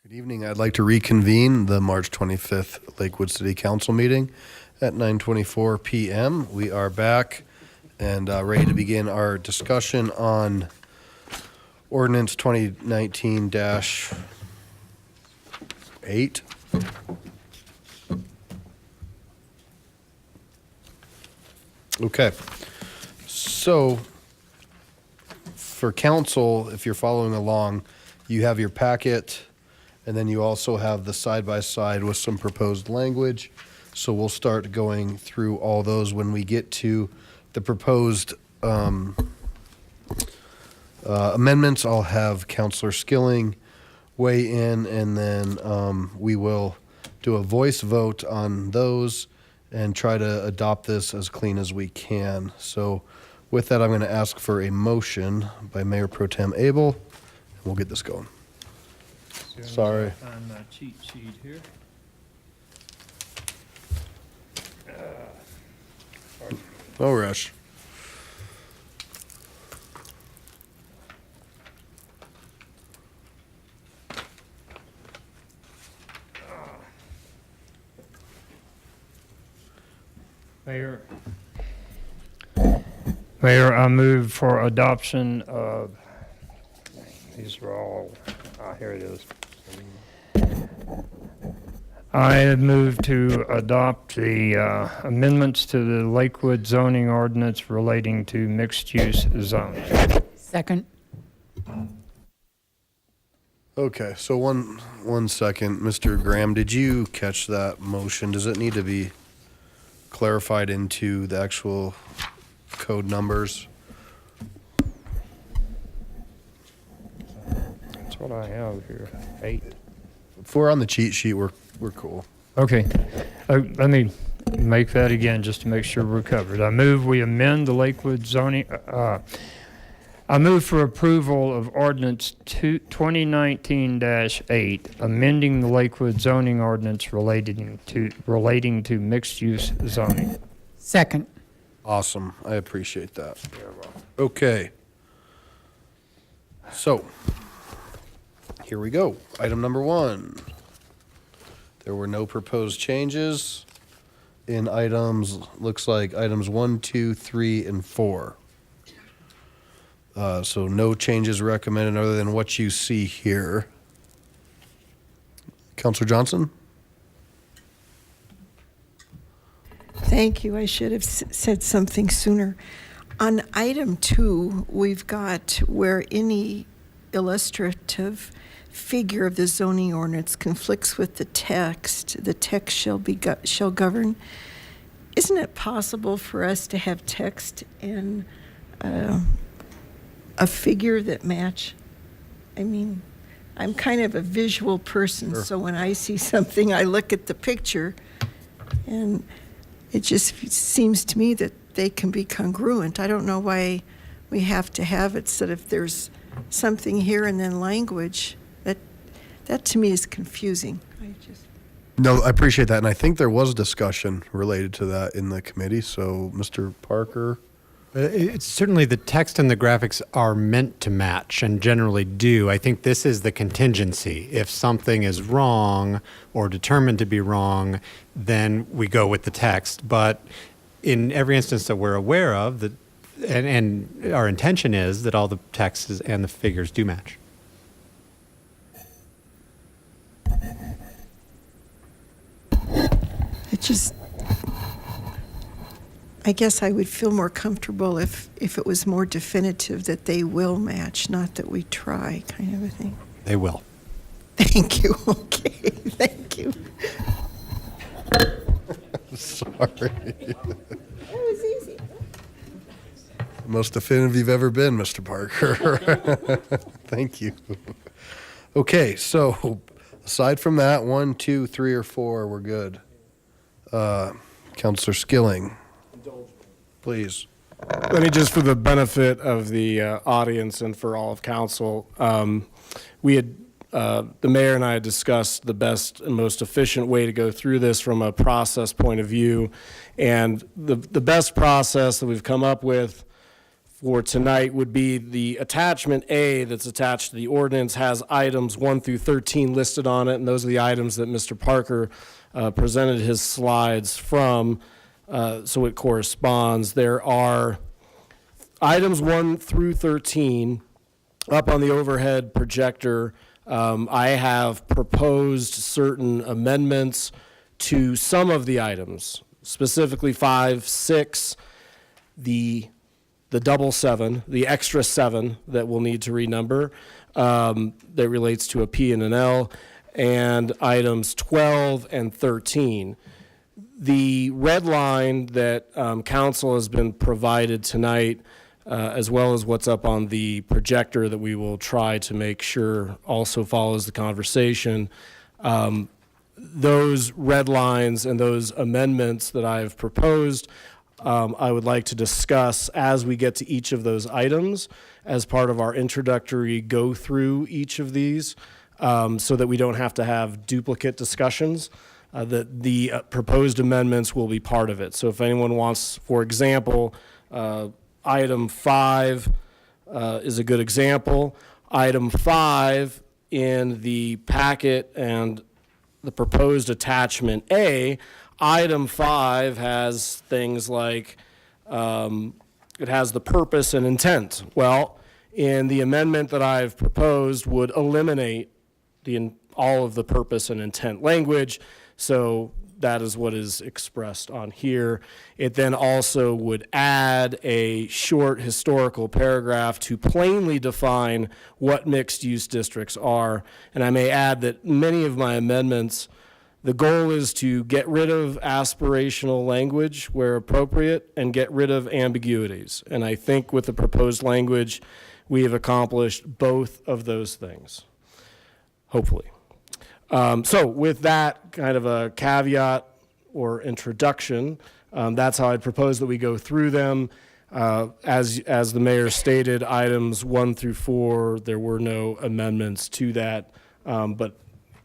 Good evening. I'd like to reconvene the March 25th Lakewood City Council meeting at 9:24 p.m. We are back and ready to begin our discussion on ordinance 2019-8. Okay. So for council, if you're following along, you have your packet, and then you also have the side-by-side with some proposed language. So we'll start going through all those when we get to the proposed amendments. I'll have Councilor Skilling weigh in, and then we will do a voice vote on those and try to adopt this as clean as we can. So with that, I'm going to ask for a motion by Mayor Pro Tem Abel, and we'll get this going. Sorry. On my cheat sheet here. No rush. Mayor, I move for adoption of, these are all, here it is. I move to adopt the amendments to the Lakewood zoning ordinance relating to mixed-use zoning. Second. Okay, so one second. Mr. Graham, did you catch that motion? Does it need to be clarified into the actual code numbers? That's what I have here, 8. If we're on the cheat sheet, we're cool. Okay, let me make that again just to make sure we're covered. I move we amend the Lakewood zoning, I move for approval of ordinance 2019-8, amending the Lakewood zoning ordinance relating to mixed-use zoning. Second. Awesome. I appreciate that. Okay. So, here we go. Item number 1. There were no proposed changes in items, looks like items 1, 2, 3, and 4. So no changes recommended other than what you see here. Councilor Johnson? Thank you. I should have said something sooner. On item 2, we've got where any illustrative figure of the zoning ordinance conflicts with the text shall govern. Isn't it possible for us to have text and a figure that match? I mean, I'm kind of a visual person, Sure. so when I see something, I look at the picture, and it just seems to me that they can be congruent. I don't know why we have to have it so that if there's something here and then language, that to me is confusing. No, I appreciate that. And I think there was discussion related to that in the committee. So, Mr. Parker? It's certainly the text and the graphics are meant to match and generally do. I think this is the contingency. If something is wrong or determined to be wrong, then we go with the text. But in every instance that we're aware of, and our intention is that all the texts and the figures do match. I guess I would feel more comfortable if it was more definitive that they will match, not that we try, kind of a thing. They will. Thank you. Okay, thank you. Sorry. That was easy. Most definitive you've ever been, Mr. Parker. Thank you. Okay, so aside from that, 1, 2, 3, or 4, we're good. Councilor Skilling, please. Let me just, for the benefit of the audience and for all of council, we had, the mayor and I had discussed the best and most efficient way to go through this from a process point of view. And the best process that we've come up with for tonight would be the attachment A that's attached to the ordinance has items 1 through 13 listed on it, and those are the items that Mr. Parker presented his slides from, so it corresponds. There are items 1 through 13 up on the overhead projector. I have proposed certain amendments to some of the items, specifically 5, 6, the double 7, the extra 7 that we'll need to renumber, that relates to a P and an L, and items 12 and 13. The red line that council has been provided tonight, as well as what's up on the projector that we will try to make sure also follows the conversation, those red lines and those amendments that I've proposed, I would like to discuss as we get to each of those items as part of our introductory go through each of these, so that we don't have to have duplicate discussions. That the proposed amendments will be part of it. So if anyone wants, for example, item 5 is a good example. Item 5 in the packet and the proposed attachment A, item 5 has things like, it has the purpose and intent. Well, in the amendment that I've proposed would eliminate all of the purpose and intent language. So that is what is expressed on here. It then also would add a short historical paragraph to plainly define what mixed-use districts are. And I may add that many of my amendments, the goal is to get rid of aspirational language where appropriate and get rid of ambiguities. And I think with the proposed language, we have accomplished both of those things, hopefully. So with that kind of a caveat or introduction, that's how I'd propose that we go through them. As the mayor stated, items 1 through 4, there were no amendments to that, but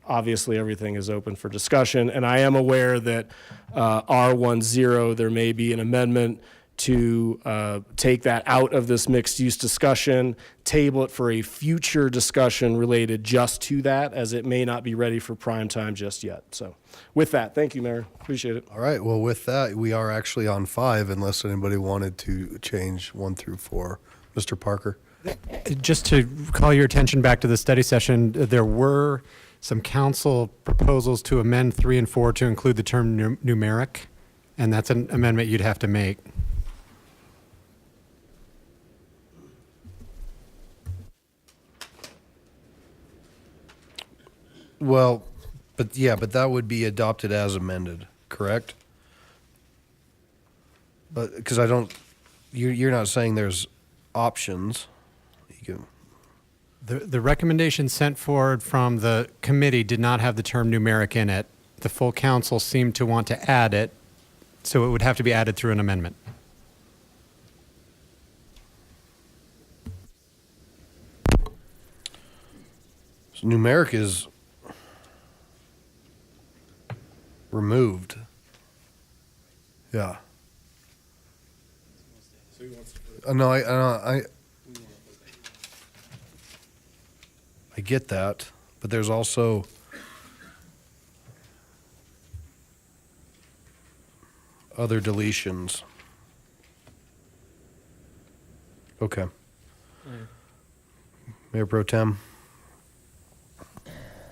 obviously everything is open for discussion. And I am aware that R10, there may be an amendment to take that out of this mixed use discussion, table it for a future discussion related just to that, as it may not be ready for prime time just yet. So with that, thank you, Mayor. Appreciate it. All right, well, with that, we are actually on 5, unless anybody wanted to change 1 through 4. Mr. Parker? Just to call your attention back to the study session, there were some council proposals to amend 3 and 4 to include the term numeric, and that's an amendment you'd have to make. Well, but that would be adopted as amended, correct? But, because I don't, you're not saying there's options. You can, The recommendation sent forward from the committee did not have the term numeric in it. The full council seemed to want to add it, so it would have to be added through an amendment. so numeric is removed. Yeah. No, I get that, but there's also other deletions. Okay. Mayor Pro Tem.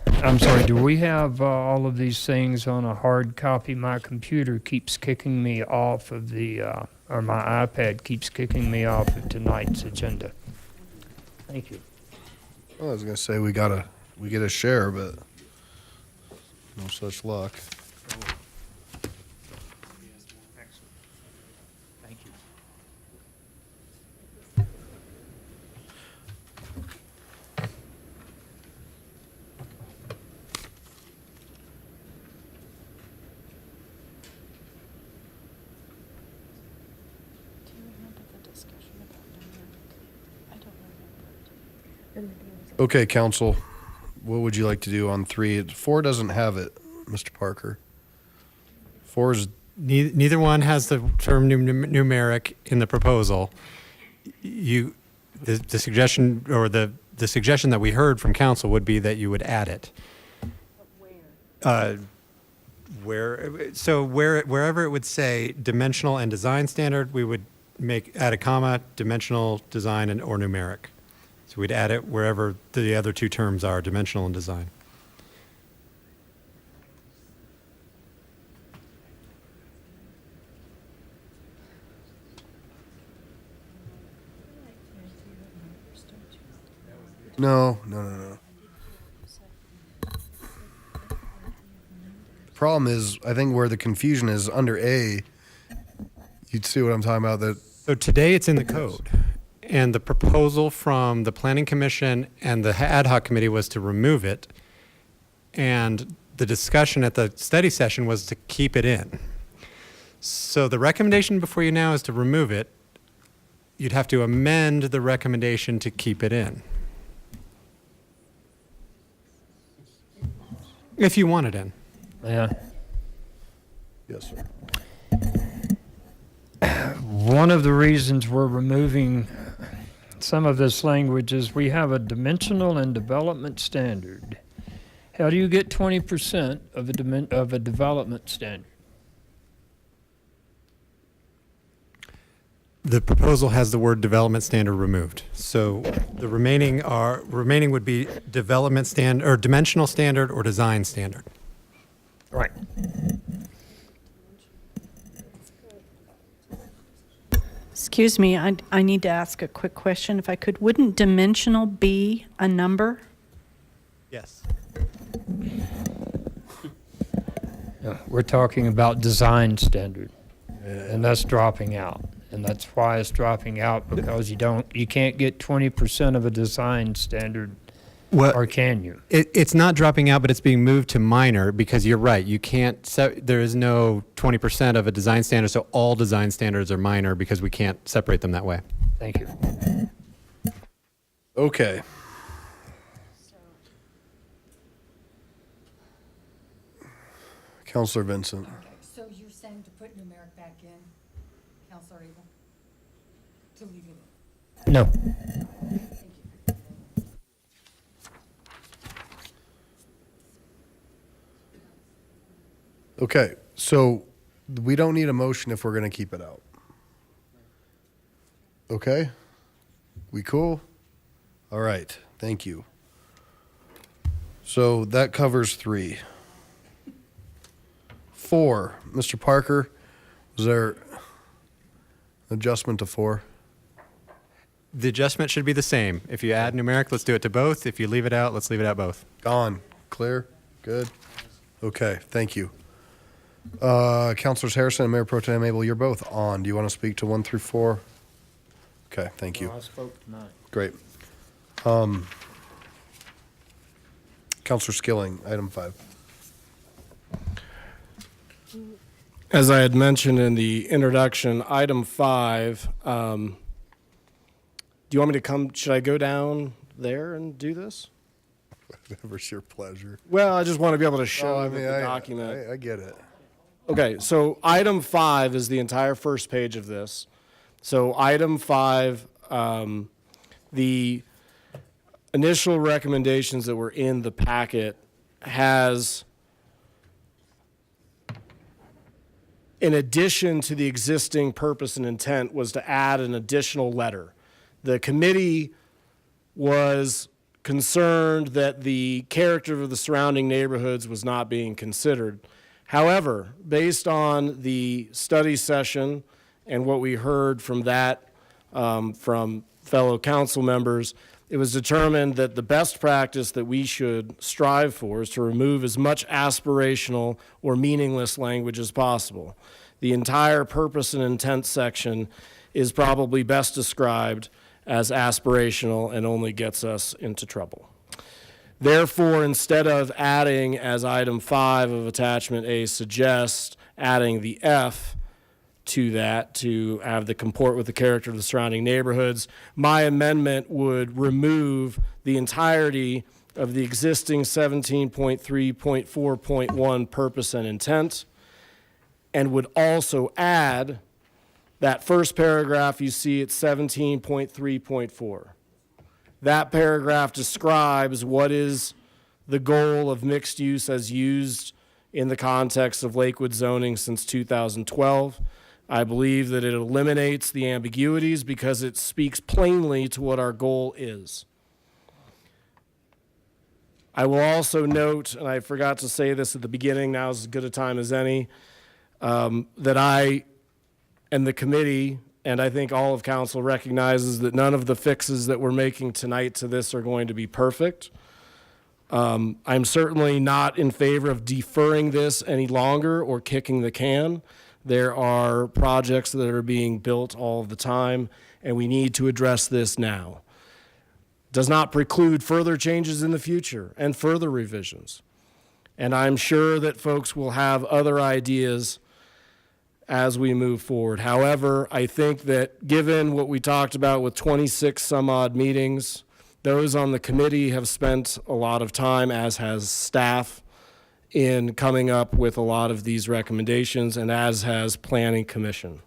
I'm sorry, do we have all of these things on a hard copy? My computer keeps kicking me off of the, or my iPad keeps kicking me off of tonight's agenda. Thank you. Well, I was gonna say we get a share, but no such luck. Thank you. Okay, council, what would you like to do on 3? 4 doesn't have it, Mr. Parker. 4 is Neither one has the term numeric in the proposal. the suggestion or the suggestion that we heard from council would be that you would add it. Wherever it would say dimensional and design standard, we would add a comma, dimensional, design, or numeric. So we'd add it wherever the other two terms are, dimensional and design. No. The problem is, I think where the confusion is under A, you'd see what I'm talking about. So today it's in the code. And the proposal from the Planning Commission and the ad hoc committee was to remove it. And the discussion at the study session was to keep it in. So the recommendation before you now is to remove it. You'd have to amend the recommendation to keep it in. If you want it in. Yeah. Yes, sir. One of the reasons we're removing some of this language is we have a dimensional and development standard. How do you get 20% of a development standard? The proposal has the word development standard removed. So the remaining would be development standard or dimensional standard or design standard. Right. Excuse me, I need to ask a quick question if I could. Wouldn't dimensional be a number? Yes. Yeah, we're talking about design standard, and that's dropping out. And that's why it's dropping out, because you can't get 20% of a design standard, or can you? It's not dropping out, but it's being moved to minor because you're right. You can't, there is no 20% of a design standard, so all design standards are minor because we can't separate them that way. Thank you. Okay. Counselor Vincent. So you're saying to put numeric back in, Counselor Abel? To leave it in? No. Okay, so we don't need a motion if we're going to keep it out. Okay? We cool? All right, thank you. So that covers 3. 4, Mr. Parker, was there an adjustment to 4? The adjustment should be the same. If you add numeric, let's do it to both. If you leave it out, let's leave it out both. Gone. Clear? Good? Okay, thank you. Councilors Harrison and Mayor Pro Tem Abel, you're both on. Do you want to speak to 1 through 4? Okay, thank you. I spoke tonight. Great. Councilor Skilling, item 5. As I had mentioned in the introduction, item 5, do you want me to should I go down there and do this? Whatever's your pleasure. Well, I just want to be able to show the I document. I get it. Okay, so item 5 is the entire first page of this. So item 5, the initial recommendations that were in the packet has, in addition to the existing purpose and intent, was to add an additional letter. The committee was concerned that the character of the surrounding neighborhoods was not being considered. However, based on the study session and what we heard from that, from fellow council members, it was determined that the best practice that we should strive for is to remove as much aspirational or meaningless language as possible. The entire purpose and intent section is probably best described as aspirational and only gets us into trouble. Therefore, instead of adding, as item 5 of attachment A suggests, adding the F to that to have the comport with the character of the surrounding neighborhoods, my amendment would remove the entirety of the existing 17.3.4.1 purpose and intent, and would also add That first paragraph you see at 17.3.4. That paragraph describes what is the goal of mixed use as used in the context of Lakewood zoning since 2012. I believe that it eliminates the ambiguities because it speaks plainly to what our goal is. I will also note, and I forgot to say this at the beginning, now is as good a time as any, that I and the committee, and I think all of council recognizes that none of the fixes that we're making tonight to this are going to be perfect. I'm certainly not in favor of deferring this any longer or kicking the can. There are projects that are being built all the time, and we need to address this now. Does not preclude further changes in the future and further revisions. And I'm sure that folks will have other ideas as we move forward. However, I think that given what we talked about with 26 some odd meetings, those on the committee have spent a lot of time, as has staff, in coming up with a lot of these recommendations, and as has Planning Commission.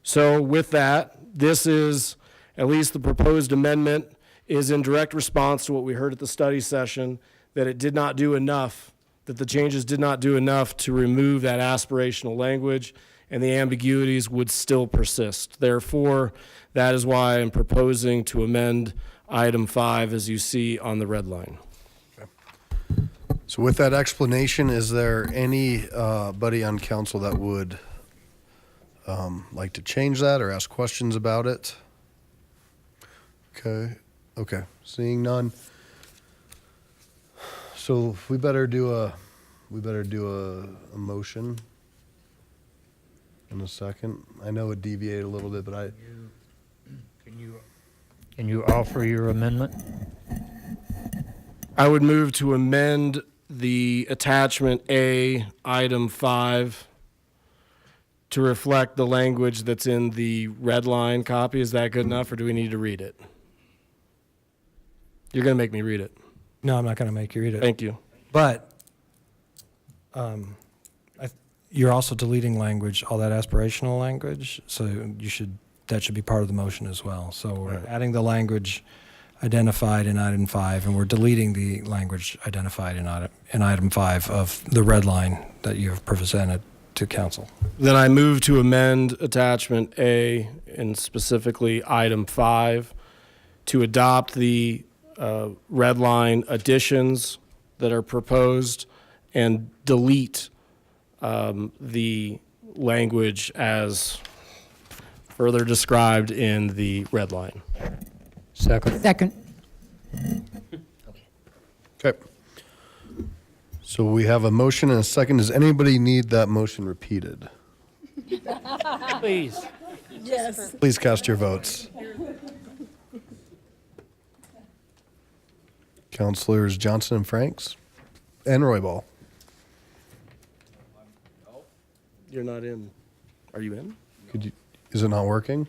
So with that, this is, at least the proposed amendment is in direct response to what we heard at the study session, that it did not do enough, that the changes did not do enough to remove that aspirational language, and the ambiguities would still persist. Therefore, that is why I'm proposing to amend item 5 as you see on the red line. So with that explanation, is there anybody on council that would like to change that or ask questions about it? Okay, seeing none. So we better do a motion in a second. I know it deviated a little bit, but Can you offer your amendment? I would move to amend the attachment A, item 5, to reflect the language that's in the red line copy. Is that good enough, or do we need to read it? You're going to make me read it. No, I'm not going to make you read it. Thank you. But you're also deleting language, all that aspirational language, so that should be part of the motion as well. So we're adding the language identified in item 5, and we're deleting the language identified in item 5 of the red line that you have presented to council. Then I move to amend attachment A, and specifically item 5, to adopt the red line additions that are proposed and delete the language as further described in the red line. Second. okay. So we have a motion and a second. Does anybody need that motion repeated? Please. Yes. Please cast your votes. Councilors Johnson and Franks and Roybal. You're not in. Are you in? Is it not working?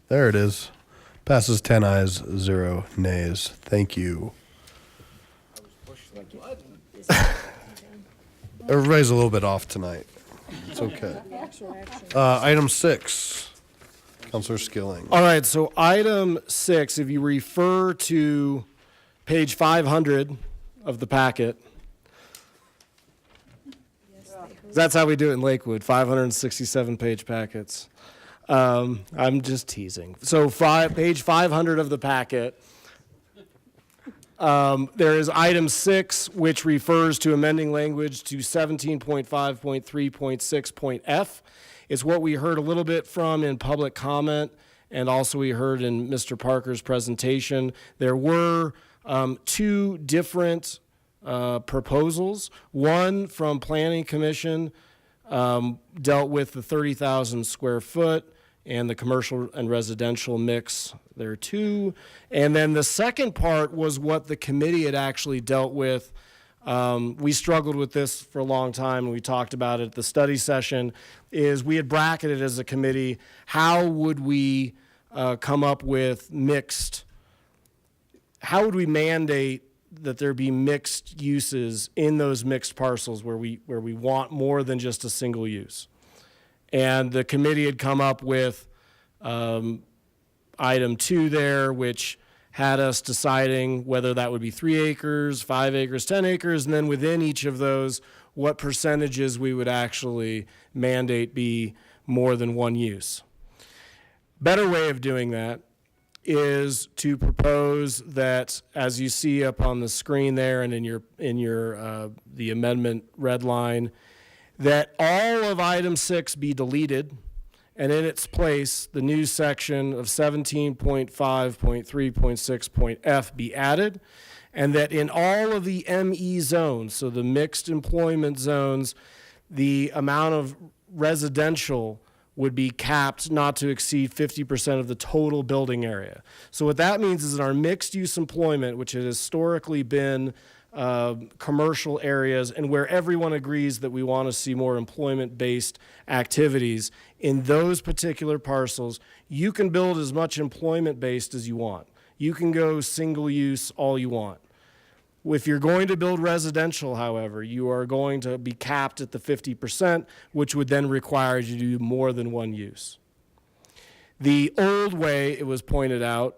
There it is. Passes 10 ayes, 0 nays. Thank you. Everybody's a little bit off tonight. It's okay. Item 6, Councilor Skilling. All right, so item 6, if you refer to page 500 of the packet, that's how we do it in Lakewood, 567-page packets. I'm just teasing. So page 500 of the packet, there is item 6, which refers to amending language to 17.5.3.6.f. It's what we heard a little bit from in public comment, and also we heard in Mr. Parker's presentation. There were 2 different proposals. One from Planning Commission dealt with the 30,000 square foot and the commercial and residential mix there too. And then the second part was what the committee had actually dealt with. We struggled with this for a long time, and we talked about it at the study session, is we had bracketed as a committee, how would we come up with how would we mandate that there be mixed uses in those mixed parcels where we want more than just a single use? And the committee had come up with item 2 there, which had us deciding whether that would be 3 acres, 5 acres, 10 acres, and then within each of those, what percentages we would actually mandate be more than one use. Better way of doing that is to propose that, as you see up on the screen there and in your the amendment red line, that all of item 6 be deleted, and in its place, the new section of 17.5.3.6.f be added, and that in all of the ME zones, so the mixed employment zones, the amount of residential would be capped not to exceed 50% of the total building area. So what that means is in our mixed-use employment, which has historically been commercial areas and where everyone agrees that we want to see more employment-based activities, in those particular parcels, you can build as much employment-based as you want. You can go single-use all you want. If you're going to build residential, however, you are going to be capped at the 50%, which would then require you to do more than one use. The old way, it was pointed out,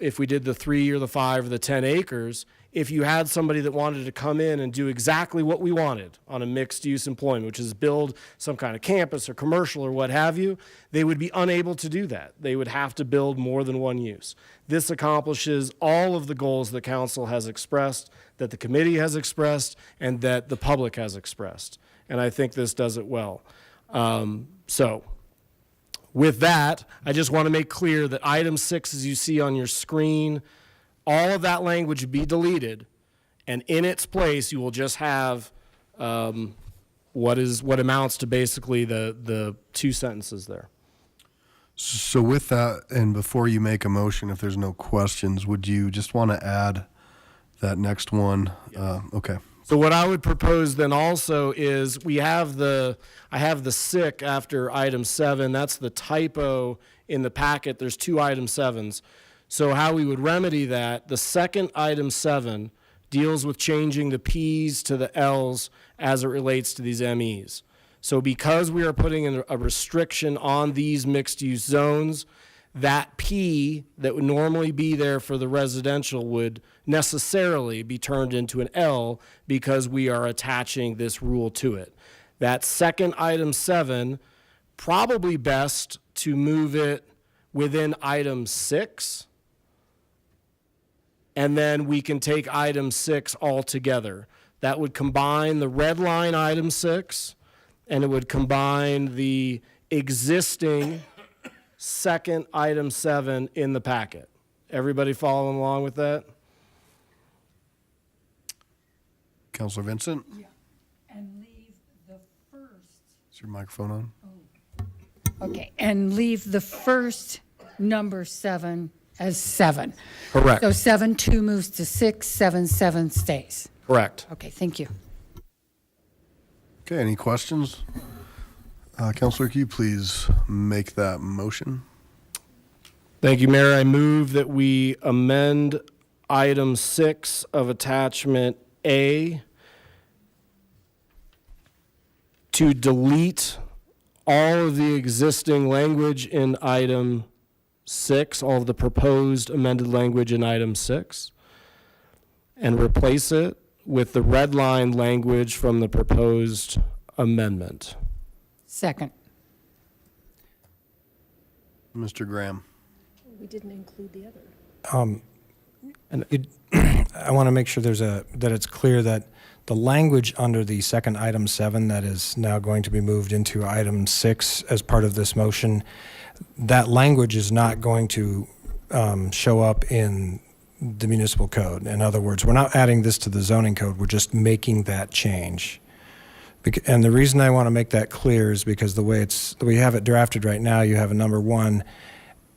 if we did the 3 or the 5 or the 10 acres, if you had somebody that wanted to come in and do exactly what we wanted on a mixed-use employment, which is build some kind of campus or commercial or what have you, they would be unable to do that. They would have to build more than one use. This accomplishes all of the goals the council has expressed, that the committee has expressed, and that the public has expressed. And I think this does it well. So with that, I just want to make clear that item 6, as you see on your screen, all of that language would be deleted, and in its place, you will just have what amounts to basically the 2 sentences there. So with that, and before you make a motion, if there's no questions, would you just want to add that next one? Okay. So what I would propose then also is I have the sick after item 7. That's the typo in the packet. There's 2 item 7s. So how we would remedy that, the second item 7 deals with changing the P's to the L's as it relates to these MEs. So because we are putting in a restriction on these mixed-use zones, that P that would normally be there for the residential would necessarily be turned into an L because we are attaching this rule to it. That second item 7, probably best to move it within item 6, and then we can take item 6 all together. That would combine the red line item 6, and it would combine the existing second item 7 in the packet. Everybody following along with that? Councilor Vincent? Yeah. And leave the first. Is your microphone on? Okay, and leave the first number 7 as 7. Correct. So 7-2 moves to 6, 7-7 stays. Correct. Okay, thank you. Okay, any questions? Councilor, can you please make that motion? Thank you, Mayor. I move that we amend item 6 of attachment A to delete all of the existing language in item 6, all of the proposed amended language in item 6, and replace it with the red line language from the proposed amendment. Second. Mr. Graham. We didn't include the other. And I want to make sure that it's clear that the language under the second item 7 that is now going to be moved into item 6 as part of this motion, that language is not going to show up in the municipal code. In other words, we're not adding this to the zoning code, we're just making that change. And the reason I want to make that clear is because the way we have it drafted right now, you have a number 1,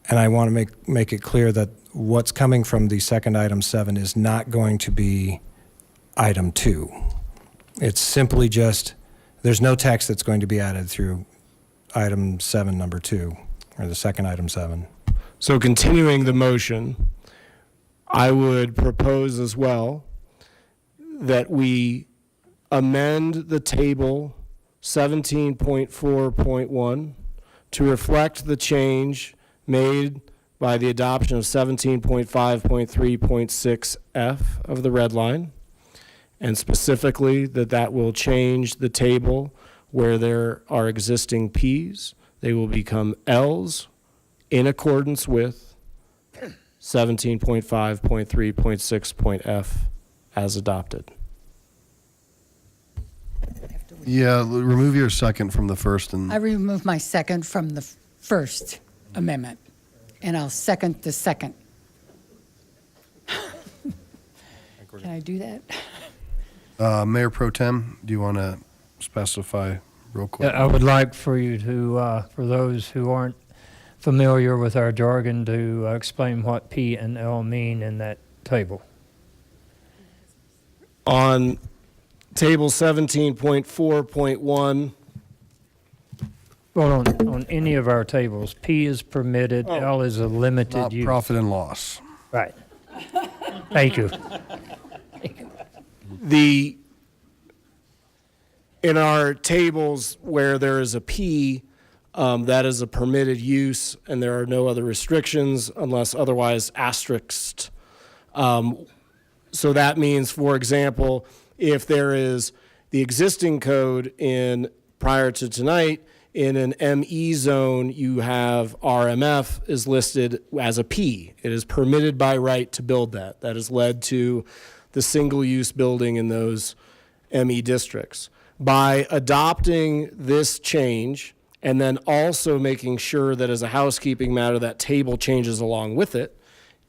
and I want to make it clear that what's coming from the second item 7 is not going to be item 2. It's simply just, there's no text that's going to be added through item 7, number 2, or the second item 7. So continuing the motion, I would propose as well that we amend the table 17.4.1 to reflect the change made by the adoption of 17.5.3.6F of the red line, and specifically that will change the table where there are existing Ps. They will become Ls in accordance with 17.5.3.6.F as adopted. Yeah, remove your second from the first and I remove my second from the first amendment, and I'll second the second. Can I do that? Mayor Pro Tem, do you want to specify real quick? I would like for you to, for those who aren't familiar with our jargon, to explain what P and L mean in that table. On table 17.4.1, Well, on any of our tables, P is permitted, L is a limited Not use. profit and loss. Right. Thank you. in our tables where there is a P, that is a permitted use and there are no other restrictions unless otherwise asterisked. So that means, for example, if there is the existing code in prior to tonight, in an ME zone, you have RMF is listed as a P. It is permitted by right to build that. That has led to the single-use building in those ME districts. By adopting this change and then also making sure that as a housekeeping matter that table changes along with it,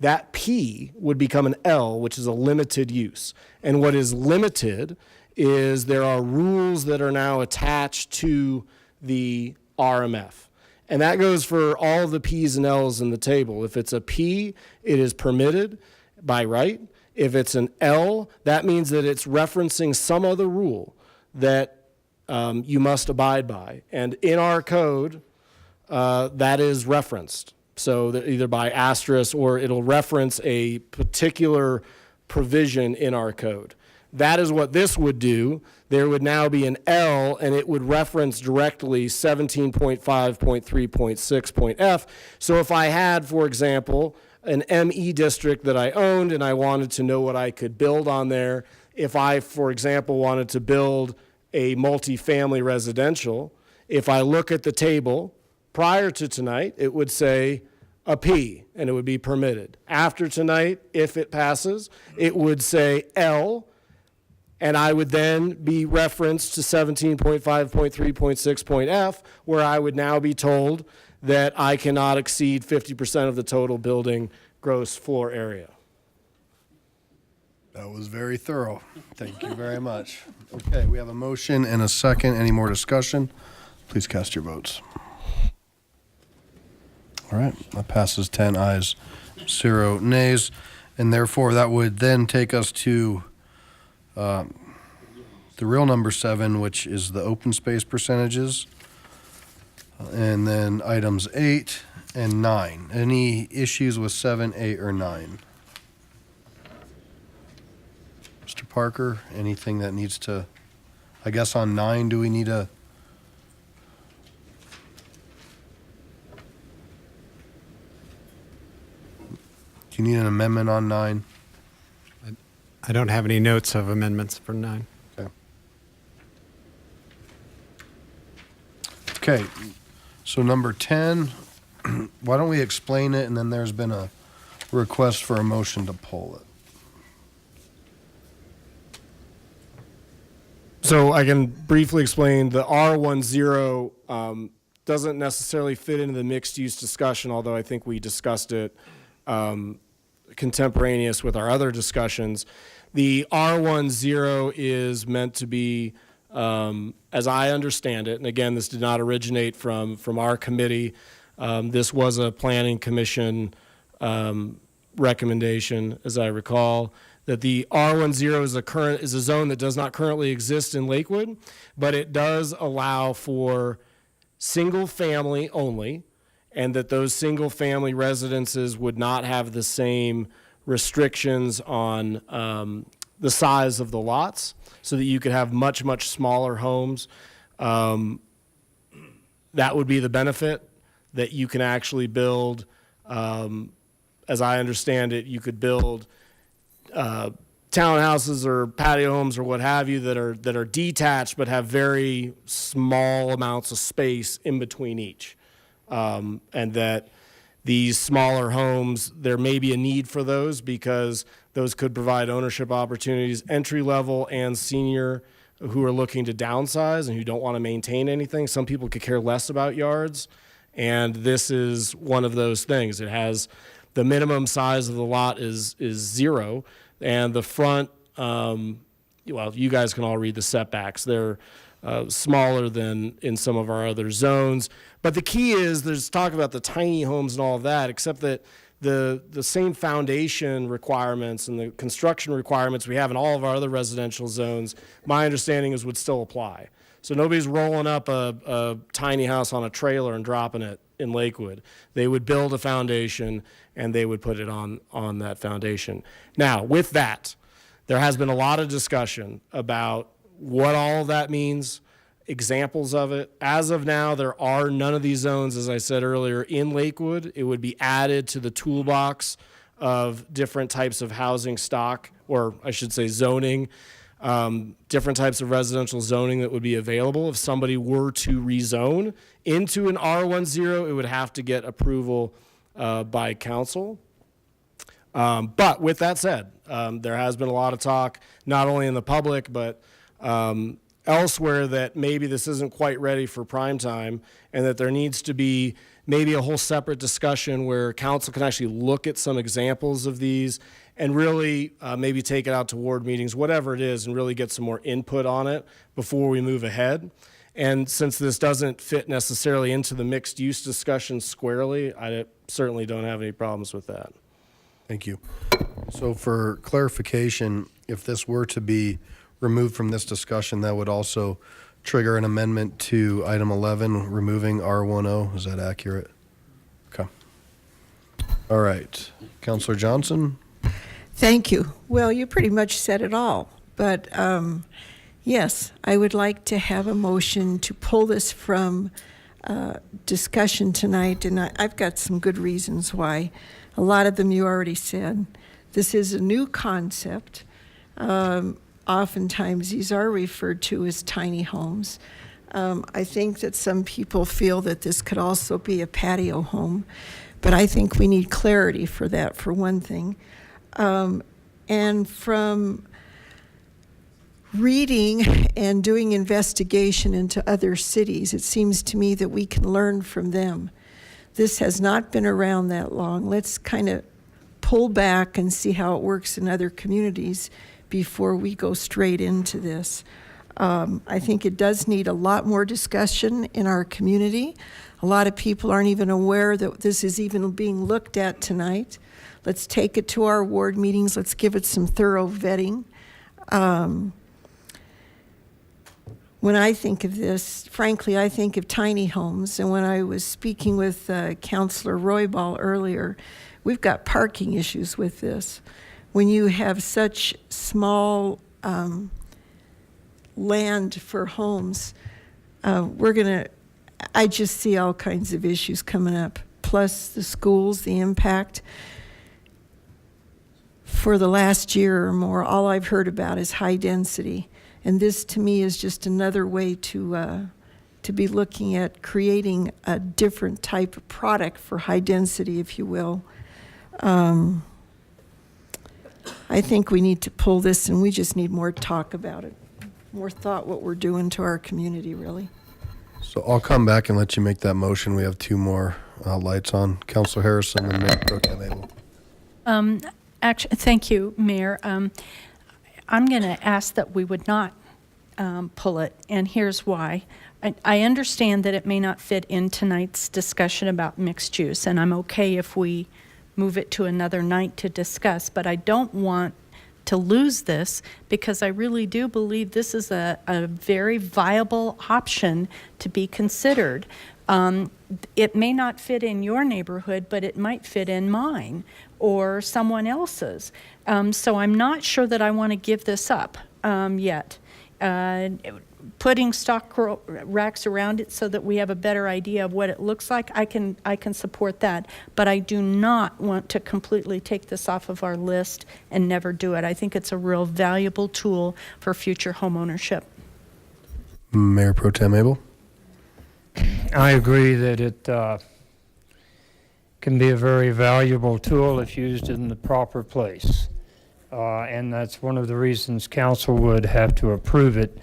that P would become an L, which is a limited use. And what is limited is there are rules that are now attached to the RMF. And that goes for all of the P's and L's in the table. If it's a P, it is permitted by right. If it's an L, that means that it's referencing some other rule that you must abide by. And in our code, that is referenced. So that either by asterisk or it'll reference a particular provision in our code. That is what this would do. There would now be an L and it would reference directly 17.5.3.6.F. So if I had, for example, an ME district that I owned and I wanted to know what I could build on there, if I, for example, wanted to build a multifamily residential, if I look at the table prior to tonight, it would say a P and it would be permitted. After tonight, if it passes, it would say L, and I would then be referenced to 17.5.3.6.F, where I would now be told that I cannot exceed 50% of the total building gross floor area. That was very thorough. Thank you very much. Okay, we have a motion and a second. Any more discussion? Please cast your votes. All right, that passes 10 ayes, 0 nays, and therefore that would then take us to the real number 7, which is the open space percentages, and then items 8 and 9. Any issues with 7, 8, or 9? Mr. Parker, anything that needs to, I guess on 9, do we need a? Do you need an amendment on 9? I don't have any notes of amendments for 9. Okay, so number 10, why don't we explain it, and then there's been a request for a motion to pull it. So I can briefly explain the R10 doesn't necessarily fit into the mixed use discussion, although I think we discussed it contemporaneous with our other discussions. The R10 is meant to be, as I understand it, and again, this did not originate from our committee. This was a planning commission recommendation, as I recall, that the R10 is a zone that does not currently exist in Lakewood, but it does allow for single family only, and that those single family residences would not have the same restrictions on the size of the lots, so that you could have much, much smaller homes. That would be the benefit, that you can actually build, as I understand it, you could build townhouses or patio homes or what have you that are detached but have very small amounts of space in between each. And that these smaller homes, there may be a need for those because those could provide ownership opportunities, entry level and senior, who are looking to downsize and who don't want to maintain anything. Some people could care less about yards, and this is one of those things. It has the minimum size of the lot is 0, and the front, well, you guys can all read the setbacks. They're smaller than in some of our other zones. But the key is, there's talk about the tiny homes and all of that, except that the same foundation requirements and the construction requirements we have in all of our other residential zones, my understanding is would still apply. So nobody's rolling up a tiny house on a trailer and dropping it in Lakewood. They would build a foundation and they would put it on that foundation. Now, with that, there has been a lot of discussion about what all of that means, examples of it. As of now, there are none of these zones, as I said earlier, in Lakewood. It would be added to the toolbox of different types of housing stock, or I should say zoning, different types of residential zoning that would be available. If somebody were to rezone into an R10, it would have to get approval by council. But with that said, there has been a lot of talk, not only in the public, but elsewhere, that maybe this isn't quite ready for prime time, and that there needs to be maybe a whole separate discussion where council can actually look at some examples of these and really maybe take it out to ward meetings, whatever it is, and really get some more input on it before we move ahead. And since this doesn't fit necessarily into the mixed use discussion squarely, I certainly don't have any problems with that. Thank you. So for clarification, if this were to be removed from this discussion, that would also trigger an amendment to item 11, removing R10. Is that accurate? Okay. All right. Councilor Johnson? Thank you. Well, you pretty much said it all. But yes, I would like to have a motion to pull this from discussion tonight. And I've got some good reasons why. A lot of them you already said. This is a new concept. Oftentimes these are referred to as tiny homes. I think that some people feel that this could also be a patio home, but I think we need clarity for that, for one thing. And from reading and doing investigation into other cities, it seems to me that we can learn from them. This has not been around that long. Let's kind of pull back and see how it works in other communities before we go straight into this. I think it does need a lot more discussion in our community. A lot of people aren't even aware that this is even being looked at tonight. Let's take it to our ward meetings. Let's give it some thorough vetting. When I think of this, frankly, I think of tiny homes. And when I was speaking with Councillor Roybal earlier, we've got parking issues with this. When you have such small land for homes, I just see all kinds of issues coming up. Plus the schools, the impact. For the last year or more, all I've heard about is high density. And this to me is just another way to be looking at creating a different type of product for high density, if you will. I think we need to pull this, and we just need more talk about it, more thought what we're doing to our community, really. So I'll come back and let you make that motion. We have 2 more lights on. Councilor Harrison and Mayor Pro Tem Abel. Actually, thank you, Mayor. I'm going to ask that we would not pull it, and here's why. I understand that it may not fit in tonight's discussion about mixed use, and I'm okay if we move it to another night to discuss, but I don't want to lose this because I really do believe this is a very viable option to be considered. It may not fit in your neighborhood, but it might fit in mine or someone else's. So I'm not sure that I want to give this up yet. putting stock racks around it so that we have a better idea of what it looks like, I can support that. But I do not want to completely take this off of our list and never do it. I think it's a real valuable tool for future home ownership. Mayor Pro Tem Abel? I agree that it can be a very valuable tool if used in the proper place. And that's one of the reasons council would have to approve it.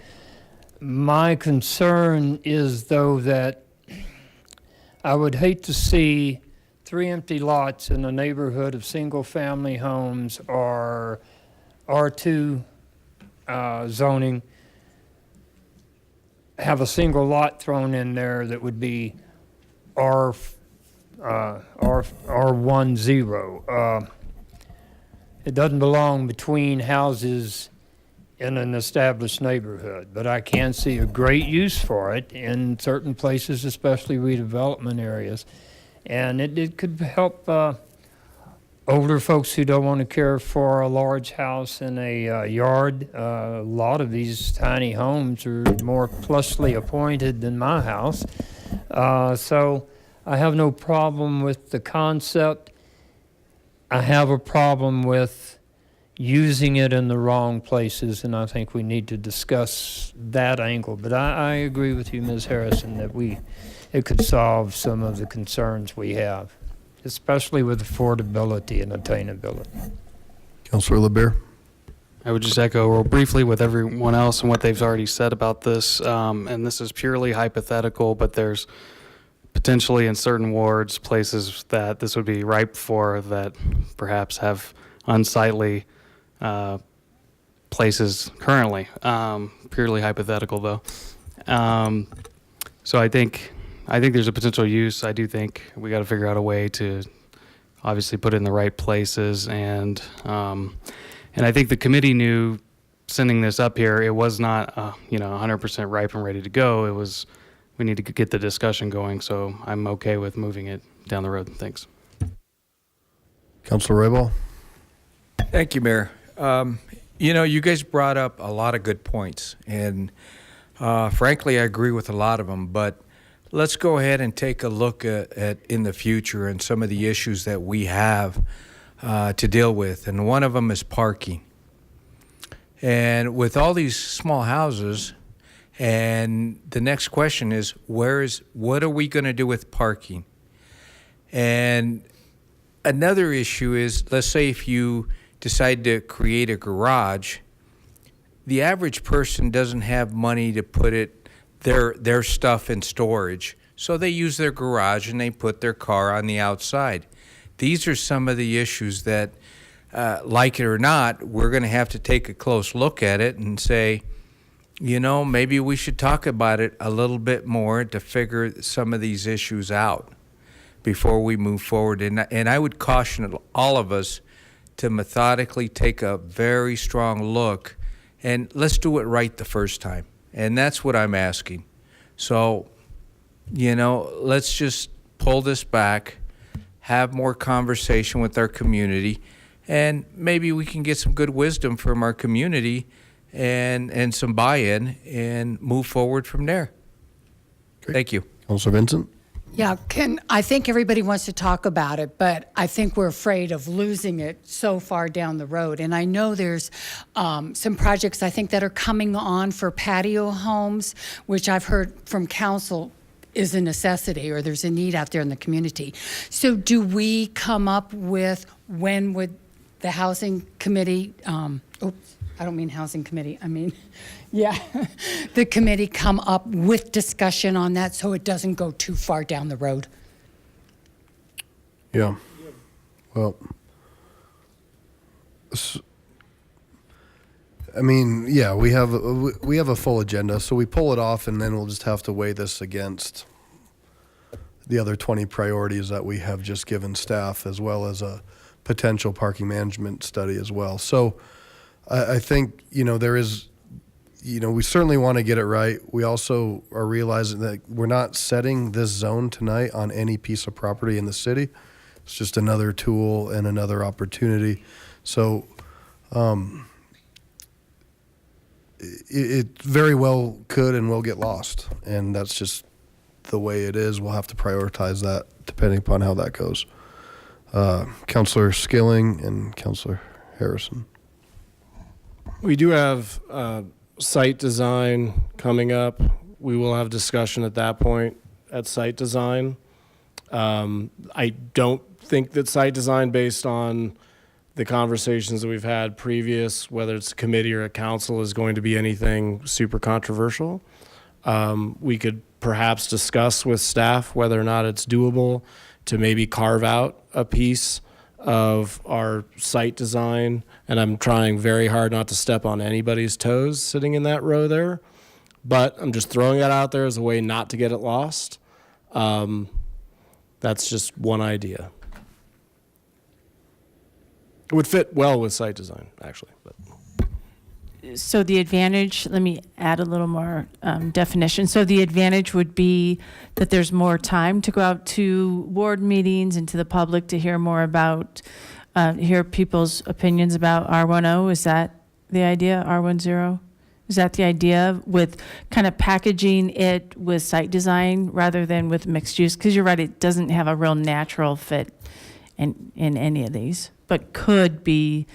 My concern is, though, that I would hate to see 3 empty lots in a neighborhood of single-family homes or R2 zoning have a single lot thrown in there that would be R10. It doesn't belong between houses in an established neighborhood, but I can see a great use for it in certain places, especially redevelopment areas. And it could help older folks who don't want to care for a large house in a yard. A lot of these tiny homes are more plushly appointed than my house. So I have no problem with the concept. I have a problem with using it in the wrong places, and I think we need to discuss that angle. But I agree with you, Ms. Harrison, that it could solve some of the concerns we have, especially with affordability and attainability. Councilor LeBear? I would just echo real briefly with everyone else and what they've already said about this. And this is purely hypothetical, but there's potentially in certain wards, places that this would be ripe for that perhaps have unsightly places currently. Purely hypothetical, though. So I think there's a potential use. I do think we got to figure out a way to obviously put it in the right places, and I think the committee knew sending this up here, it was not 100% ripe and ready to go. It was, we need to get the discussion going, so I'm okay with moving it down the road. Thanks. Councilor Roybal? Thank you, Mayor. You guys brought up a lot of good points, and frankly, I agree with a lot of them, but let's go ahead and take a look at in the future and some of the issues that we have to deal with, and one of them is parking. And with all these small houses, and the next question is, what are we going to do with parking? And another issue is, let's say if you decide to create a garage, the average person doesn't have money to put their stuff in storage, so they use their garage and they put their car on the outside. These are some of the issues that, like it or not, we're going to have to take a close look at it and say, maybe we should talk about it a little bit more to figure some of these issues out before we move forward. And I would caution all of us to methodically take a very strong look, and let's do it right the first time. And that's what I'm asking. So, let's just pull this back, have more conversation with our community, and maybe we can get some good wisdom from our community and some buy-in and move forward from there. Great. Thank you. Councilor Vincent? Yeah, I think everybody wants to talk about it, but I think we're afraid of losing it so far down the road. And I know there's some projects I think that are coming on for patio homes, which I've heard from council is a necessity, or there's a need out there in the community. So do we come up with, when would the housing committee, I don't mean housing committee, I mean, yeah, the committee come up with discussion on that so it doesn't go too far down the road? Yeah. Well, yeah, we have a full agenda, so we pull it off, and then we'll just have to weigh this against the other 20 priorities that we have just given staff, as well as a potential parking management study as well. So I think, there is, we certainly want to get it right. We also are realizing that we're not setting this zone tonight on any piece of property in the city. It's just another tool and another opportunity. So it very well could and will get lost, and that's just the way it is. We'll have to prioritize that depending upon how that goes. Councilor Skilling and Councilor Harrison. We do have site design coming up. We will have discussion at that point at site design. I don't think that site design, based on the conversations that we've had previous, whether it's a committee or a council, is going to be anything super controversial. We could perhaps discuss with staff whether or not it's doable to maybe carve out a piece of our site design. And I'm trying very hard not to step on anybody's toes sitting in that row there, but I'm just throwing that out there as a way not to get it lost. That's just one idea. It would fit well with site design, actually. But. So the advantage, let me add a little more definition. So the advantage would be that there's more time to go out to ward meetings and to the public to hear more about, hear people's opinions about R10. Is that the idea, R10? Is that the idea, with kind of packaging it with site design rather than with mixed use? Because you're right, it doesn't have a real natural fit in any of these, but could be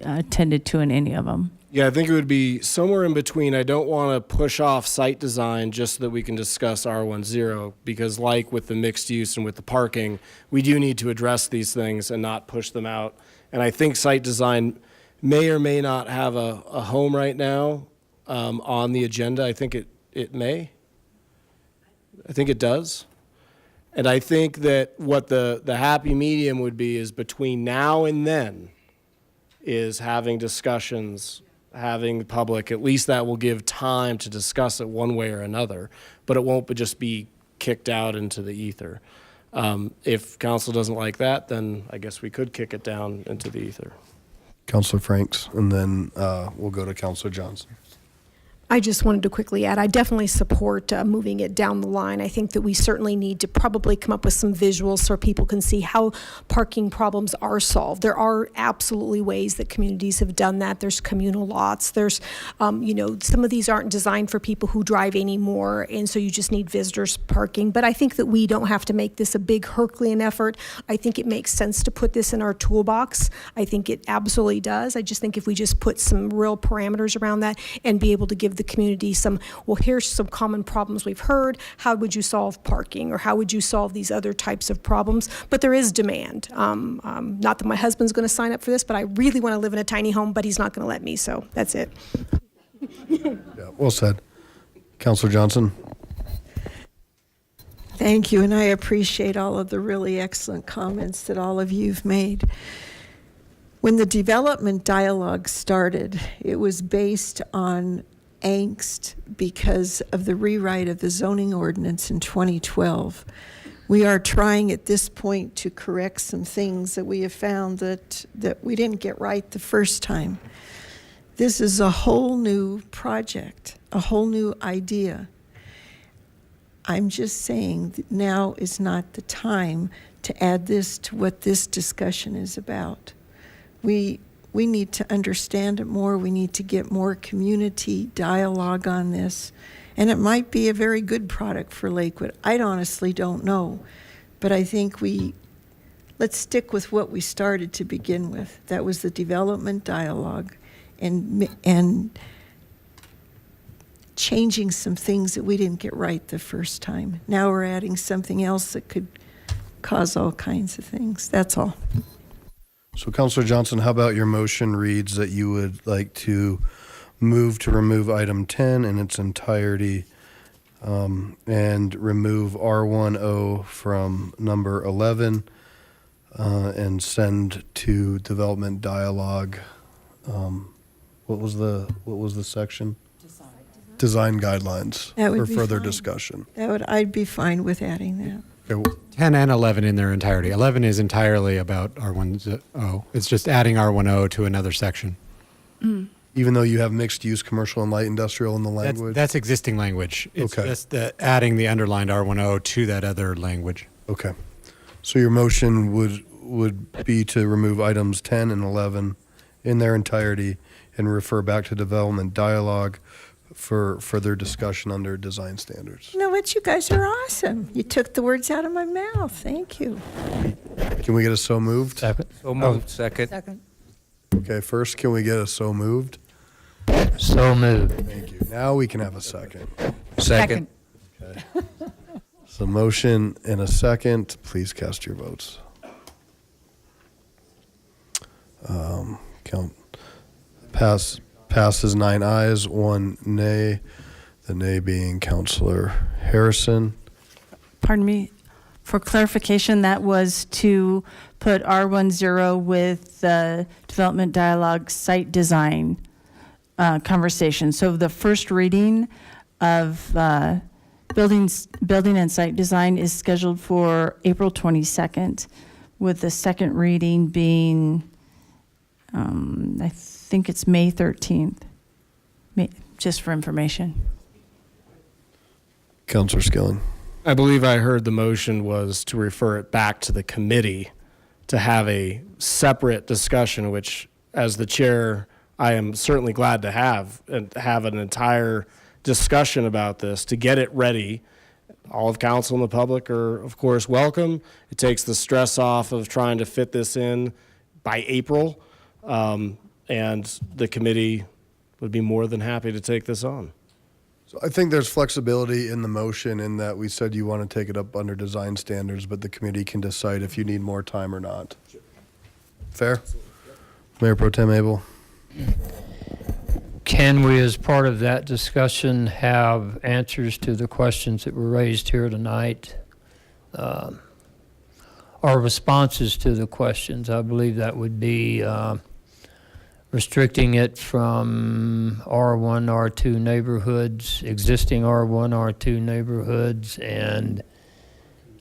attended to in any of them. Yeah, I think it would be somewhere in between. I don't want to push off site design just so that we can discuss R10, because like with the mixed use and with the parking, we do need to address these things and not push them out. And I think site design may or may not have a home right now on the agenda. I think it may. I think it does. And I think that what the happy medium would be is between now and then is having discussions, having the public, at least that will give time to discuss it one way or another, but it won't just be kicked out into the ether. If council doesn't like that, then I guess we could kick it down into the ether. Councilor Franks, and then we'll go to Councilor Johnson. I just wanted to quickly add, I definitely support moving it down the line. I think that we certainly need to probably come up with some visuals so people can see how parking problems are solved. There are absolutely ways that communities have done that. There's communal lots. There's, you know, some of these aren't designed for people who drive anymore, and so you just need visitors parking. But I think that we don't have to make this a big Herculean effort. I think it makes sense to put this in our toolbox. I think it absolutely does. I just think if we just put some real parameters around that and be able to give the community some, well, here's some common problems we've heard. How would you solve parking, or how would you solve these other types of problems? But there is demand. Not that my husband's going to sign up for this, but I really want to live in a tiny home, but he's not going to let me, so that's it. Yeah, well said. Councilor Johnson. Thank you, and I appreciate all of the really excellent comments that all of you've made. When the development dialogue started, it was based on angst because of the rewrite of the zoning ordinance in 2012. We are trying at this point to correct some things that we have found that we didn't get right the first time. This is a whole new project, a whole new idea. I'm just saying that now is not the time to add this to what this discussion is about. We need to understand it more. We need to get more community dialogue on this. And it might be a very good product for Lakewood. I honestly don't know. But I think let's stick with what we started to begin with. That was the development dialogue and changing some things that we didn't get right the first time. Now we're adding something else that could cause all kinds of things. That's all. So Councilor Johnson, how about your motion reads that you would like to move to remove item 10 in its entirety and remove R10 from number 11 and send to development dialogue. What was the section? Design guidelines for further discussion. I'd be fine with adding that. Okay. 10 and 11 in their entirety. 11 is entirely about R10. It's just adding R10 to another section. Even though you have mixed use, commercial and light industrial in the language? That's existing language. It's okay. just adding the underlined R10 to that other language. Okay. So your motion would be to remove items 10 and 11 in their entirety and refer back to development dialogue for further discussion under design standards. You know what? You guys are awesome. You took the words out of my mouth. Thank you. Can we get a so moved? Second. So moved. Second. Second. Okay, first, can we get a so moved? So moved. Thank you. Now we can have a second. Second. Okay. So motion and a second. Please cast your votes. Count. Passes 9 ayes, 1 nay. The nay being Councilor Harrison. Pardon me, for clarification, that was to put R10 with the development dialogue site design conversation. So the first reading of building and site design is scheduled for April 22nd, with the second reading being, I think it's May 13th, just for information. Councilor Skilling. I believe I heard the motion was to refer it back to the committee to have a separate discussion, which, as the chair, I am certainly glad to have, and have an entire discussion about this to get it ready. All of council and the public are, of course, welcome. It takes the stress off of trying to fit this in by April, and the committee would be more than happy to take this on. So I think there's flexibility in the motion in that we said you want to take it up under design standards, but the committee can decide if you need more time or not. Fair? Mayor Pro Tem Abel? Can we, as part of that discussion, have answers to the questions that were raised here tonight? Or responses to the questions? I believe that would be restricting it from R1, R2 neighborhoods, existing R1, R2 neighborhoods, and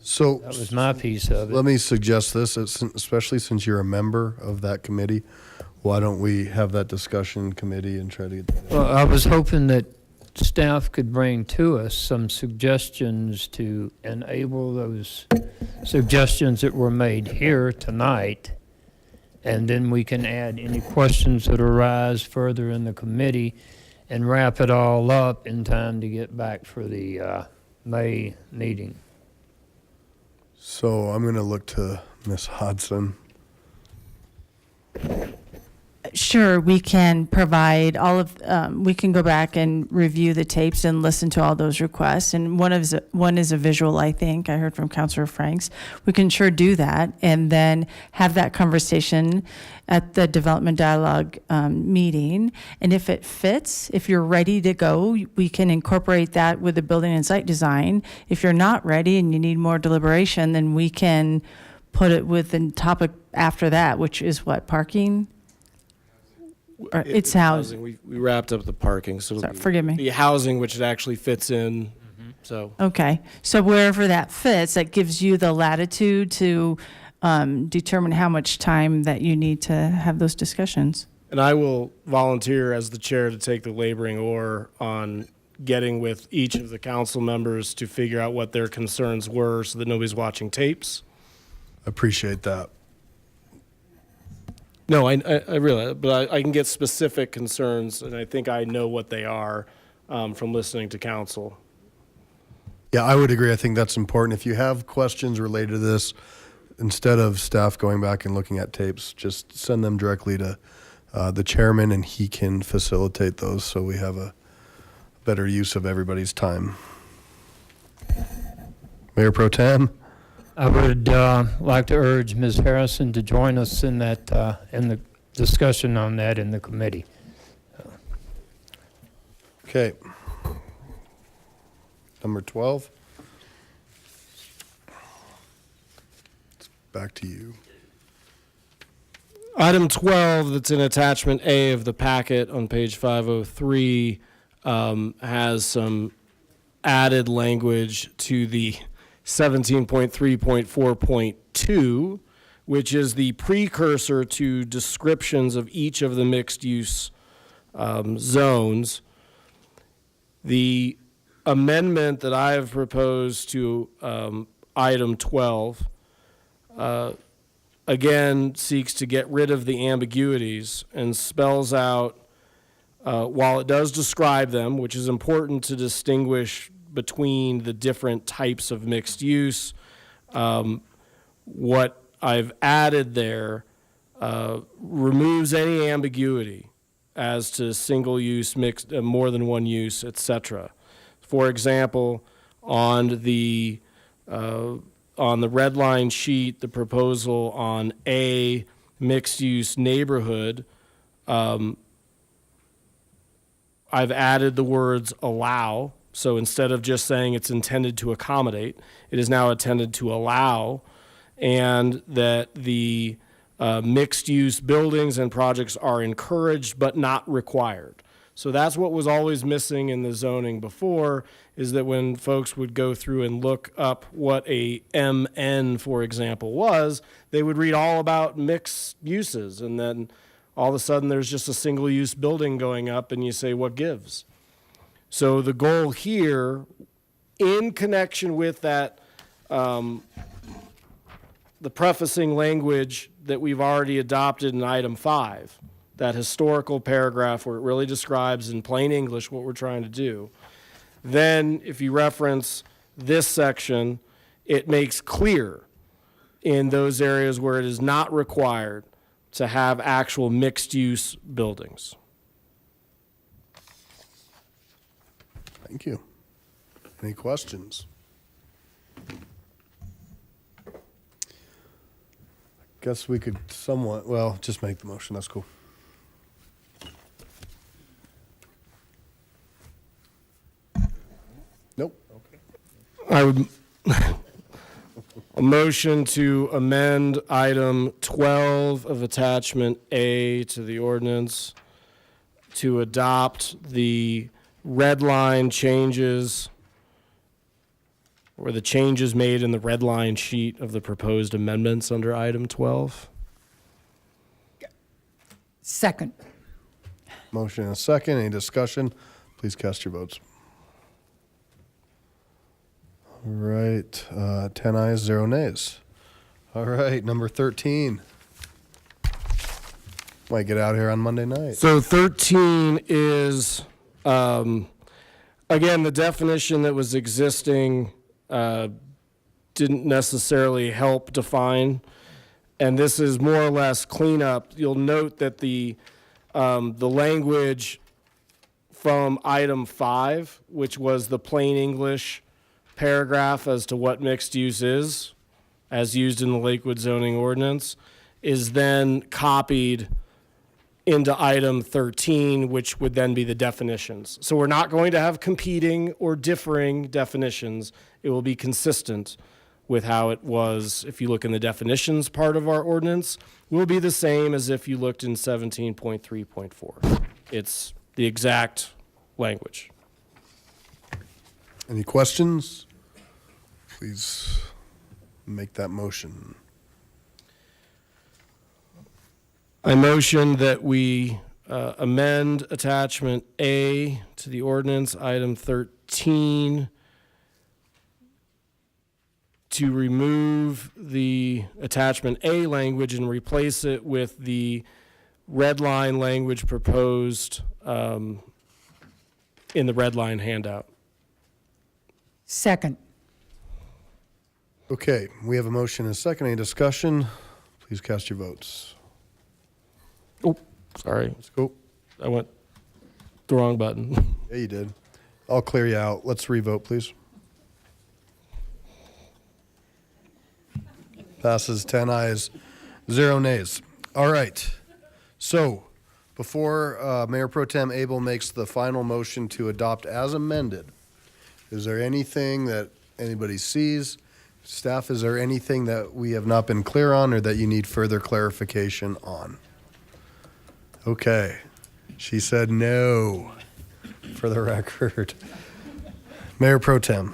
so that was my piece of it. Let me suggest this, especially since you're a member of that committee. Why don't we have that discussion in committee and try to get that? Well, I was hoping that staff could bring to us some suggestions to enable those suggestions that were made here tonight, and then we can add any questions that arise further in the committee and wrap it all up in time to get back for the May meeting. So I'm going to look to Ms. Hodson. Sure, we can provide all of, we can go back and review the tapes and listen to all those requests. And one is a visual, I think. I heard from Councilor Franks. We can sure do that and then have that conversation at the development dialogue meeting. And if it fits, if you're ready to go, we can incorporate that with the building and site design. If you're not ready and you need more deliberation, then we can put it with the topic after that, which is what, parking? Or it's housing. We wrapped up the parking, so Sorry, forgive me. The housing, which it actually fits in. So Okay, so wherever that fits, that gives you the latitude to determine how much time that you need to have those discussions. And I will volunteer as the chair to take the laboring oar on getting with each of the council members to figure out what their concerns were so that nobody's watching tapes. Appreciate that. No, I realize, but I can get specific concerns, and I think I know what they are from listening to council. Yeah, I would agree. I think that's important. If you have questions related to this, instead of staff going back and looking at tapes, just send them directly to the chairman and he can facilitate those so we have a better use of everybody's time. Mayor Pro Tem? I would like to urge Ms. Harrison to join us in that in the discussion on that in the committee. Okay. Number 12. It's back to you. Item 12, that's in attachment A of the packet on page 503, has some added language to the 17.3.4.2, which is the precursor to descriptions of each of the mixed-use zones. The amendment that I have proposed to item 12 again seeks to get rid of the ambiguities and spells out while it does describe them, which is important to distinguish between the different types of mixed use, what I've added there removes any ambiguity as to single use, mixed, more than one use, etc. For example, on the red line sheet, the proposal on A, mixed use neighborhood, I've added the words allow. So instead of just saying it's intended to accommodate, it is now intended to allow, and that the mixed use buildings and projects are encouraged but not required. So that's what was always missing in the zoning before, is that when folks would go through and look up what a MN, for example, was, they would read all about mixed uses, and then all of a sudden there's just a single use building going up and you say, what gives? So the goal here, in connection with that, the prefacing language that we've already adopted in item 5, that historical paragraph where it really describes in plain English what we're trying to do. Then if you reference this section, it makes clear in those areas where it is not required to have actual mixed-use buildings. Thank you. Any questions? Guess we could somewhat, well, just make the motion. That's cool. Nope. I would a motion to amend item 12 of attachment A to the ordinance to adopt the red line changes, or the changes made in the red line sheet of the proposed amendments under item 12. Second. Motion and a second. Any discussion? Please cast your votes. All right, 10 ayes, 0 nays. All right, number 13. Might get out here on Monday night. So 13 is, again, the definition that was existing didn't necessarily help define, and this is more or less cleanup. You'll note that the language from item 5, which was the plain English paragraph as to what mixed use is, as used in the Lakewood zoning ordinance, is then copied into item 13, which would then be the definitions. So we're not going to have competing or differing definitions. It will be consistent with how it was. If you look in the definitions part of our ordinance, will be the same as if you looked in 17.3.4. It's the exact language. Any questions? Please make that motion. I motion that we amend attachment A to the ordinance, item 13, to remove the attachment A language and replace it with the red line language proposed in the red line handout. Second. Okay, we have a motion and a second. Any discussion? Please cast your votes. Oh, sorry. Let's go. I went the wrong button. Yeah, you did. I'll clear you out. Let's revote, please. Passes 10 ayes, 0 nays. All right. So before Mayor Pro Tem Abel makes the final motion to adopt as amended, is there anything that anybody sees? Staff, is there anything that we have not been clear on or that you need further clarification on? Okay. She said no, for the record. Mayor Pro Tem.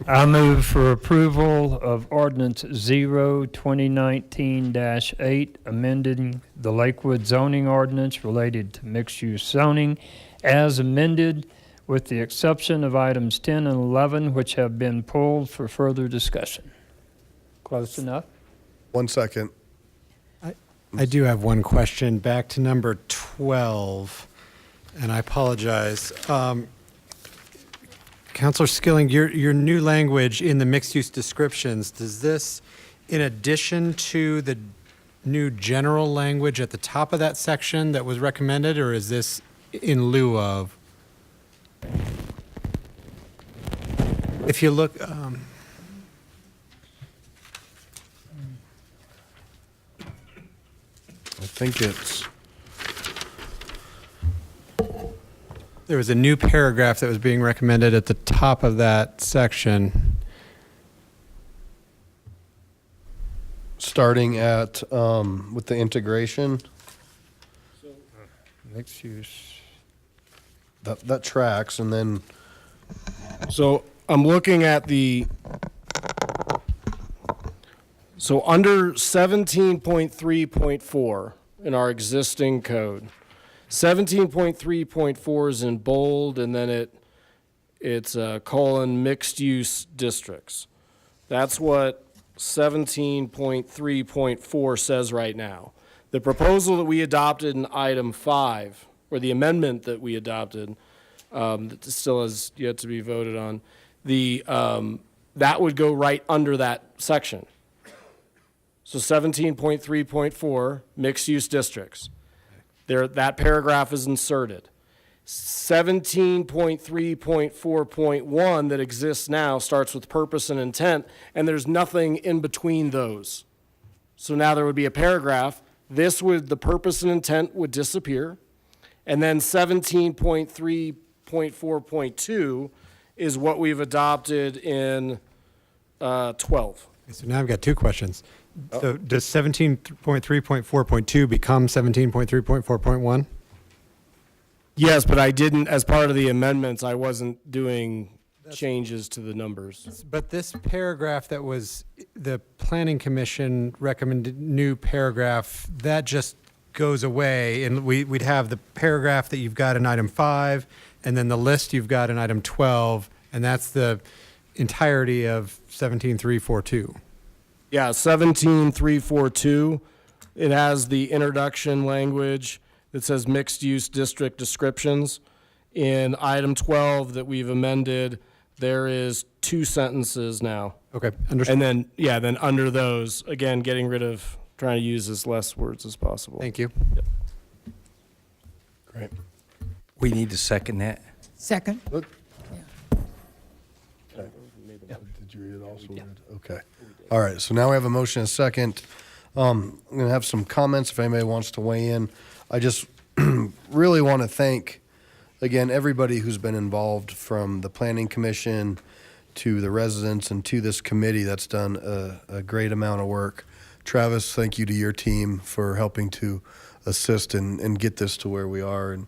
I move for approval of ordinance 0-2019-8, amending the Lakewood zoning ordinance related to mixed-use zoning as amended, with the exception of items 10 and 11, which have been pulled for further discussion. Close enough? 1 second. I do have one question back to number 12, and I apologize. Councilor Skilling, your new language in the mixed-use descriptions, does this, in addition to the new general language at the top of that section that was recommended, or is this in lieu of? If you look, I think it's, there was a new paragraph that was being recommended at the top of that section. starting at, with the integration. Mixed use. That tracks, and then, So I'm looking at so under 17.3.4 in our existing code, 17.3.4 is in bold, and then it's colon mixed use districts. That's what 17.3.4 says right now. The proposal that we adopted in item 5, or the amendment that we adopted, that still has yet to be voted on, that would go right under that section. So 17.3.4, mixed-use districts. That paragraph is inserted. 17.3.4.1 that exists now starts with purpose and intent, and there's nothing in between those. So now there would be a paragraph. The purpose and intent would disappear. And then 17.3.4.2 is what we've adopted in 12. So now I've got two questions. So does 17.3.4.2 become 17.3.4.1? Yes, but I didn't, as part of the amendments, I wasn't doing changes to the numbers. But this paragraph that was the Planning Commission recommended new paragraph, that just goes away, and we'd have the paragraph that you've got in item 5, and then the list you've got in item 12, and that's the entirety of 17.3.4.2. Yeah, 17.3.4.2, it has the introduction language that says mixed-use district descriptions. In item 12 that we've amended, there is 2 sentences now. Okay, understood. And then, then under those, again, getting rid of, trying to use as less words as possible. Thank you. Yep. great. We need to second that. Second. Did you read it also? Okay. All right, so now we have a motion and a second. I'm going to have some comments if anybody wants to weigh in. I just really want to thank, again, everybody who's been involved, from the Planning Commission to the residents and to this committee that's done a great amount of work. Travis, thank you to your team for helping to assist and get this to where we are. And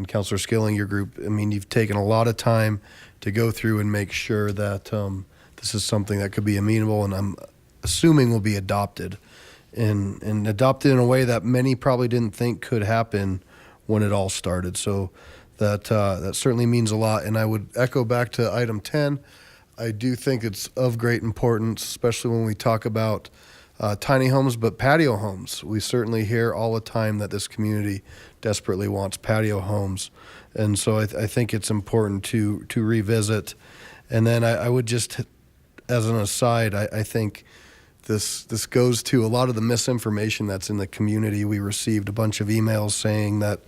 Councilor Skilling, your group, I mean, you've taken a lot of time to go through and make sure that this is something that could be amenable, and I'm assuming will be adopted. And adopted in a way that many probably didn't think could happen when it all started. So that certainly means a lot. And I would echo back to item 10. I do think it's of great importance, especially when we talk about tiny homes, but patio homes. We certainly hear all the time that this community desperately wants patio homes. And so I think it's important to revisit. And then I would just, as an aside, I think this goes to a lot of the misinformation that's in the community. We received a bunch of emails saying that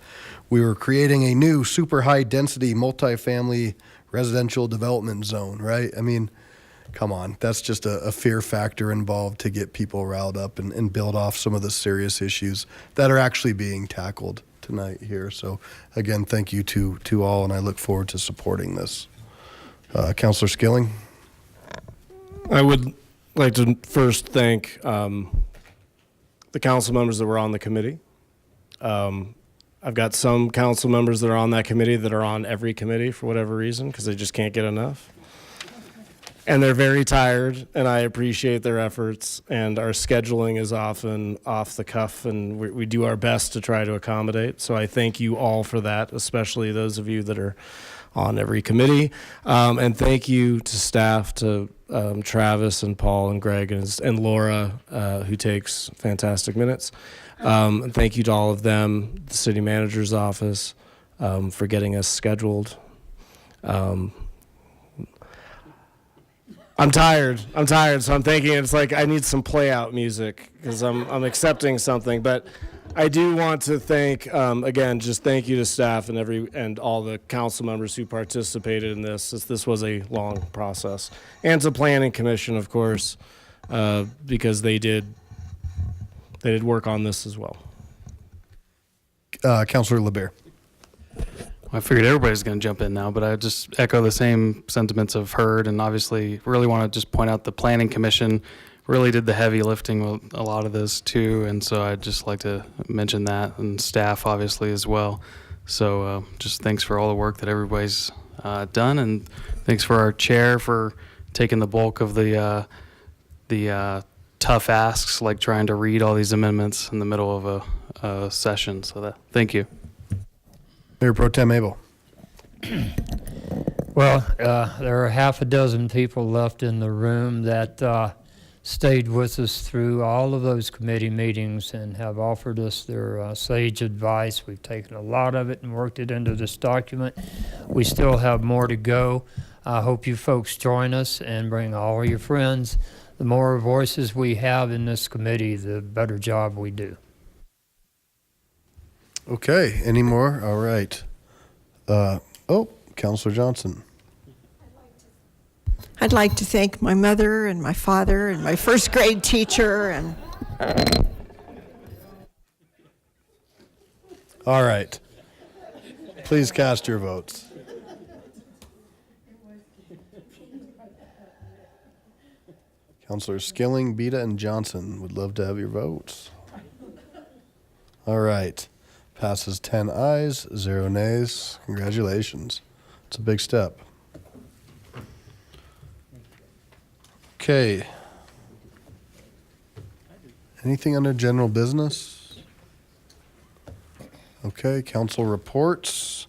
we were creating a new super high density multifamily residential development zone, right? I mean, come on, that's just a fear factor involved to get people riled up and build off some of the serious issues that are actually being tackled tonight here. So again, thank you to all, and I look forward to supporting this. Councilor Skilling? I would like to first thank the council members that were on the committee. I've got some council members that are on that committee that are on every committee for whatever reason, because they just can't get enough. And they're very tired, and I appreciate their efforts, and our scheduling is often off the cuff, and we do our best to try to accommodate. So I thank you all for that, especially those of you that are on every committee. And thank you to staff, to Travis and Paul and Greg and Laura, who takes fantastic minutes. And thank you to all of them, the city manager's office, for getting us scheduled. I'm tired, so I'm thinking it's like I need some play out music because I'm accepting something. But I do want to thank, again, just thank you to staff and all the council members who participated in this. This was a long process. And to Planning Commission, of course, because they did work on this as well. Councilor LeBaire. I figured everybody's going to jump in now, but I just echo the same sentiments I've heard, and obviously really want to just point out the Planning Commission really did the heavy lifting with a lot of this too, and so I'd just like to mention that, and staff obviously as well. So just thanks for all the work that everybody's done, and thanks for our chair for taking the bulk of the tough asks, like trying to read all these amendments in the middle of a session. So thank you. Mayor Pro Tem Abel. Well, there are half a dozen people left in the room that stayed with us through all of those committee meetings and have offered us their sage advice. We've taken a lot of it and worked it into this document. We still have more to go. I hope you folks join us and bring all your friends. The more voices we have in this committee, the better job we do. Okay, any more? All right. Councilor Johnson. I'd like to thank my mother and my father and my first grade teacher and All right. Please cast your votes. Councilors Skilling, Beta, and Johnson would love to have your votes. All right. Passes 10 ayes, 0 nays. Congratulations. It's a big step. Okay. Anything under general business? Okay, council reports.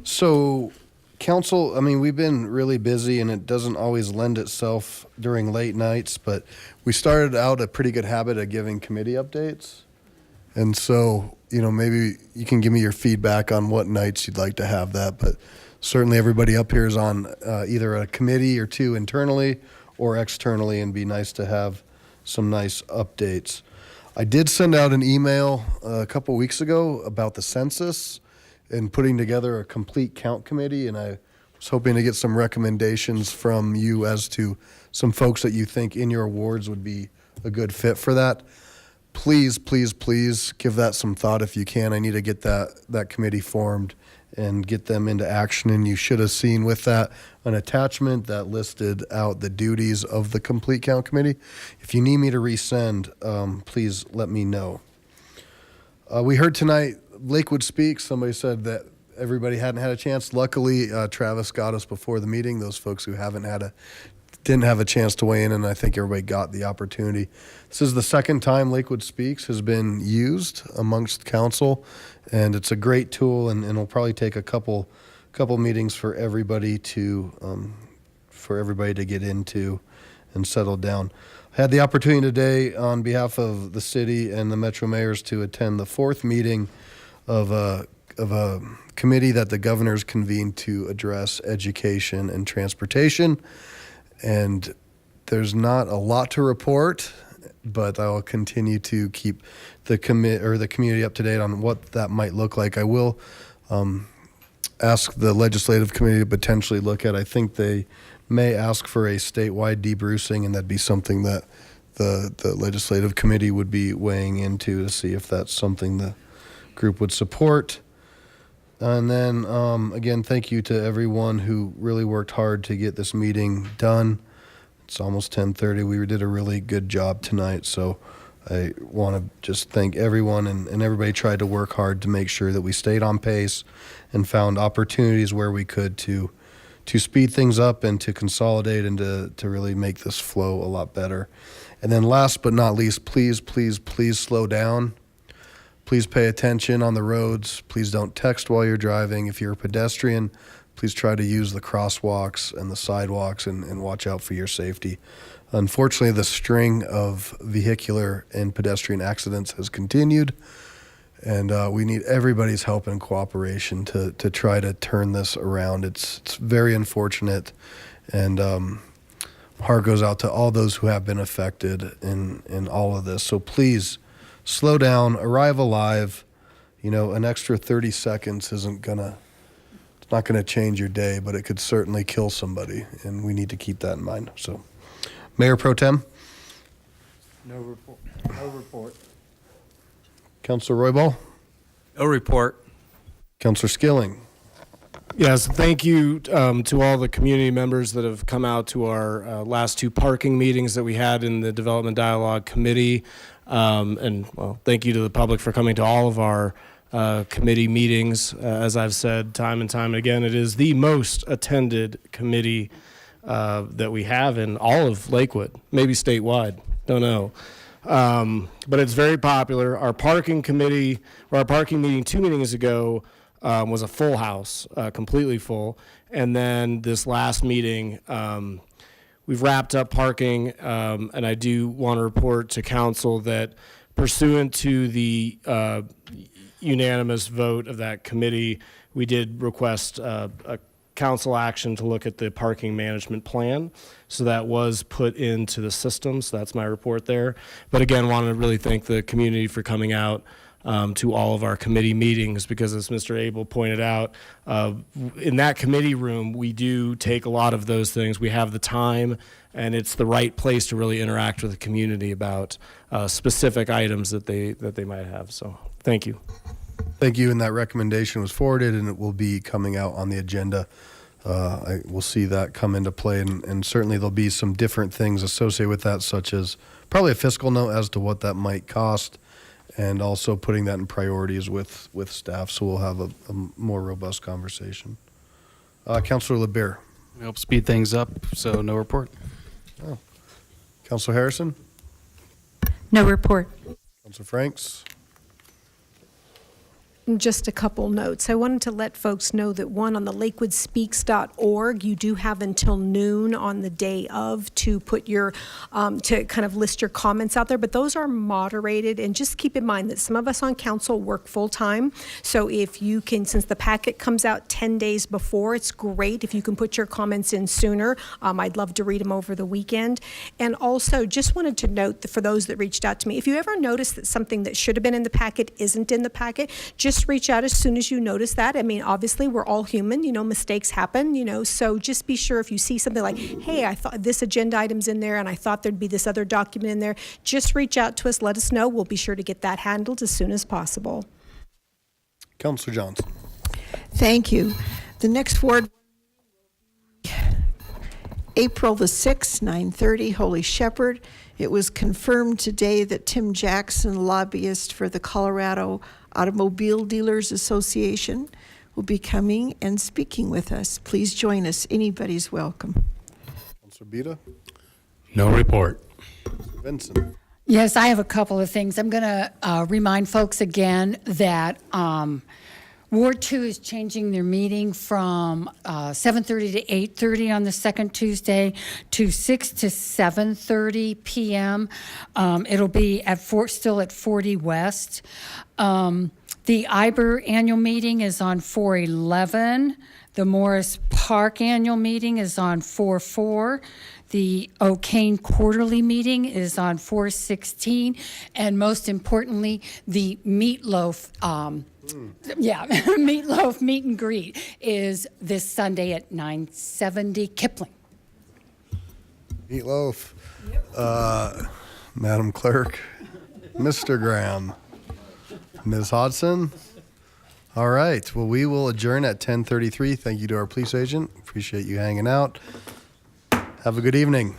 So council, I mean, we've been really busy and it doesn't always lend itself during late nights, but we started out a pretty good habit of giving committee updates. And so, you know, maybe you can give me your feedback on what nights you'd like to have that, but certainly everybody up here is on either a committee or two internally or externally, and be nice to have some nice updates. I did send out an email a couple weeks ago about the census and putting together a complete count committee, and I was hoping to get some recommendations from you as to some folks that you think in your wards would be a good fit for that. Please, please, please give that some thought if you can. I need to get that committee formed and get them into action, and you should have seen with that an attachment that listed out the duties of the complete count committee. If you need me to resend, please let me know. We heard tonight Lakewood Speaks. Somebody said that everybody hadn't had a chance. Luckily, Travis got us before the meeting. Those folks who didn't have a chance to weigh in, and I think everybody got the opportunity. This is the second time Lakewood Speaks has been used amongst council, and it's a great tool, and it'll probably take a couple meetings for everybody to get into and settle down. I had the opportunity today on behalf of the city and the Metro Mayors to attend the fourth meeting of a committee that the governor's convened to address education and transportation. And there's not a lot to report, but I'll continue to keep the community up to date on what that might look like. I will ask the legislative committee to potentially look at. I think they may ask for a statewide debrucing, and that'd be something that the legislative committee would be weighing into to see if that's something the group would support. And then again, thank you to everyone who really worked hard to get this meeting done. It's almost 10:30. We did a really good job tonight, so I want to just thank everyone, and everybody tried to work hard to make sure that we stayed on pace and found opportunities where we could to speed things up and to consolidate and to really make this flow a lot better. And then last but not least, please, please, please slow down. Please pay attention on the roads. Please don't text while you're driving. If you're a pedestrian, please try to use the crosswalks and the sidewalks and watch out for your safety. Unfortunately, the string of vehicular and pedestrian accidents has continued, and we need everybody's help and cooperation to try to turn this around. It's very unfortunate, and heart goes out to all those who have been affected in all of this. So please slow down, arrive alive. You know, an extra 30 seconds it's not gonna change your day, but it could certainly kill somebody, and we need to keep that in mind. So, Mayor Pro Tem? No report. No report. Councilor Roybal? No report. Councilor Skilling? Yes, thank you to all the community members that have come out to our last two parking meetings that we had in the Development Dialogue Committee. And well, thank you to the public for coming to all of our committee meetings. As I've said time and time again, it is the most attended committee that we have in all of Lakewood, maybe statewide, don't know. But it's very popular. Our parking committee, or our parking meeting 2 meetings ago, was a full house, completely full. And then this last meeting, we've wrapped up parking, and I do want to report to council that pursuant to the unanimous vote of that committee, we did request a council action to look at the parking management plan. So that was put into the system. So that's my report there. But again, want to really thank the community for coming out to all of our committee meetings, because as Mr. Abel pointed out, in that committee room, we do take a lot of those things. We have the time, and it's the right place to really interact with the community about specific items that they might have. So thank you. Thank you, and that recommendation was forwarded, and it will be coming out on the agenda. We'll see that come into play, and certainly there'll be some different things associated with that, such as probably a fiscal note as to what that might cost, and also putting that in priorities with staff, so we'll have a more robust conversation. Councilor LeBeer. Help speed things up, so no report. Oh. Councilor Harrison. No report. Councilor Franks. Just a couple notes. I wanted to let folks know that one, on the lakewoodspeaks.org, you do have until noon on the day of to put your, to kind of list your comments out there, but those are moderated. And just keep in mind that some of us on council work full time. So if you can, since the packet comes out 10 days before, it's great if you can put your comments in sooner. I'd love to read them over the weekend. And also just wanted to note that for those that reached out to me, if you ever notice that something that should have been in the packet isn't in the packet, just reach out as soon as you notice that. I mean, obviously we're all human, you know, mistakes happen, you know, so just be sure if you see something like, hey, I thought this agenda item's in there and I thought there'd be this other document in there, just reach out to us, let us know. We'll be sure to get that handled as soon as possible. Councilor Johnson. Thank you. The next ward, April the 6th, 9:30, Holy Shepherd. It was confirmed today that Tim Jackson, lobbyist for the Colorado Automobile Dealers Association, will be coming and speaking with us. Please join us. Anybody's welcome. Councilor Bita. No report. Vincent. Yes, I have a couple of things. I'm going to remind folks again that Ward 2 is changing their meeting from 7:30 to 8:30 on the second Tuesday to 6 to 7:30 p.m. It'll be still at 40 West. The IBER annual meeting is on 4/11. The Morris Park annual meeting is on 4/4. The O'Kane quarterly meeting is on 4/16. And most importantly, the Meatloaf Meatloaf meet and greet is this Sunday at 970 Kipling. Meatloaf. Madam Clerk. Mr. Graham. Ms. Hodson. All right. Well, we will adjourn at 10:33. Thank you to our police agent. Appreciate you hanging out. Have a good evening.